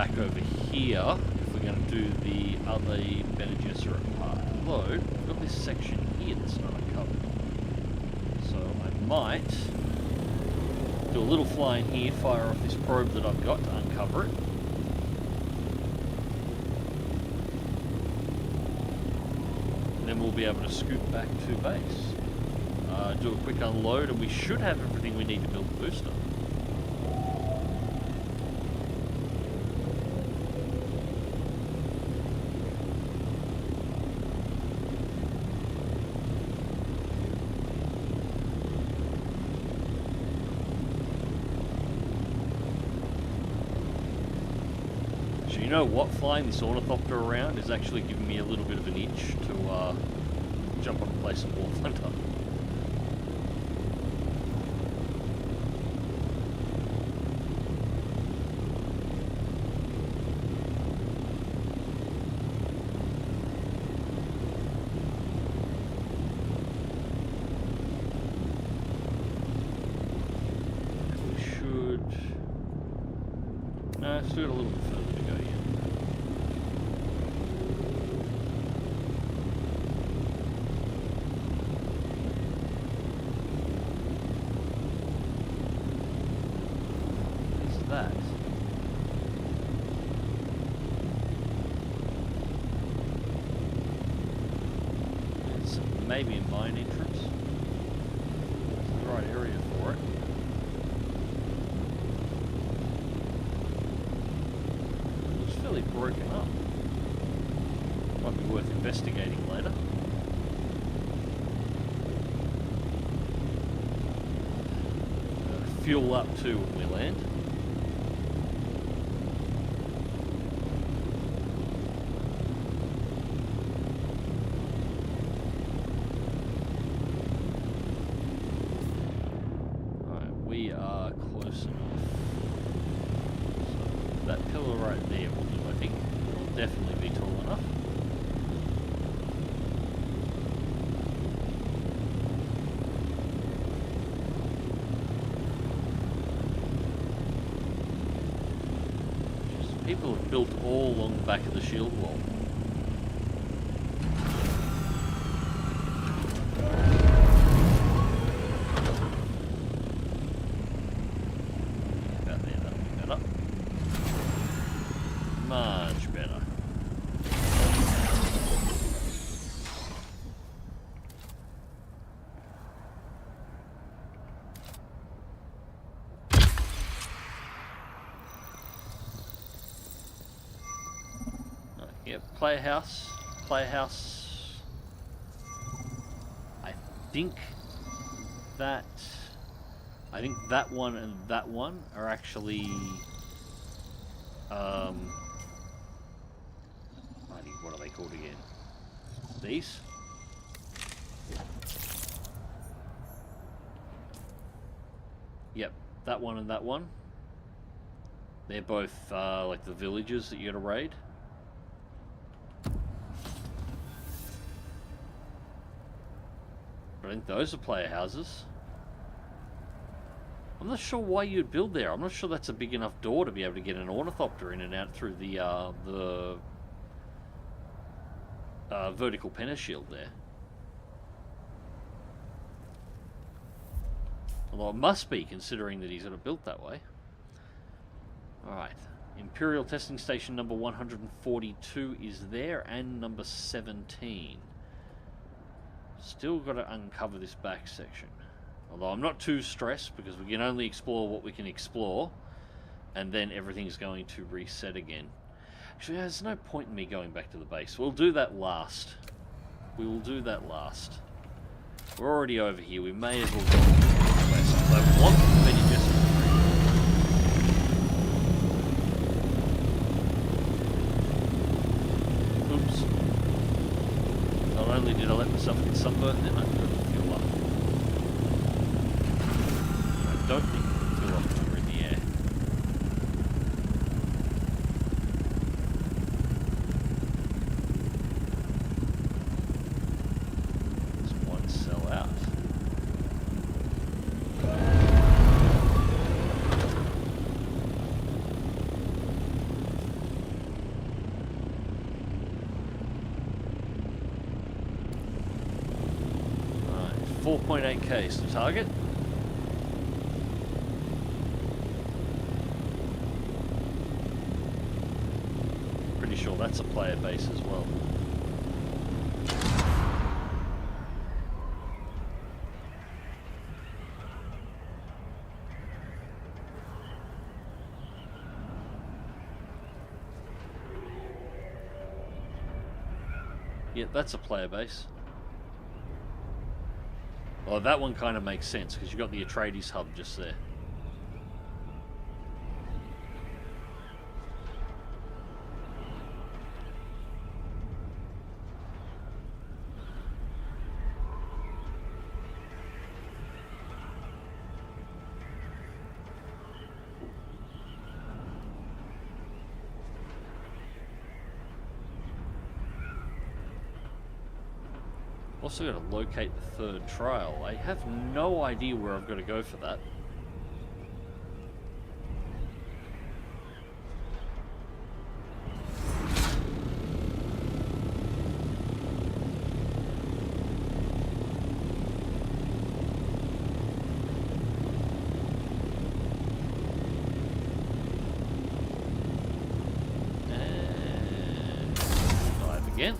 back over here if we're going to do the other Bene Gesserit part. Although, we've got this section here that's not uncovered. So I might do a little fly in here, fire off this probe that I've got to uncover it. And then we'll be able to scoot back to base. Do a quick unload, and we should have everything we need to build the booster. So you know what, flying this ornithopter around is actually giving me a little bit of an itch to jump on and play some War Thunder. No, still got a little bit further to go yet. What's that? It's maybe a mine entrance. It's the right area for it. Broken up. Might be worth investigating later. Fuel up too when we land. Alright, we are close enough. So that pillar right there will do, I think. It'll definitely be tall enough. People have built all along the back of the shield wall. About there, that'll be better. Much better. Yep, playhouse. I think that one and that one are actually what are they called again? These? Yep, that one and that one. They're both like the villages that you gotta raid. I think those are player houses. I'm not sure why you'd build there. I'm not sure that's a big enough door to be able to get an ornithopter in and out through the vertical penna shield there. Although it must be, considering that he's got it built that way. Alright. Imperial Testing Station number 142 is there, and number 17. Still got to uncover this back section. Although I'm not too stressed, because we can only explore what we can explore, and then everything's going to reset again. Actually, there's no point in me going back to the base. We'll do that last. We will do that last. We're already over here. We may as well go west. I want the Bene Gesserit. Oops. Not only did I let myself get sunburned, then I put the fuel up. I don't think the fuel up when we're in the air. There's one cell out. 4.8k is the target. Pretty sure that's a player base as well. Yeah, that's a player base. Oh, that one kind of makes sense because you've got the Atreides hub just there. Also got to locate the third trial. I have no idea where I've got to go for that. And dive again.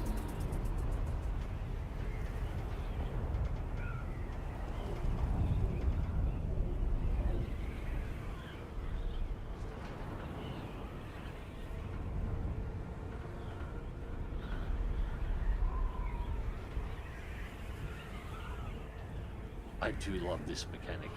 I do love this mechanic.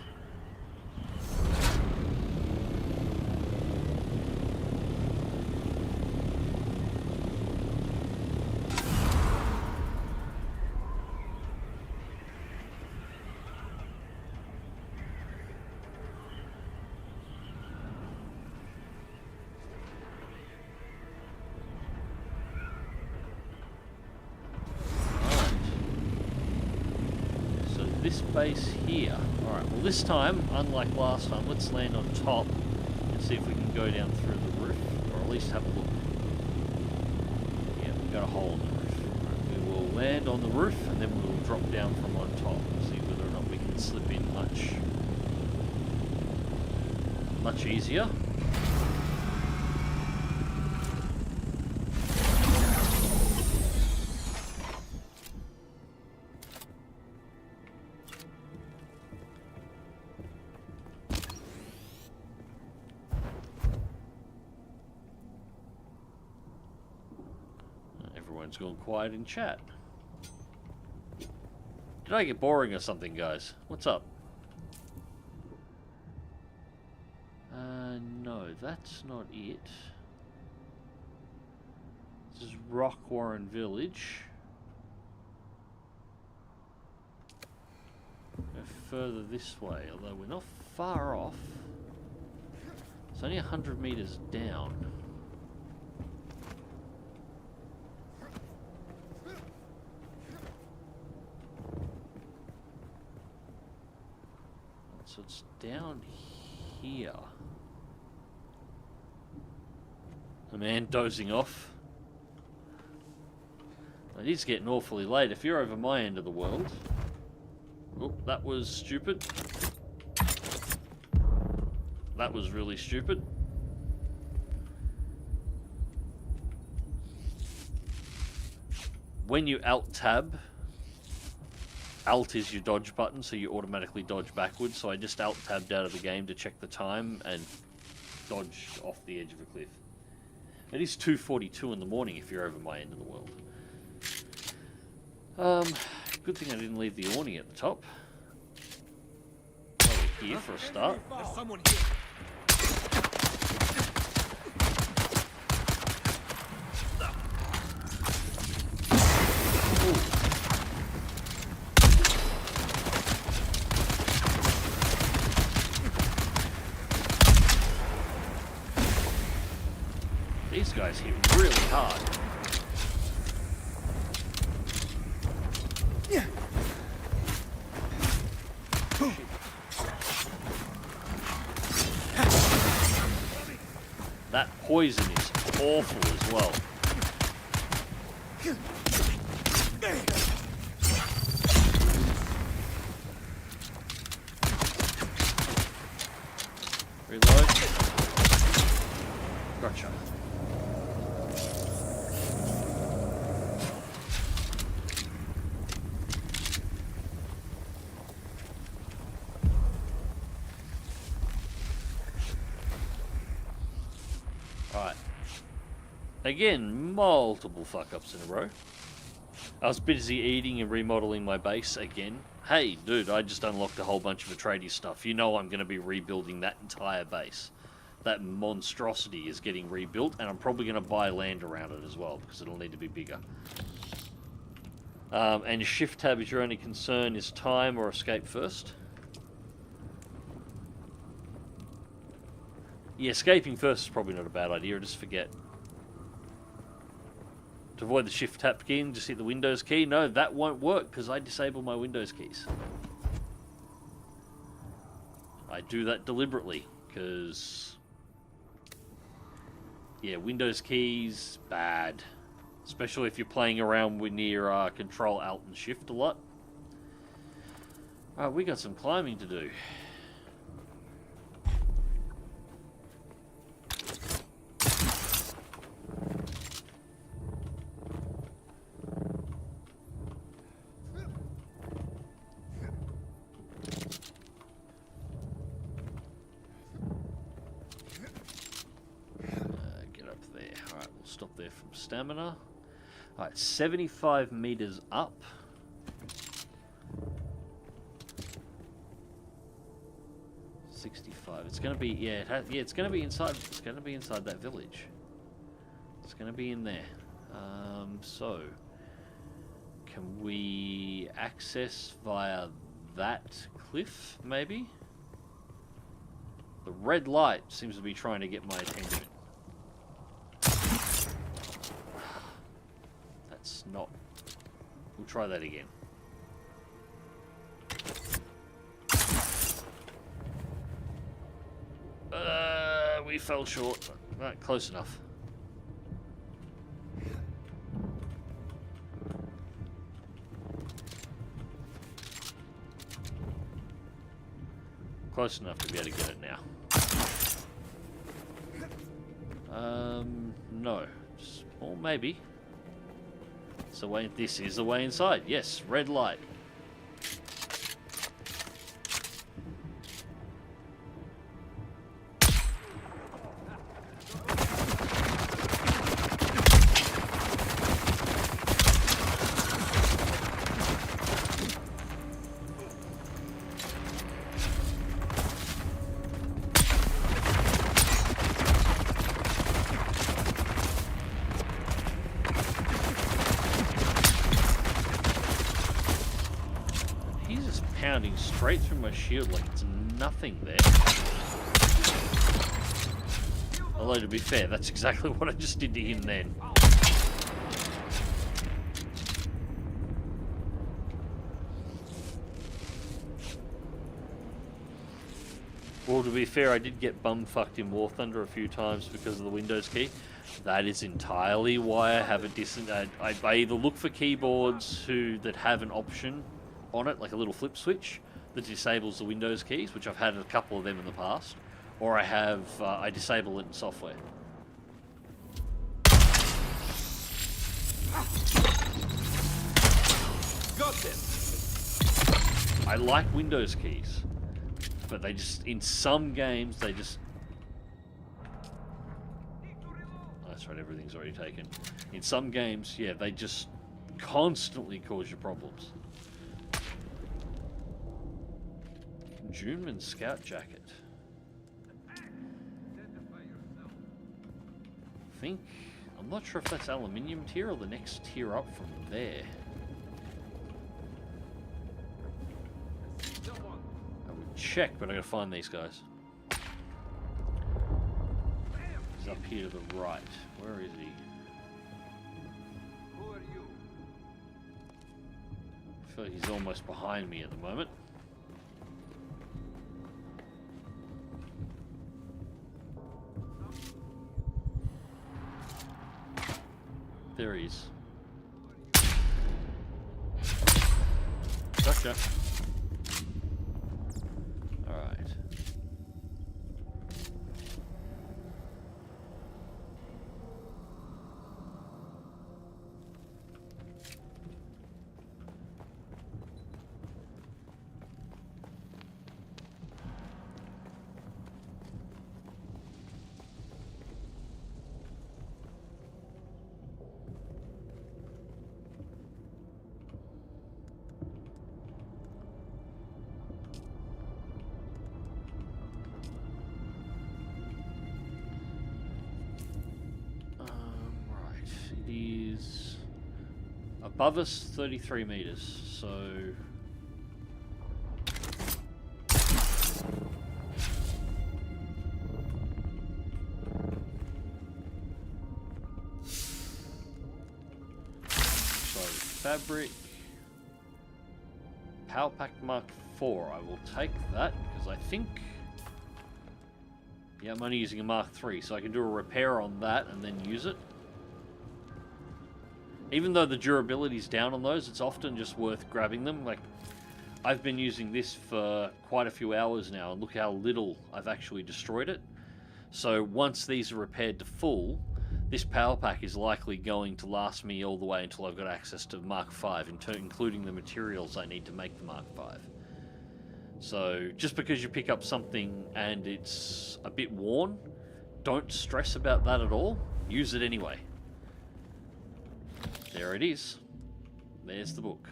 This base here. Alright, well this time, unlike last time, let's land on top and see if we can go down through the roof, or at least have a look. Yeah, we've got a hole in the roof. Right, we will land on the roof and then we will drop down from on top and see whether or not we can slip in much easier. Everyone's gone quiet in chat. Did I get boring or something, guys? What's up? No, that's not it. This is Rock Warren Village. Go further this way, although we're not far off. It's only 100 meters down. So it's down here. The man dozing off. It is getting awfully late. If you're over my end of the world... Oh, that was stupid. That was really stupid. When you Alt-Tab, Alt is your dodge button, so you automatically dodge backwards. So I just Alt-Tabbed out of the game to check the time and dodged off the edge of a cliff. It is 2:42 in the morning if you're over my end of the world. Good thing I didn't leave the awning at the top. While we're here for a start. There's someone here. These guys hit really hard. That poison is awful as well. Reload. Gotcha. Alright. Again, multiple fuck-ups in a row. I was busy eating and remodeling my base again. Hey, dude, I just unlocked a whole bunch of Atreides stuff. You know I'm going to be rebuilding that entire base. That monstrosity is getting rebuilt, and I'm probably going to buy land around it as well, because it'll need to be bigger. And shift tab is your only concern. Is time or escape first? Yeah, escaping first is probably not a bad idea. Just forget. To avoid the shift tab key, just hit the Windows key. No, that won't work because I disable my Windows keys. I do that deliberately because, yeah, Windows keys, bad. Especially if you're playing around with near Control, Alt, and Shift a lot. Alright, we got some climbing to do. Stop there from stamina. Alright, 75 meters up. It's gonna be, yeah, it's gonna be inside. It's gonna be inside that village. It's gonna be in there. So can we access via that cliff? Maybe. The red light seems to be trying to get my attention. That's not. We'll try that again. We fell short. Right, close enough. Close enough to be able to get it now. No. Or maybe. So this is the way inside. Yes, red light. Straight through my shield like it's nothing there. Although to be fair, that's exactly what I just did to him then. Well, to be fair, I did get bum-fucked in War Thunder a few times because of the Windows key. That is entirely why I have a I either look for keyboards that have an option on it, like a little flip switch, that disables the Windows keys, which I've had a couple of them in the past, or I disable it in software. Got them. I like Windows keys, but they just, in some games, they just... Oh, that's right, everything's already taken. In some games, yeah, they just constantly cause you problems. Juneman Scout Jacket. I'm not sure if that's aluminium tier or the next tier up from there. I would check, but I gotta find these guys. He's up here to the right. Where is he? Who are you? I feel like he's almost behind me at the moment. There he is. Gotcha. Alright. Above us, 33 meters. So... fabric. Power Pack Mark IV. I will take that because I think... Yeah, I'm only using a Mark III, so I can do a repair on that and then use it. Even though the durability's down on those, it's often just worth grabbing them. Like, I've been using this for quite a few hours now, and look how little I've actually destroyed it. So once these are repaired to full, this power pack is likely going to last me all the way until I've got access to Mark V, including the materials I need to make the Mark V. So just because you pick up something and it's a bit worn, don't stress about that at all. Use it anyway. There it is. There's the book.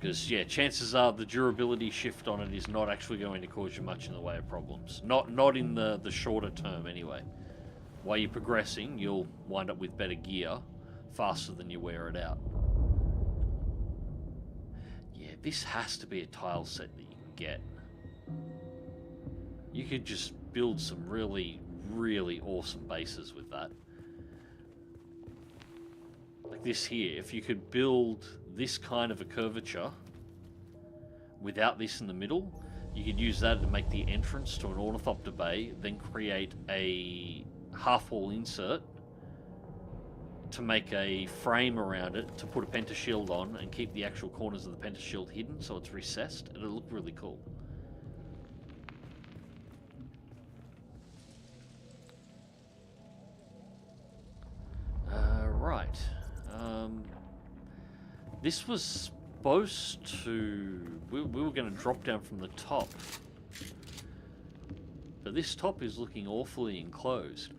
Because, yeah, chances are the durability shift on it is not actually going to cause you much in the way of problems. Not in the shorter term, anyway. While you're progressing, you'll wind up with better gear faster than you wear it out. Yeah, this has to be a tile set that you can get. You could just build some really, really awesome bases with that. Like this here, if you could build this kind of a curvature without this in the middle, you could use that to make the entrance to an ornithopter bay, then create a half-wall insert to make a frame around it to put a pentashield on and keep the actual corners of the pentashield hidden so it's recessed. It'll look really cool. Right. This was supposed to... We were going to drop down from the top. But this top is looking awfully enclosed.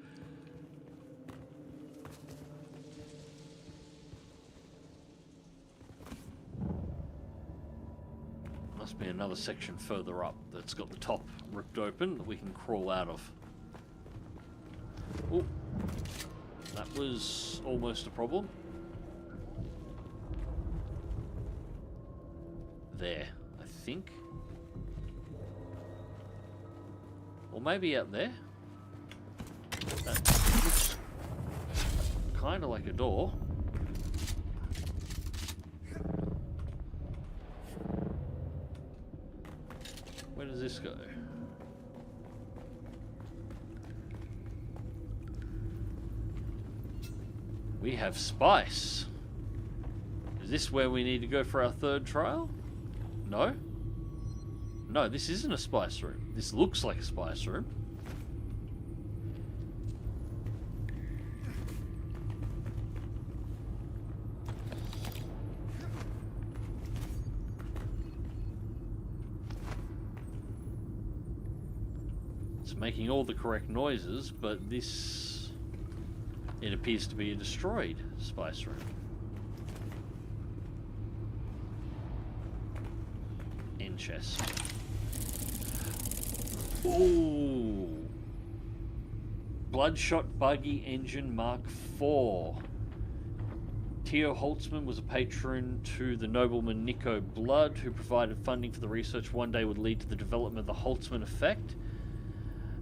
Must be another section further up that's got the top ripped open that we can crawl out of. Oh, that was almost a problem. There, I think. Or maybe out there. That looks kind of like a door. Where does this go? We have spice. Is this where we need to go for our third trial? No? No, this isn't a spice room. This looks like a spice room. It's making all the correct noises, but this... it appears to be a destroyed spice room. Chest. Ooh. Bloodshot Buggy Engine Mark IV. Theo Holtzman was a patron to the nobleman Nico Blood, who provided funding for the research one day would lead to the development of the Holtzman effect.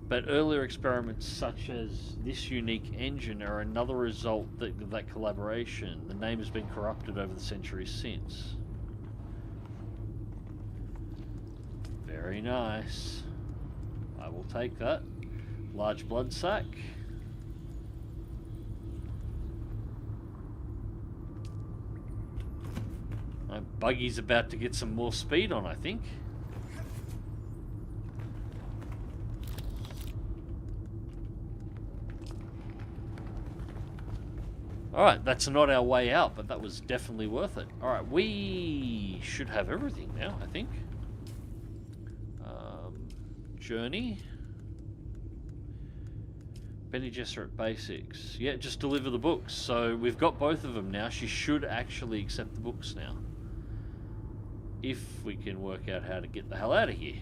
But earlier experiments such as this unique engine are another result of that collaboration. The name has been corrupted over the centuries since. Very nice. I will take that. Large blood sac. My buggy's about to get some more speed on, I think. Alright, that's not our way out, but that was definitely worth it. Alright, we should have everything now, I think. Journey. Bene Gesserit Basics. Yeah, just deliver the books. So we've got both of them now. She should actually accept the books now. If we can work out how to get the hell out of here.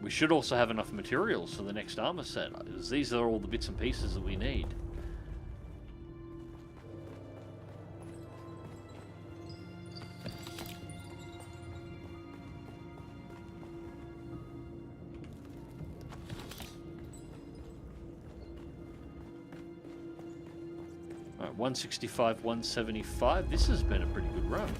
We should also have enough materials for the next armor set. These are all the bits and pieces that we need. Alright, 165, 175. This has been a pretty good run.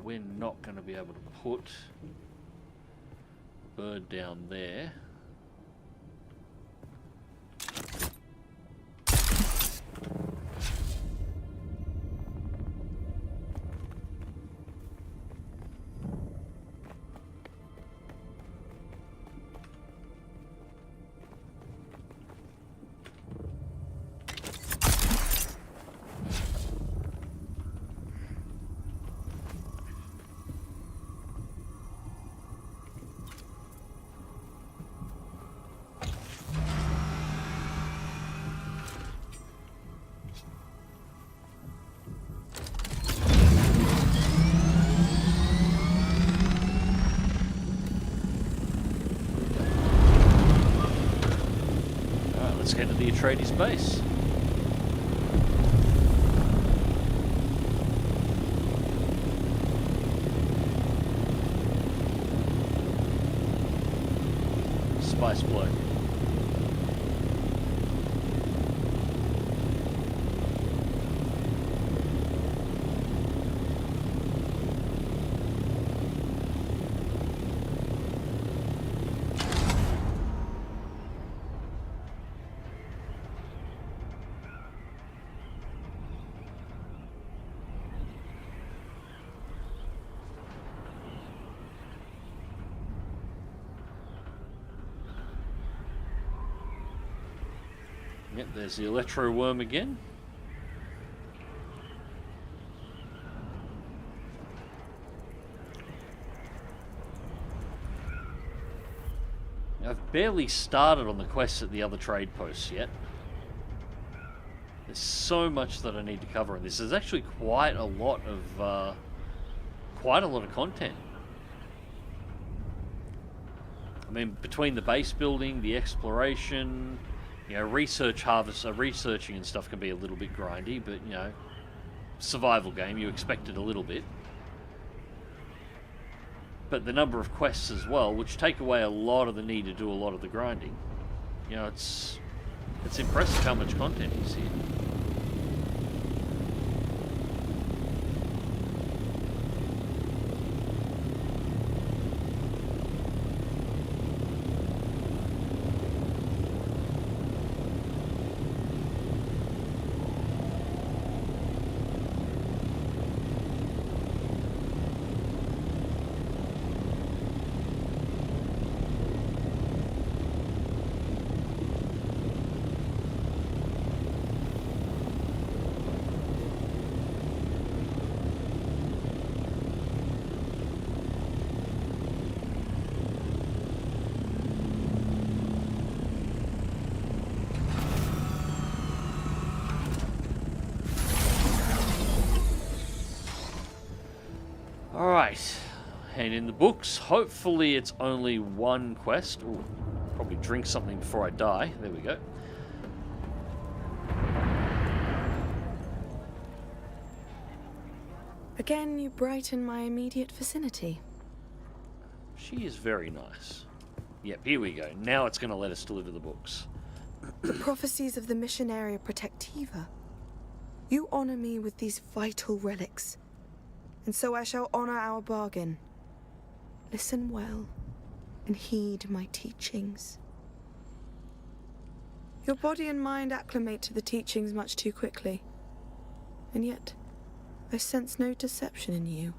We're not going to be able to put a bird down there. Let's head to the Atreides base. Spice bloke. Yep, there's the electro worm again. I've barely started on the quests at the other trade posts yet. There's so much that I need to cover in this. There's actually quite a lot of content. I mean, between the base building, the exploration, you know, researching and stuff can be a little bit grindy, but, you know, survival game, you expect it a little bit. But the number of quests as well, which take away a lot of the need to do a lot of the grinding. You know, it's impressive how much content is here. Alright, and in the books, hopefully it's only one quest. Ooh, probably drink something before I die. There we go. Again, you brighten my immediate vicinity. She is very nice. Yep, here we go. Now it's going to let us deliver the books. The prophecies of the mission area Protectiva. You honor me with these vital relics, and so I shall honor our bargain. Listen well, and heed my teachings. Your body and mind acclimate to the teachings much too quickly, and yet I sense no deception in you,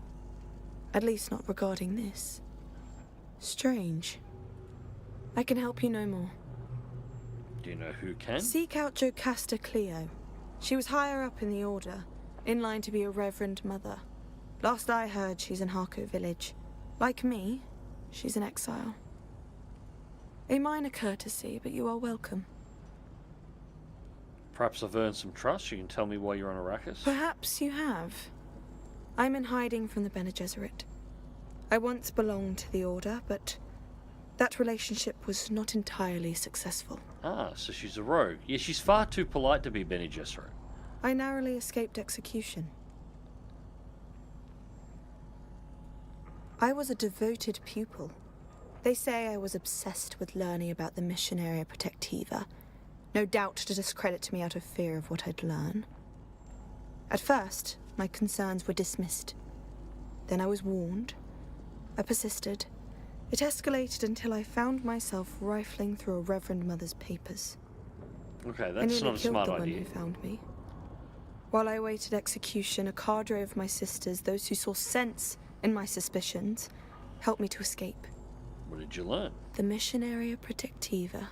at least not regarding this. Strange. I can help you no more. Do you know who can? Seek out Jocasta Cleo. She was higher up in the Order, in line to be a Reverend Mother. Last I heard, she's in Harco Village. Like me, she's in exile. A minor courtesy, but you are welcome. Perhaps I've earned some trust. You can tell me why you're on Arrakis. Perhaps you have. I'm in hiding from the Bene Gesserit. I once belonged to the Order, but that relationship was not entirely successful. Ah, so she's a rogue. Yeah, she's far too polite to be Bene Gesserit. I narrowly escaped execution. I was a devoted pupil. They say I was obsessed with learning about the Missionaria Protectiva, no doubt to discredit me out of fear of what I'd learn. At first, my concerns were dismissed. Then I was warned. I persisted. It escalated until I found myself rifling through a Reverend Mother's papers. Okay, I that's nearly not a killed smart the one idea. who found me. While I awaited execution, a cadre of my sisters, those who saw sense in my suspicions, helped me to escape. What did you learn? The Missionaria Protectiva.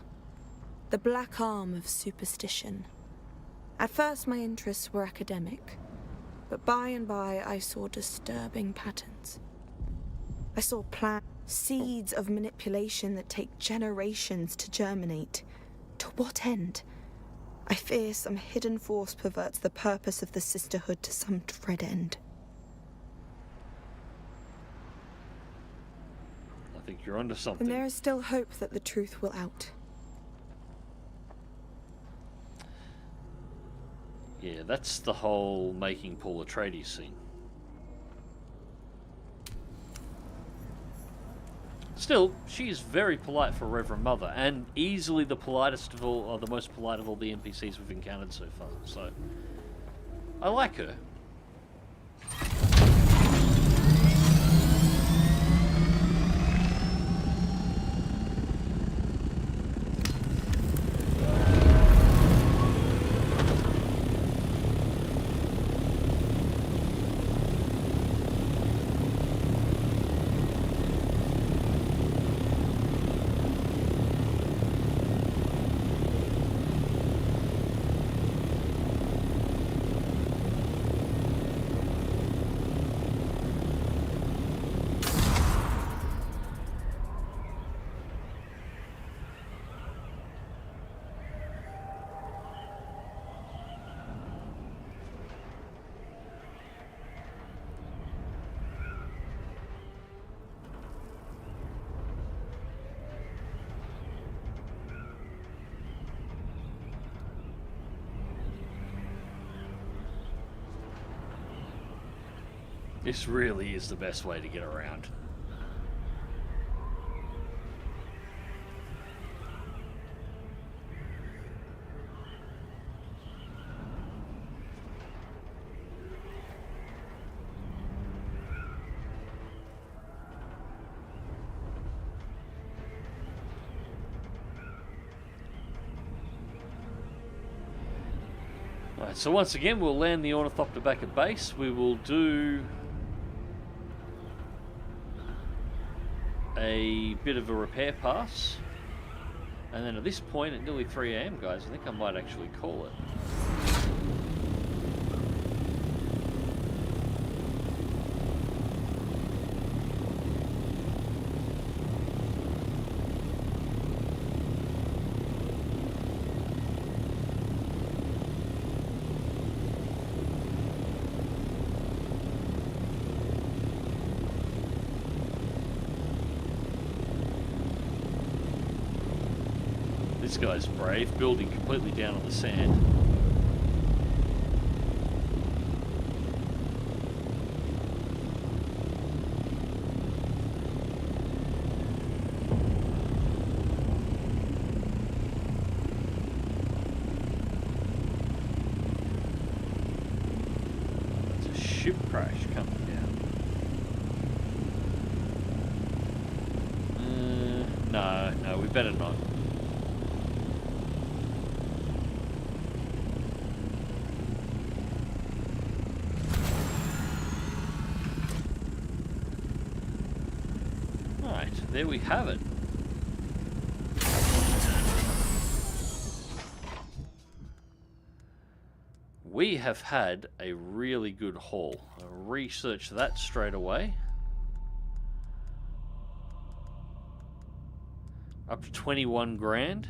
The black arm of superstition. At first my interests were academic, but by and by I saw disturbing patterns. I saw plans, seeds of manipulation that take generations to germinate. To what end? I fear some hidden force perverts the purpose of the sisterhood to some dread end. I think you're onto something. And there is still hope that the truth will out. Yeah, that's the whole making Paul Atreides scene. Still, she is very polite for Reverend Mother, and easily the politest of all, or the most polite of all the NPCs we've encountered so far. So, I like her. This really is the best way to get around. Alright, so once again we'll land the Ornithopter back at base. We will do a bit of a repair pass, and then at this point at nearly 3 AM guys, I think I might actually call it. This guy's brave, building completely down on the sand. It's a ship crash coming down. No, we better not. There we have it. We have had a really good haul. I'll research that straight away. Up to 21 grand.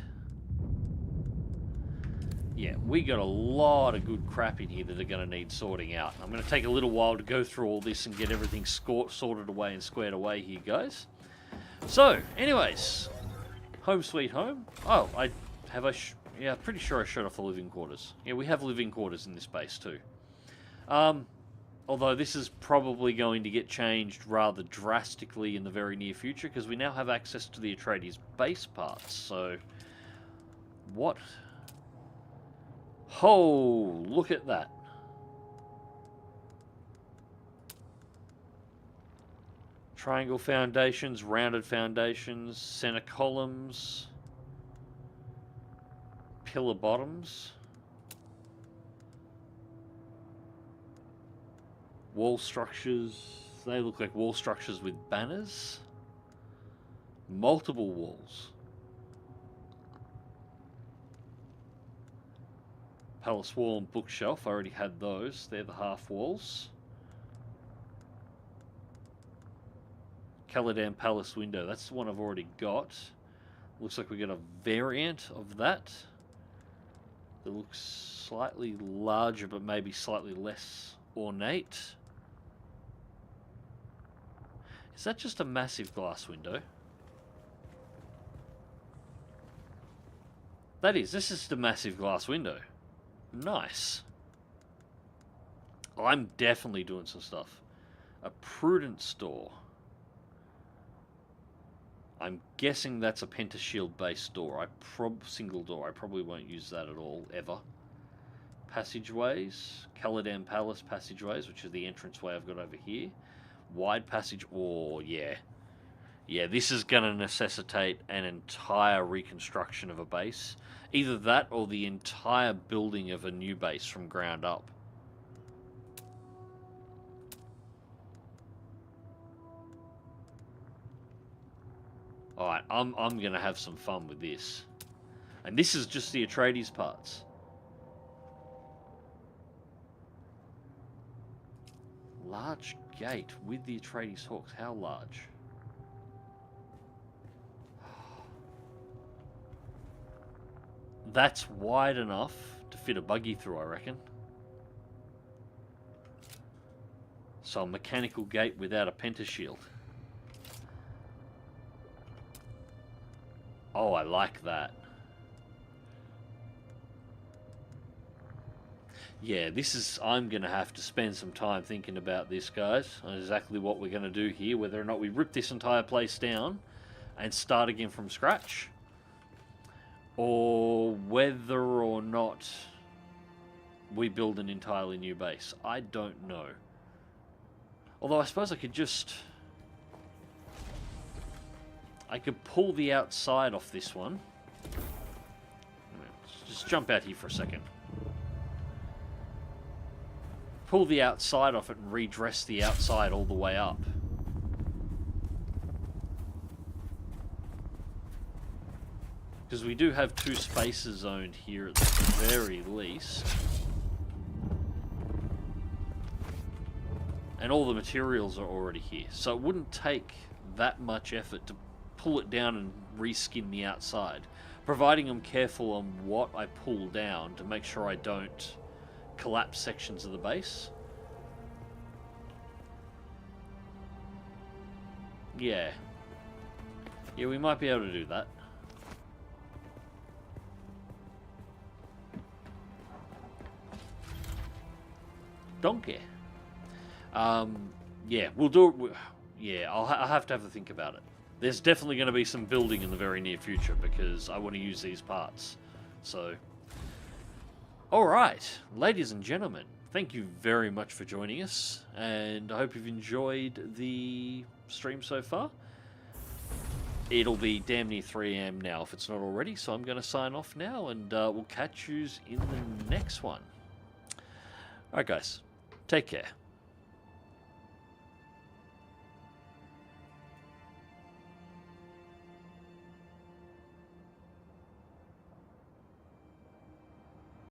Yeah, we got a lot of good crap in here that are going to need sorting out. I'm going to take a little while to go through all this and get everything sorted away and squared away here, guys. So, anyways, home sweet home. Oh, yeah, pretty sure I shut off the living quarters. Yeah, we have living quarters in this base too. Although this is probably going to get changed rather drastically in the very near future because we now have access to the Atreides base parts. So, what? Oh, look at that. Triangle foundations, rounded foundations, center columns, pillar bottoms, wall structures. They look like wall structures with banners. Multiple walls. Palace wall and bookshelf. I already had those. They're the half walls. Caladan Palace window. That's the one I've already got. Looks like we got a variant of that. That looks slightly larger, but maybe slightly less ornate. Is that just a massive glass window? That is. This is just a massive glass window. Nice. I'm definitely doing some stuff. A Prudent store. I'm guessing that's a Pentashield based door. Single door. I probably won't use that at all, ever. Passageways. Caladan Palace passageways, which is the entranceway I've got over here. Wide passage. Oh, yeah. Yeah, this is going to necessitate an entire reconstruction of a base. Either that or the entire building of a new base from ground up. Alright, I'm going to have some fun with this. And this is just the Atreides parts. Large gate with the Atreides hawks. How large? That's wide enough to fit a buggy through, I reckon. So a mechanical gate without a pentashield. Oh, I like that. Yeah, this is... I'm going to have to spend some time thinking about this, guys. On exactly what we're going to do here. Whether or not we rip this entire place down and start again from scratch. Or whether or not we build an entirely new base. I don't know. Although I suppose I could just... I could pull the outside off this one. Just jump out here for a second. Pull the outside off it and redress the outside all the way up. Because we do have two spaces owned here at the very least. And all the materials are already here. So it wouldn't take that much effort to pull it down and reskin the outside. Providing I'm careful on what I pull down to make sure I don't collapse sections of the base. Yeah. Yeah, we might be able to do that. Donkey. Yeah, we'll do it. Yeah, I'll have to have a think about it. There's definitely going to be some building in the very near future because I want to use these parts. So, alright, ladies and gentlemen, thank you very much for joining us, and I hope you've enjoyed the stream so far. It'll be damn near 3 AM now if it's not already, so I'm going to sign off now, and we'll catch you in the next one. Alright guys, take care.